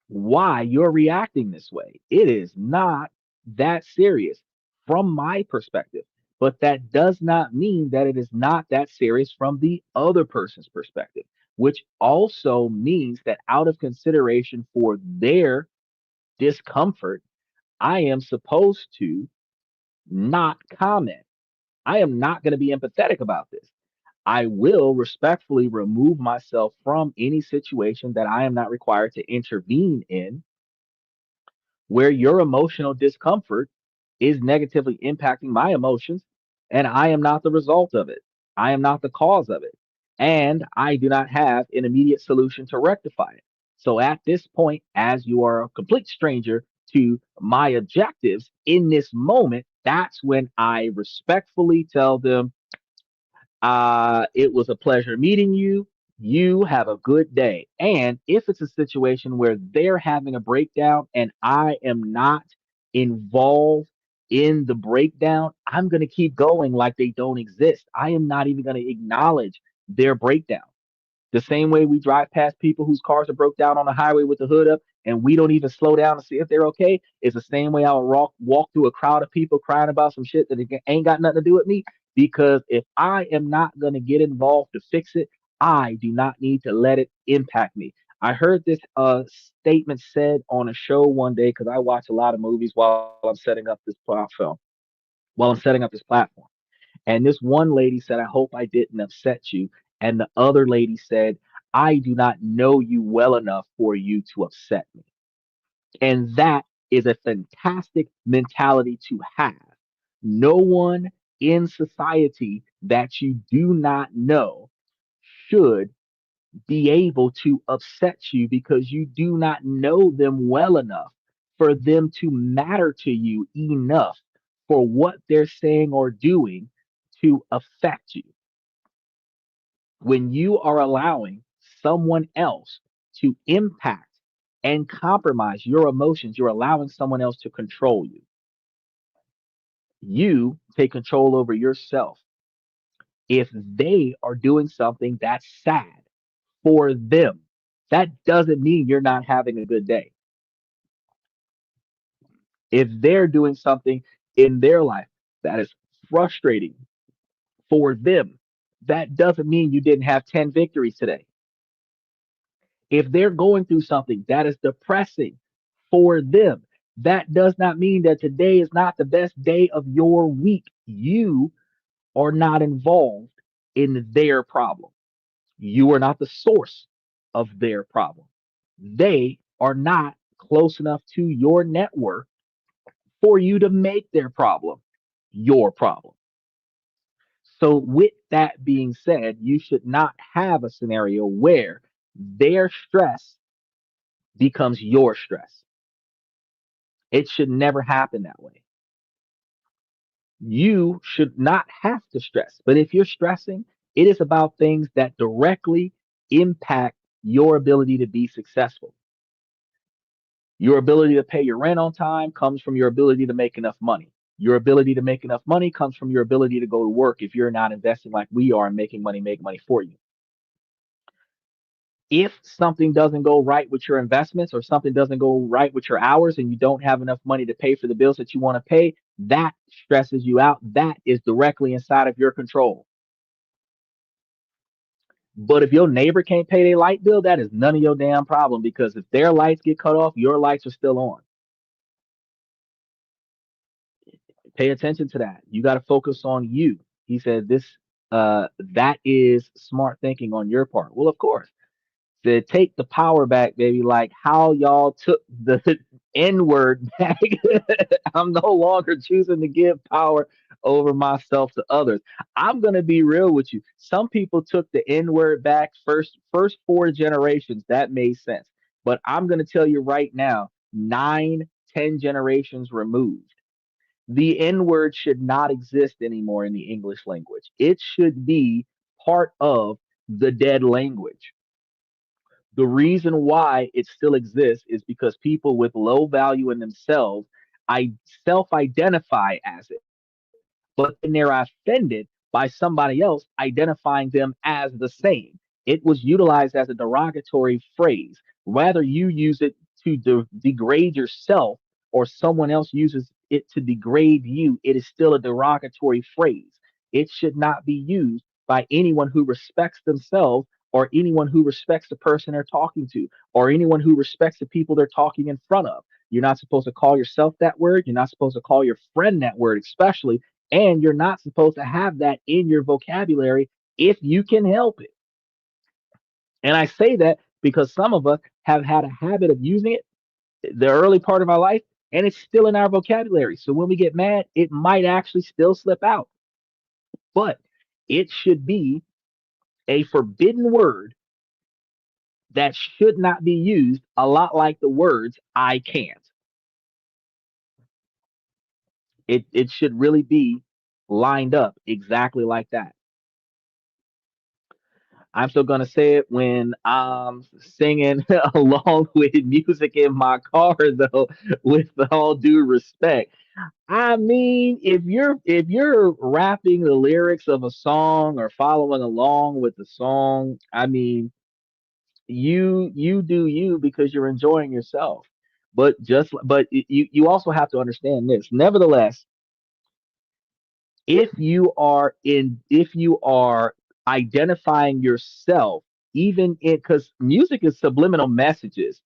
why you're reacting this way. It is not that serious from my perspective, but that does not mean that it is not that serious from the other person's perspective, which also means that out of consideration for their discomfort, I am supposed to not comment. I am not going to be empathetic about this. I will respectfully remove myself from any situation that I am not required to intervene in where your emotional discomfort is negatively impacting my emotions, and I am not the result of it. I am not the cause of it. And I do not have an immediate solution to rectify it. So at this point, as you are a complete stranger to my objectives in this moment, that's when I respectfully tell them, it was a pleasure meeting you. You have a good day. And if it's a situation where they're having a breakdown and I am not involved in the breakdown, I'm going to keep going like they don't exist. I am not even going to acknowledge their breakdown. The same way we drive past people whose cars are broke down on the highway with the hood up and we don't even slow down to see if they're okay, is the same way I would walk through a crowd of people crying about some shit that ain't got nothing to do with me. Because if I am not going to get involved to fix it, I do not need to let it impact me. I heard this statement said on a show one day because I watch a lot of movies while I'm setting up this platform. While I'm setting up this platform. And this one lady said, I hope I didn't upset you. And the other lady said, I do not know you well enough for you to upset me. And that is a fantastic mentality to have. No one in society that you do not know should be able to upset you because you do not know them well enough for them to matter to you enough for what they're saying or doing to affect you. When you are allowing someone else to impact and compromise your emotions, you're allowing someone else to control you. You take control over yourself. If they are doing something that's sad for them, that doesn't mean you're not having a good day. If they're doing something in their life that is frustrating for them, that doesn't mean you didn't have 10 victories today. If they're going through something that is depressing for them, that does not mean that today is not the best day of your week. You are not involved in their problem. You are not the source of their problem. They are not close enough to your network for you to make their problem your problem. So, with that being said, you should not have a scenario where their stress becomes your stress. It should never happen that way. You should not have to stress. But if you're stressing, it is about things that directly impact your ability to be successful. Your ability to pay your rent on time comes from your ability to make enough money. Your ability to make enough money comes from your ability to go to work if you're not investing like we are and making money make money for you. If something doesn't go right with your investments or something doesn't go right with your hours and you don't have enough money to pay for the bills that you want to pay, that stresses you out. That is directly inside of your control. But if your neighbor can't pay their light bill, that is none of your damn problem because if their lights get cut off, your lights are still on. Pay attention to that. You got to focus on you. He said this that is smart thinking on your part. Well, of course. To take the power back, baby, like how y'all took the N word back. I'm no longer choosing to give power over myself to others. I'm gonna be real with you. Some people took the N word back first 4 generations. That made sense. But I'm gonna tell you right now, 9, 10 generations removed. The N word should not exist anymore in the English language. It should be part of the dead language. The reason why it still exists is because people with low value in themselves I self-identify as it, but then they're offended by somebody else identifying them as the same. It was utilized as a derogatory phrase. Whether you use it to degrade yourself or someone else uses it to degrade you, it is still a derogatory phrase. It should not be used by anyone who respects themselves or anyone who respects the person they're talking to or anyone who respects the people they're talking in front of. You're not supposed to call yourself that word. You're not supposed to call your friend that word, especially. And you're not supposed to have that in your vocabulary if you can help it. And I say that because some of us have had a habit of using it the early part of our life, and it's still in our vocabulary. So when we get mad, it might actually still slip out. But it should be a forbidden word that should not be used, a lot like the words I can't. It should really be lined up exactly like that. I'm still gonna say it when I'm singing along with music in my car, though. With all due respect, I mean, if you're rapping the lyrics of a song or following along with the song, I mean, you do you because you're enjoying yourself. But you also have to understand this. Nevertheless, if you are identifying yourself, even in, because music is subliminal messages.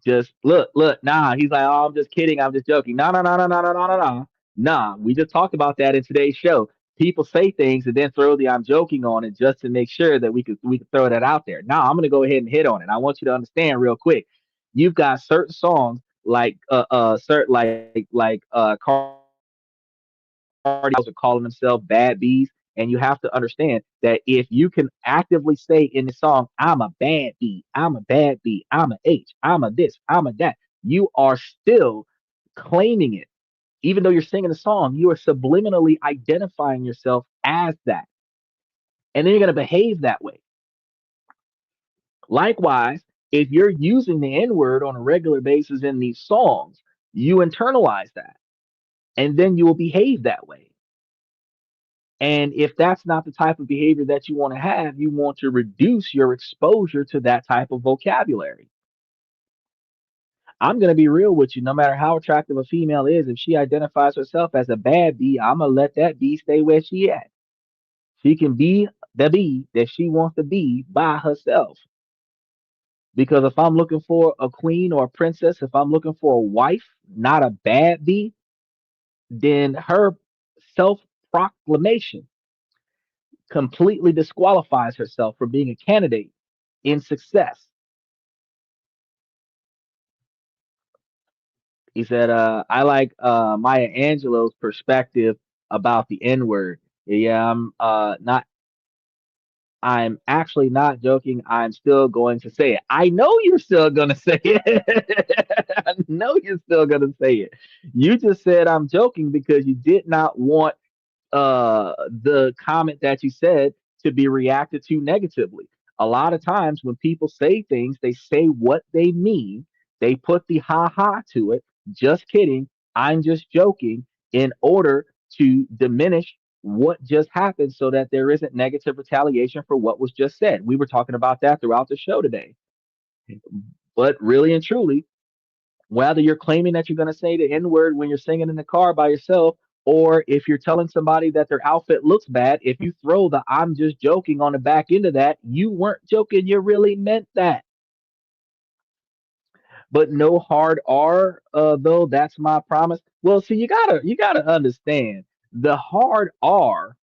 Just look, nah, he's like, oh, I'm just kidding, I'm just joking. No, no, no, no, no, no, no, no, no. Nah, we just talked about that in today's show. People say things and then throw the I'm joking on it just to make sure that we could throw that out there. Now I'm gonna go ahead and hit on it. I want you to understand real quick. You've got certain songs like certain Cardi are calling themselves bad bees, and you have to understand that if you can actively say in the song, I'm a bad bee, I'm a bad bee, I'm a H, I'm a this, I'm a that, you are still claiming it. Even though you're singing the song, you are subliminally identifying yourself as that. And then you're going to behave that way. Likewise, if you're using the N word on a regular basis in these songs, you internalize that and then you will behave that way. And if that's not the type of behavior that you want to have, you want to reduce your exposure to that type of vocabulary. I'm going to be real with you. No matter how attractive a female is, if she identifies herself as a bad bee, I'm going to let that bee stay where she at. She can be the bee that she wants to be by herself. Because if I'm looking for a queen or a princess, if I'm looking for a wife, not a bad bee, then her self proclamation completely disqualifies herself from being a candidate in success. He said, I like Maya Angelou's perspective about the N word. Yeah, I'm actually not joking. I'm still going to say it. I know you're still going to say it. I know you're still going to say it. You just said I'm joking because you did not want the comment that you said to be reacted to negatively. A lot of times when people say things, they say what they mean. They put the ha ha to it. Just kidding. I'm just joking in order to diminish what just happened so that there isn't negative retaliation for what was just said. We were talking about that throughout the show today. But really and truly, whether you're claiming that you're going to say the N word when you're singing in the car by yourself, or if you're telling somebody that their outfit looks bad, if you throw the I'm just joking on the back end of that, you weren't joking, you really meant that. But no hard R, though, that's my promise. Well, see, you gotta understand the hard R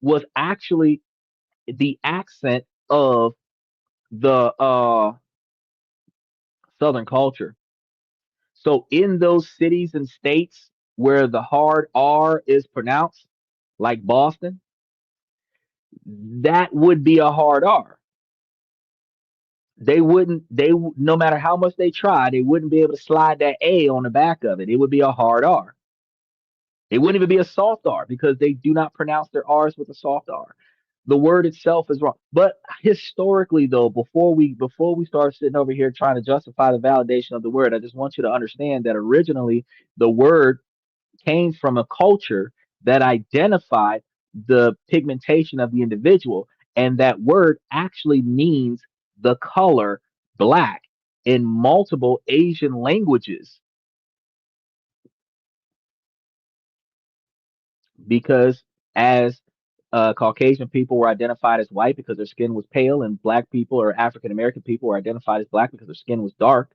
was actually the accent of the Southern culture. So in those cities and states where the hard R is pronounced, like Boston, that would be a hard R. They wouldn't, no matter how much they try, they wouldn't be able to slide that A on the back of it. It would be a hard R. It wouldn't even be a soft R because they do not pronounce their R's with a soft R. The word itself is wrong. But historically, though, before we start sitting over here trying to justify the validation of the word, I just want you to understand that originally the word came from a culture that identified the pigmentation of the individual, and that word actually means the color black in multiple Asian languages, because as Caucasian people were identified as white because their skin was pale, and black people or African American people were identified as black because their skin was dark.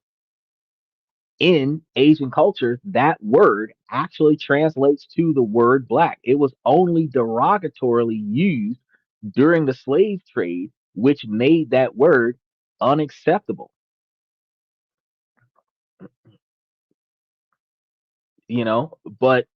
In Asian culture, that word actually translates to the word black. It was only derogatorily used during the slave trade, which made that word unacceptable. But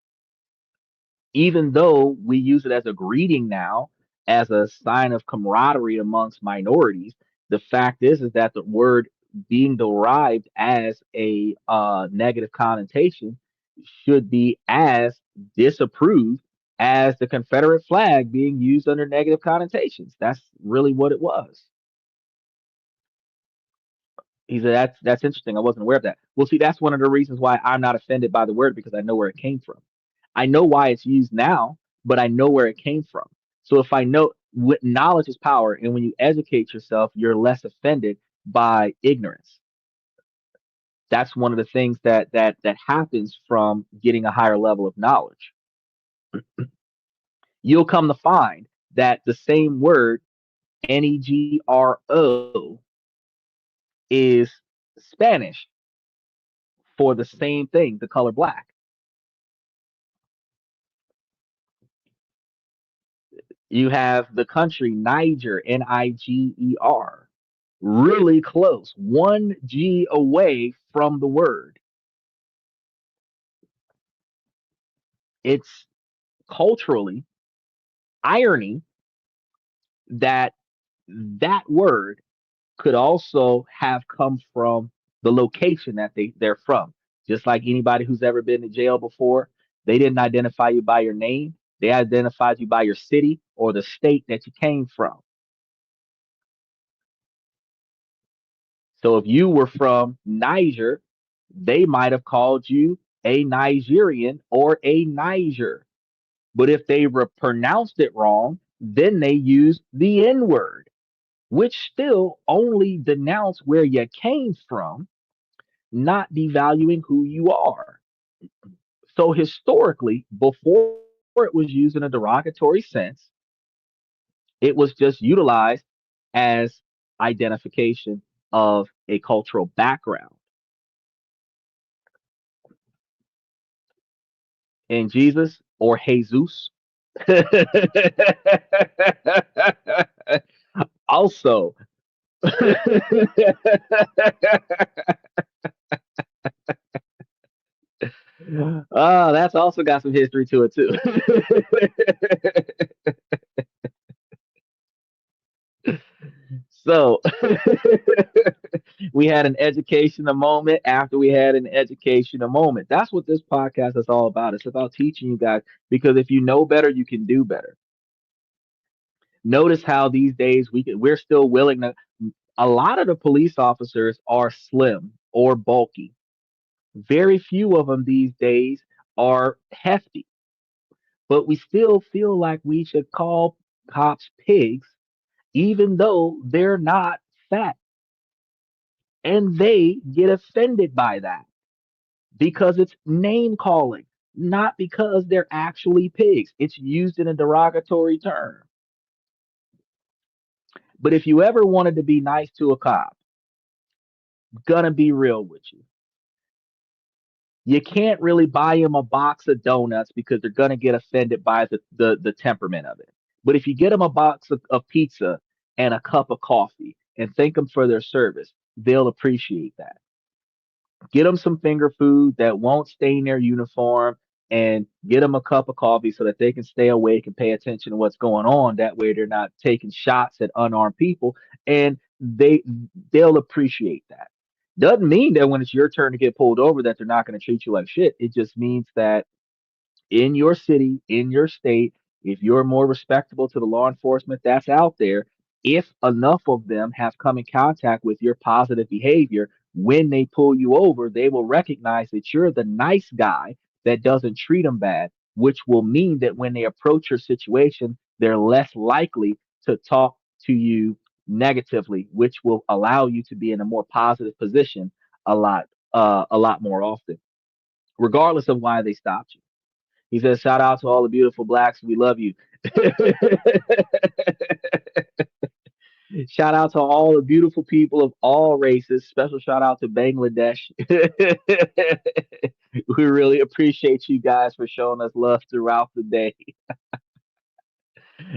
even though we use it as a greeting now, as a sign of camaraderie amongst minorities, the fact is that the word being derived as a negative connotation should be as disapproved as the Confederate flag being used under negative connotations. That's really what it was. He said, that's interesting. I wasn't aware of that. Well, see, that's one of the reasons why I'm not offended by the word because I know where it came from. I know why it's used now, but I know where it came from. So if I know knowledge is power, and when you educate yourself, you're less offended by ignorance. That's one of the things that happens from getting a higher level of knowledge. You'll come to find that the same word negro is Spanish for the same thing, the color black. You have the country Niger, Niger, really close, one G away from the word. It's culturally irony that that word could also have come from the location that they're from. Just like anybody who's ever been to jail before, they didn't identify you by your name. They identified you by your city or the state that you came from. So if you were from Niger, they might have called you a Nigerian or a Niger. But if they pronounced it wrong, then they used the N word, which still only denounce where you came from, not devaluing who you are. So historically, before it was used in a derogatory sense, it was just utilized as identification of a cultural background. And Jesus or Jesus also that's also got some history to it too. So we had an educational moment after we had an educational moment. That's what this podcast is all about. It's about teaching you guys because if you know better, you can do better. Notice how these days we're still willing to. A lot of the police officers are slim or bulky. Very few of them these days are hefty, but we still feel like we should call cops pigs, even though they're not fat. And they get offended by that because it's name calling, not because they're actually pigs. It's used in a derogatory term. But if you ever wanted to be nice to a cop, gonna be real with you. You can't really buy them a box of donuts because they're gonna get offended by the temperament of it. But if you get them a box of pizza and a cup of coffee and thank them for their service, they'll appreciate that. Get them some finger food that won't stain their uniform and get them a cup of coffee so that they can stay awake and pay attention to what's going on. That way they're not taking shots at unarmed people and they'll appreciate that. Doesn't mean that when it's your turn to get pulled over that they're not going to treat you like shit. It just means that in your city, in your state, if you're more respectable to the law enforcement that's out there, if enough of them have come in contact with your positive behavior, when they pull you over, they will recognize that you're the nice guy that doesn't treat them bad, which will mean that when they approach your situation, they're less likely to talk to you negatively, which will allow you to be in a more positive position a lot more often, regardless of why they stopped you. He says, shout out to all the beautiful blacks. We love you. Shout out to all the beautiful people of all races. Special shout out to Bangladesh. We really appreciate you guys for showing us love throughout the day.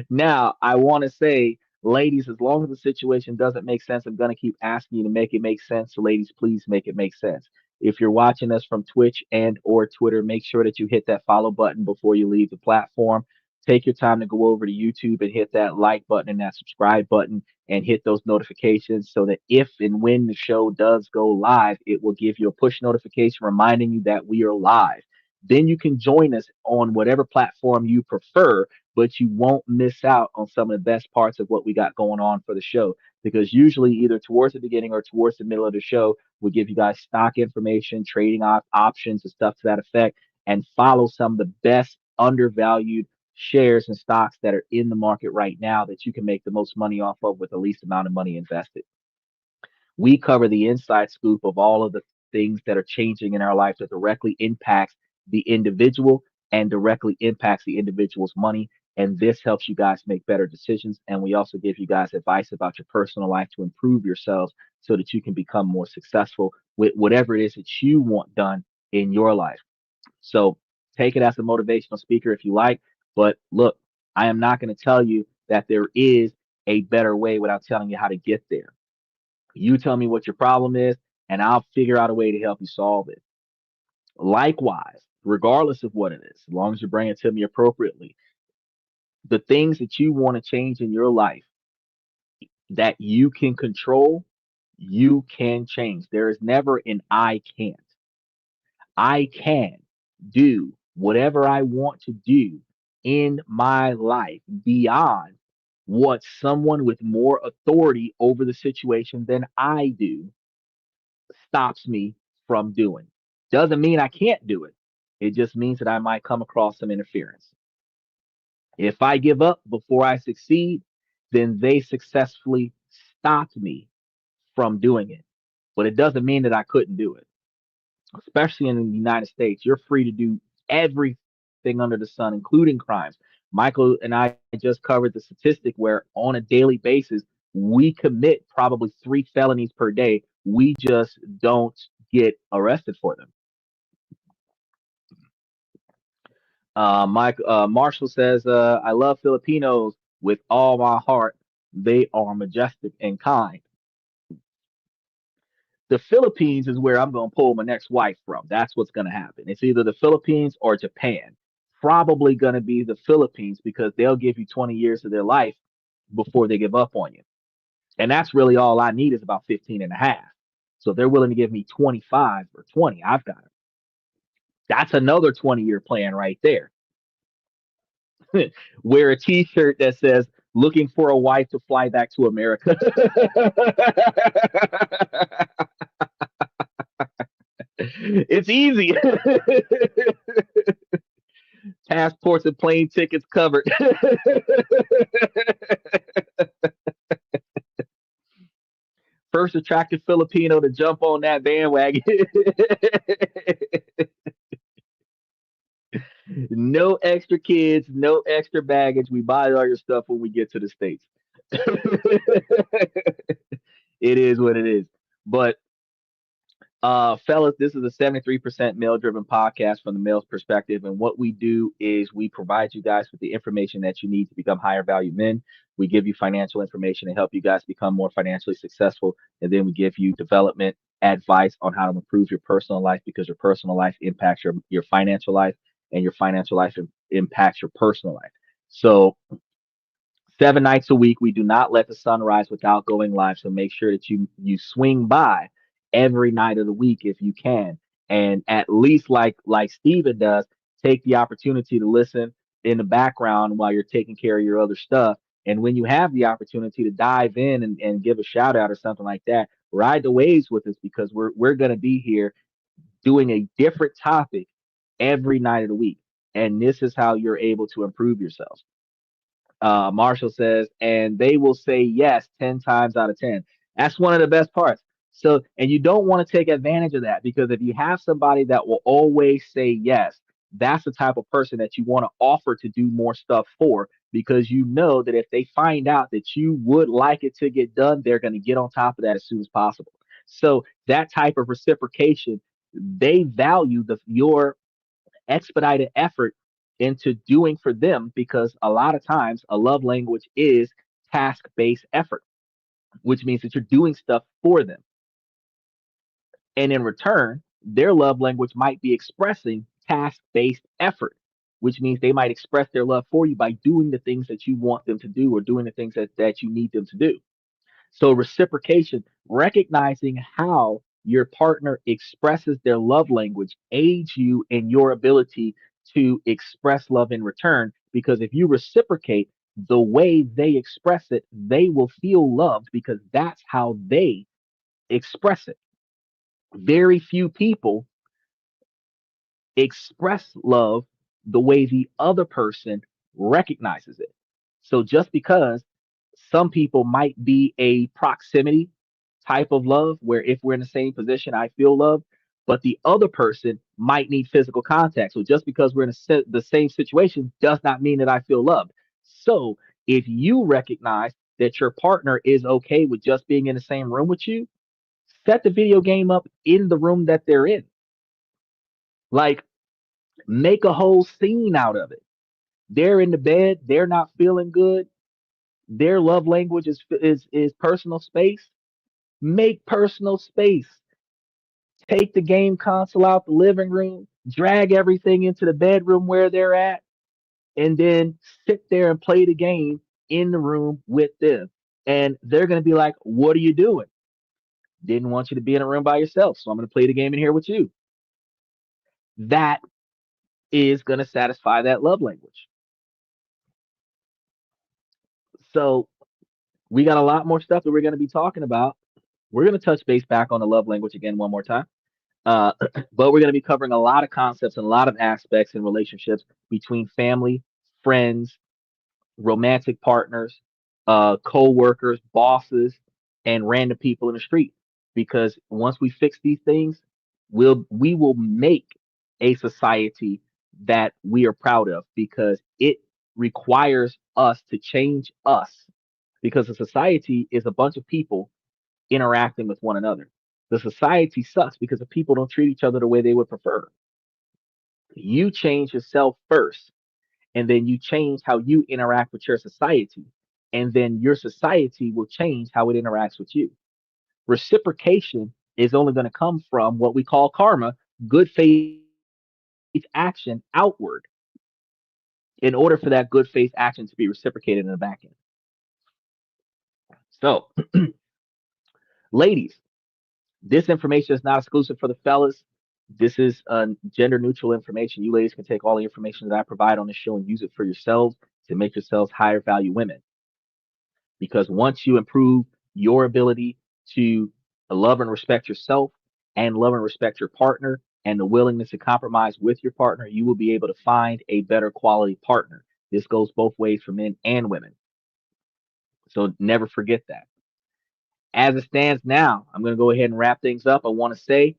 Now, I want to say, ladies, as long as the situation doesn't make sense, I'm going to keep asking you to make it make sense. So, ladies, please make it make sense. If you're watching us from Twitch and or Twitter, make sure that you hit that follow button before you leave the platform. Take your time to go over to YouTube and hit that like button and that subscribe button and hit those notifications so that if and when the show does go live, it will give you a push notification reminding you that we are live. then you can join us on whatever platform you prefer, but you won't miss out on some of the best parts of what we got going on for the show. Because usually, either towards the beginning or towards the middle of the show, we give you guys stock information, trading options, and stuff to that effect, and follow some of the best undervalued shares and stocks that are in the market right now that you can make the most money off of with the least amount of money invested. We cover the inside scoop of all of the things that are changing in our life that directly impacts the individual and directly impacts the individual's money. And this helps you guys make better decisions. And we also give you guys advice about your personal life to improve yourselves so that you can become more successful with whatever it is that you want done in your life. So take it as a motivational speaker if you like. But look, I am not going to tell you that there is a better way without telling you how to get there. You tell me what your problem is, and I'll figure out a way to help you solve it. Likewise, regardless of what it is, as long as you bring it to me appropriately, the things that you want to change in your life that you can control, you can change. There is never an I can't. I can do whatever I want to do in my life beyond what someone with more authority over the situation than I do stops me from doing. Doesn't mean I can't do it. It just means that I might come across some interference. If I give up before I succeed, then they successfully stopped me from doing it. But it doesn't mean that I couldn't do it. Especially in the United States, you're free to do everything under the sun, including crimes. Michael and I just covered the statistic where on a daily basis, we commit probably 3 felonies per day. We just don't get arrested for them. Marshall says, I love Filipinos with all my heart. They are majestic and kind. The Philippines is where I'm going to pull my next wife from. That's what's going to happen. It's either the Philippines or Japan. Probably going to be the Philippines because they'll give you 20 years of their life before they give up on you. And that's really all I need is about 15 and a half. So if they're willing to give me 25 or 20, I've got it. That's another 20-year plan right there. Wear a t-shirt that says looking for a wife to fly back to America. It's easy. Passports and plane tickets covered. First attractive Filipino to jump on that bandwagon. No extra kids, no extra baggage. We buy all your stuff when we get to the States. It is what it is. But fellas, this is a 73% male driven podcast from the male's perspective. And what we do is we provide you guys with the information that you need to become higher value men. We give you financial information to help you guys become more financially successful. And then we give you development advice on how to improve your personal life because your personal life impacts your financial life and your financial life impacts your personal life. So 7 nights a week. We do not let the sun rise without going live. So make sure that you swing by every night of the week if you can, and at least like Steven does, take the opportunity to listen in the background while you're taking care of your other stuff. And when you have the opportunity to dive in and give a shout out or something like that, ride the waves with us because we're gonna be here doing a different topic every night of the week. And this is how you're able to improve yourself. Marshall says, and they will say yes 10 times out of 10. That's one of the best parts. So, and you don't want to take advantage of that because if you have somebody that will always say yes, that's the type of person that you want to offer to do more stuff for because you know that if they find out that you would like it to get done, they're going to get on top of that as soon as possible. So, that type of reciprocation, they value your expedited effort into doing for them because a lot of times a love language is task based effort, which means that you're doing stuff for them. And in return, their love language might be expressing task based effort, which means they might express their love for you by doing the things that you want them to do or doing the things that you need them to do. So, reciprocation, recognizing how your partner expresses their love language aids you in your ability to express love in return. Because if you reciprocate the way they express it, they will feel loved because that's how they express it. Very few people express love the way the other person recognizes it. So just because some people might be a proximity type of love, where if we're in the same position, I feel love, but the other person might need physical contact. So just because we're in the same situation does not mean that I feel loved. So if you recognize that your partner is okay with just being in the same room with you, set the video game up in the room that they're in. Like, make a whole scene out of it. They're in the bed, they're not feeling good. Their love language is personal space. Make personal space. Take the game console out the living room, drag everything into the bedroom where they're at, and then sit there and play the game in the room with them. And they're going to be like, "What are you doing? Didn't want you to be in a room by yourself, so I'm going to play the game in here with you." That is going to satisfy that love language. So we got a lot more stuff that we're going to be talking about. We're going to touch base back on the love language again one more time. Uh, but we're going to be covering a lot of concepts and a lot of aspects in relationships between family, friends, romantic partners, co-workers, bosses, and random people in the street. Because once we fix these things, we will make a society that we are proud of, because it requires us to change us. Because a society is a bunch of people interacting with one another. The society sucks because the people don't treat each other the way they would prefer. You change yourself first, and then you change how you interact with your society, and then your society will change how it interacts with you. Reciprocation is only going to come from what we call karma, good faith action outward, in order for that good faith action to be reciprocated in the back end. So, ladies, this information is not exclusive for the fellas. This is gender neutral information. You ladies can take all the information that I provide on the show and use it for yourselves to make yourselves higher value women. Because once you improve your ability to love and respect yourself, and love and respect your partner, and the willingness to compromise with your partner, you will be able to find a better quality partner. This goes both ways for men and women. So never forget that. As it stands now, I'm going to go ahead and wrap things up. I want to say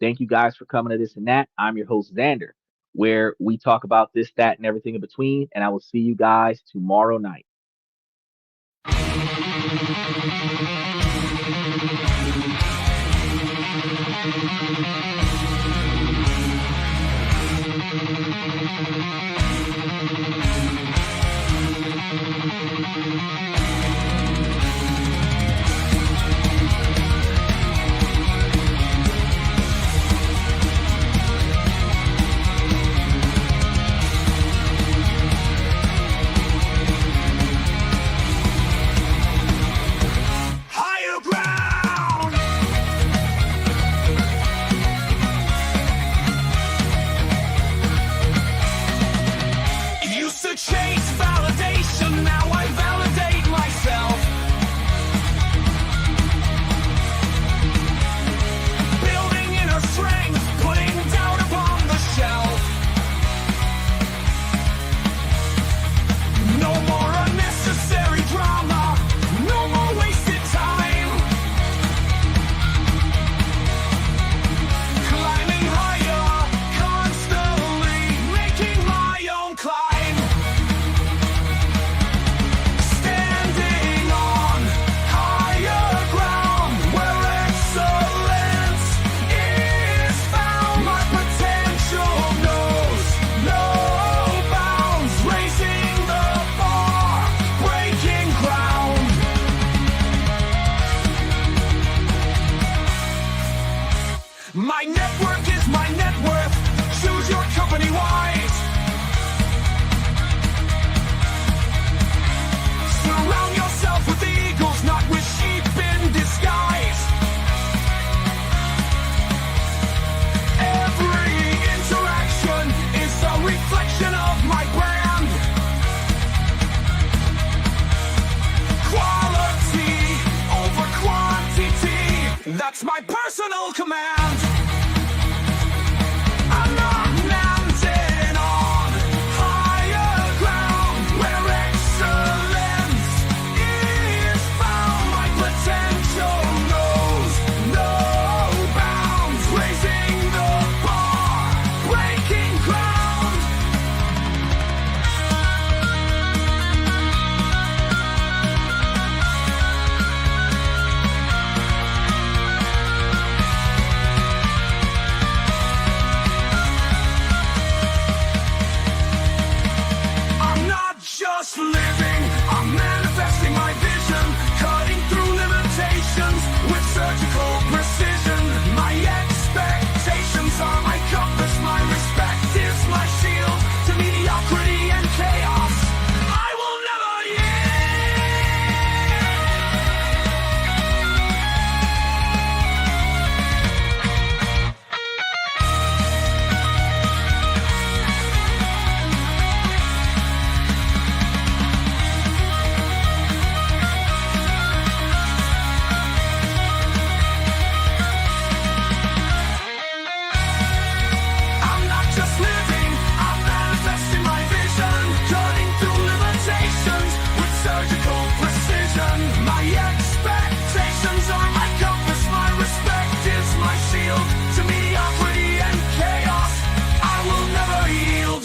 thank you guys for coming to This and That. I'm your host, Xander, where we talk about this, that, and everything in between. And I will see you guys tomorrow night. Higher ground. Used to chase validation, now I validate That's my personal command. I'm not mounted on higher ground where excellence is found. My potential knows no bounds, raising the bar, breaking ground. I'm not just living, I'm manifesting my vision, cutting through limitations with surgical precision. My expectations are my compass, my respect is my shield to mediocrity and chaos. I will never I'm not just living, I'm manifesting my vision, cutting through limitations with surgical precision. My expectations are my compass, my respect is my shield to mediocrity and chaos. I will never yield.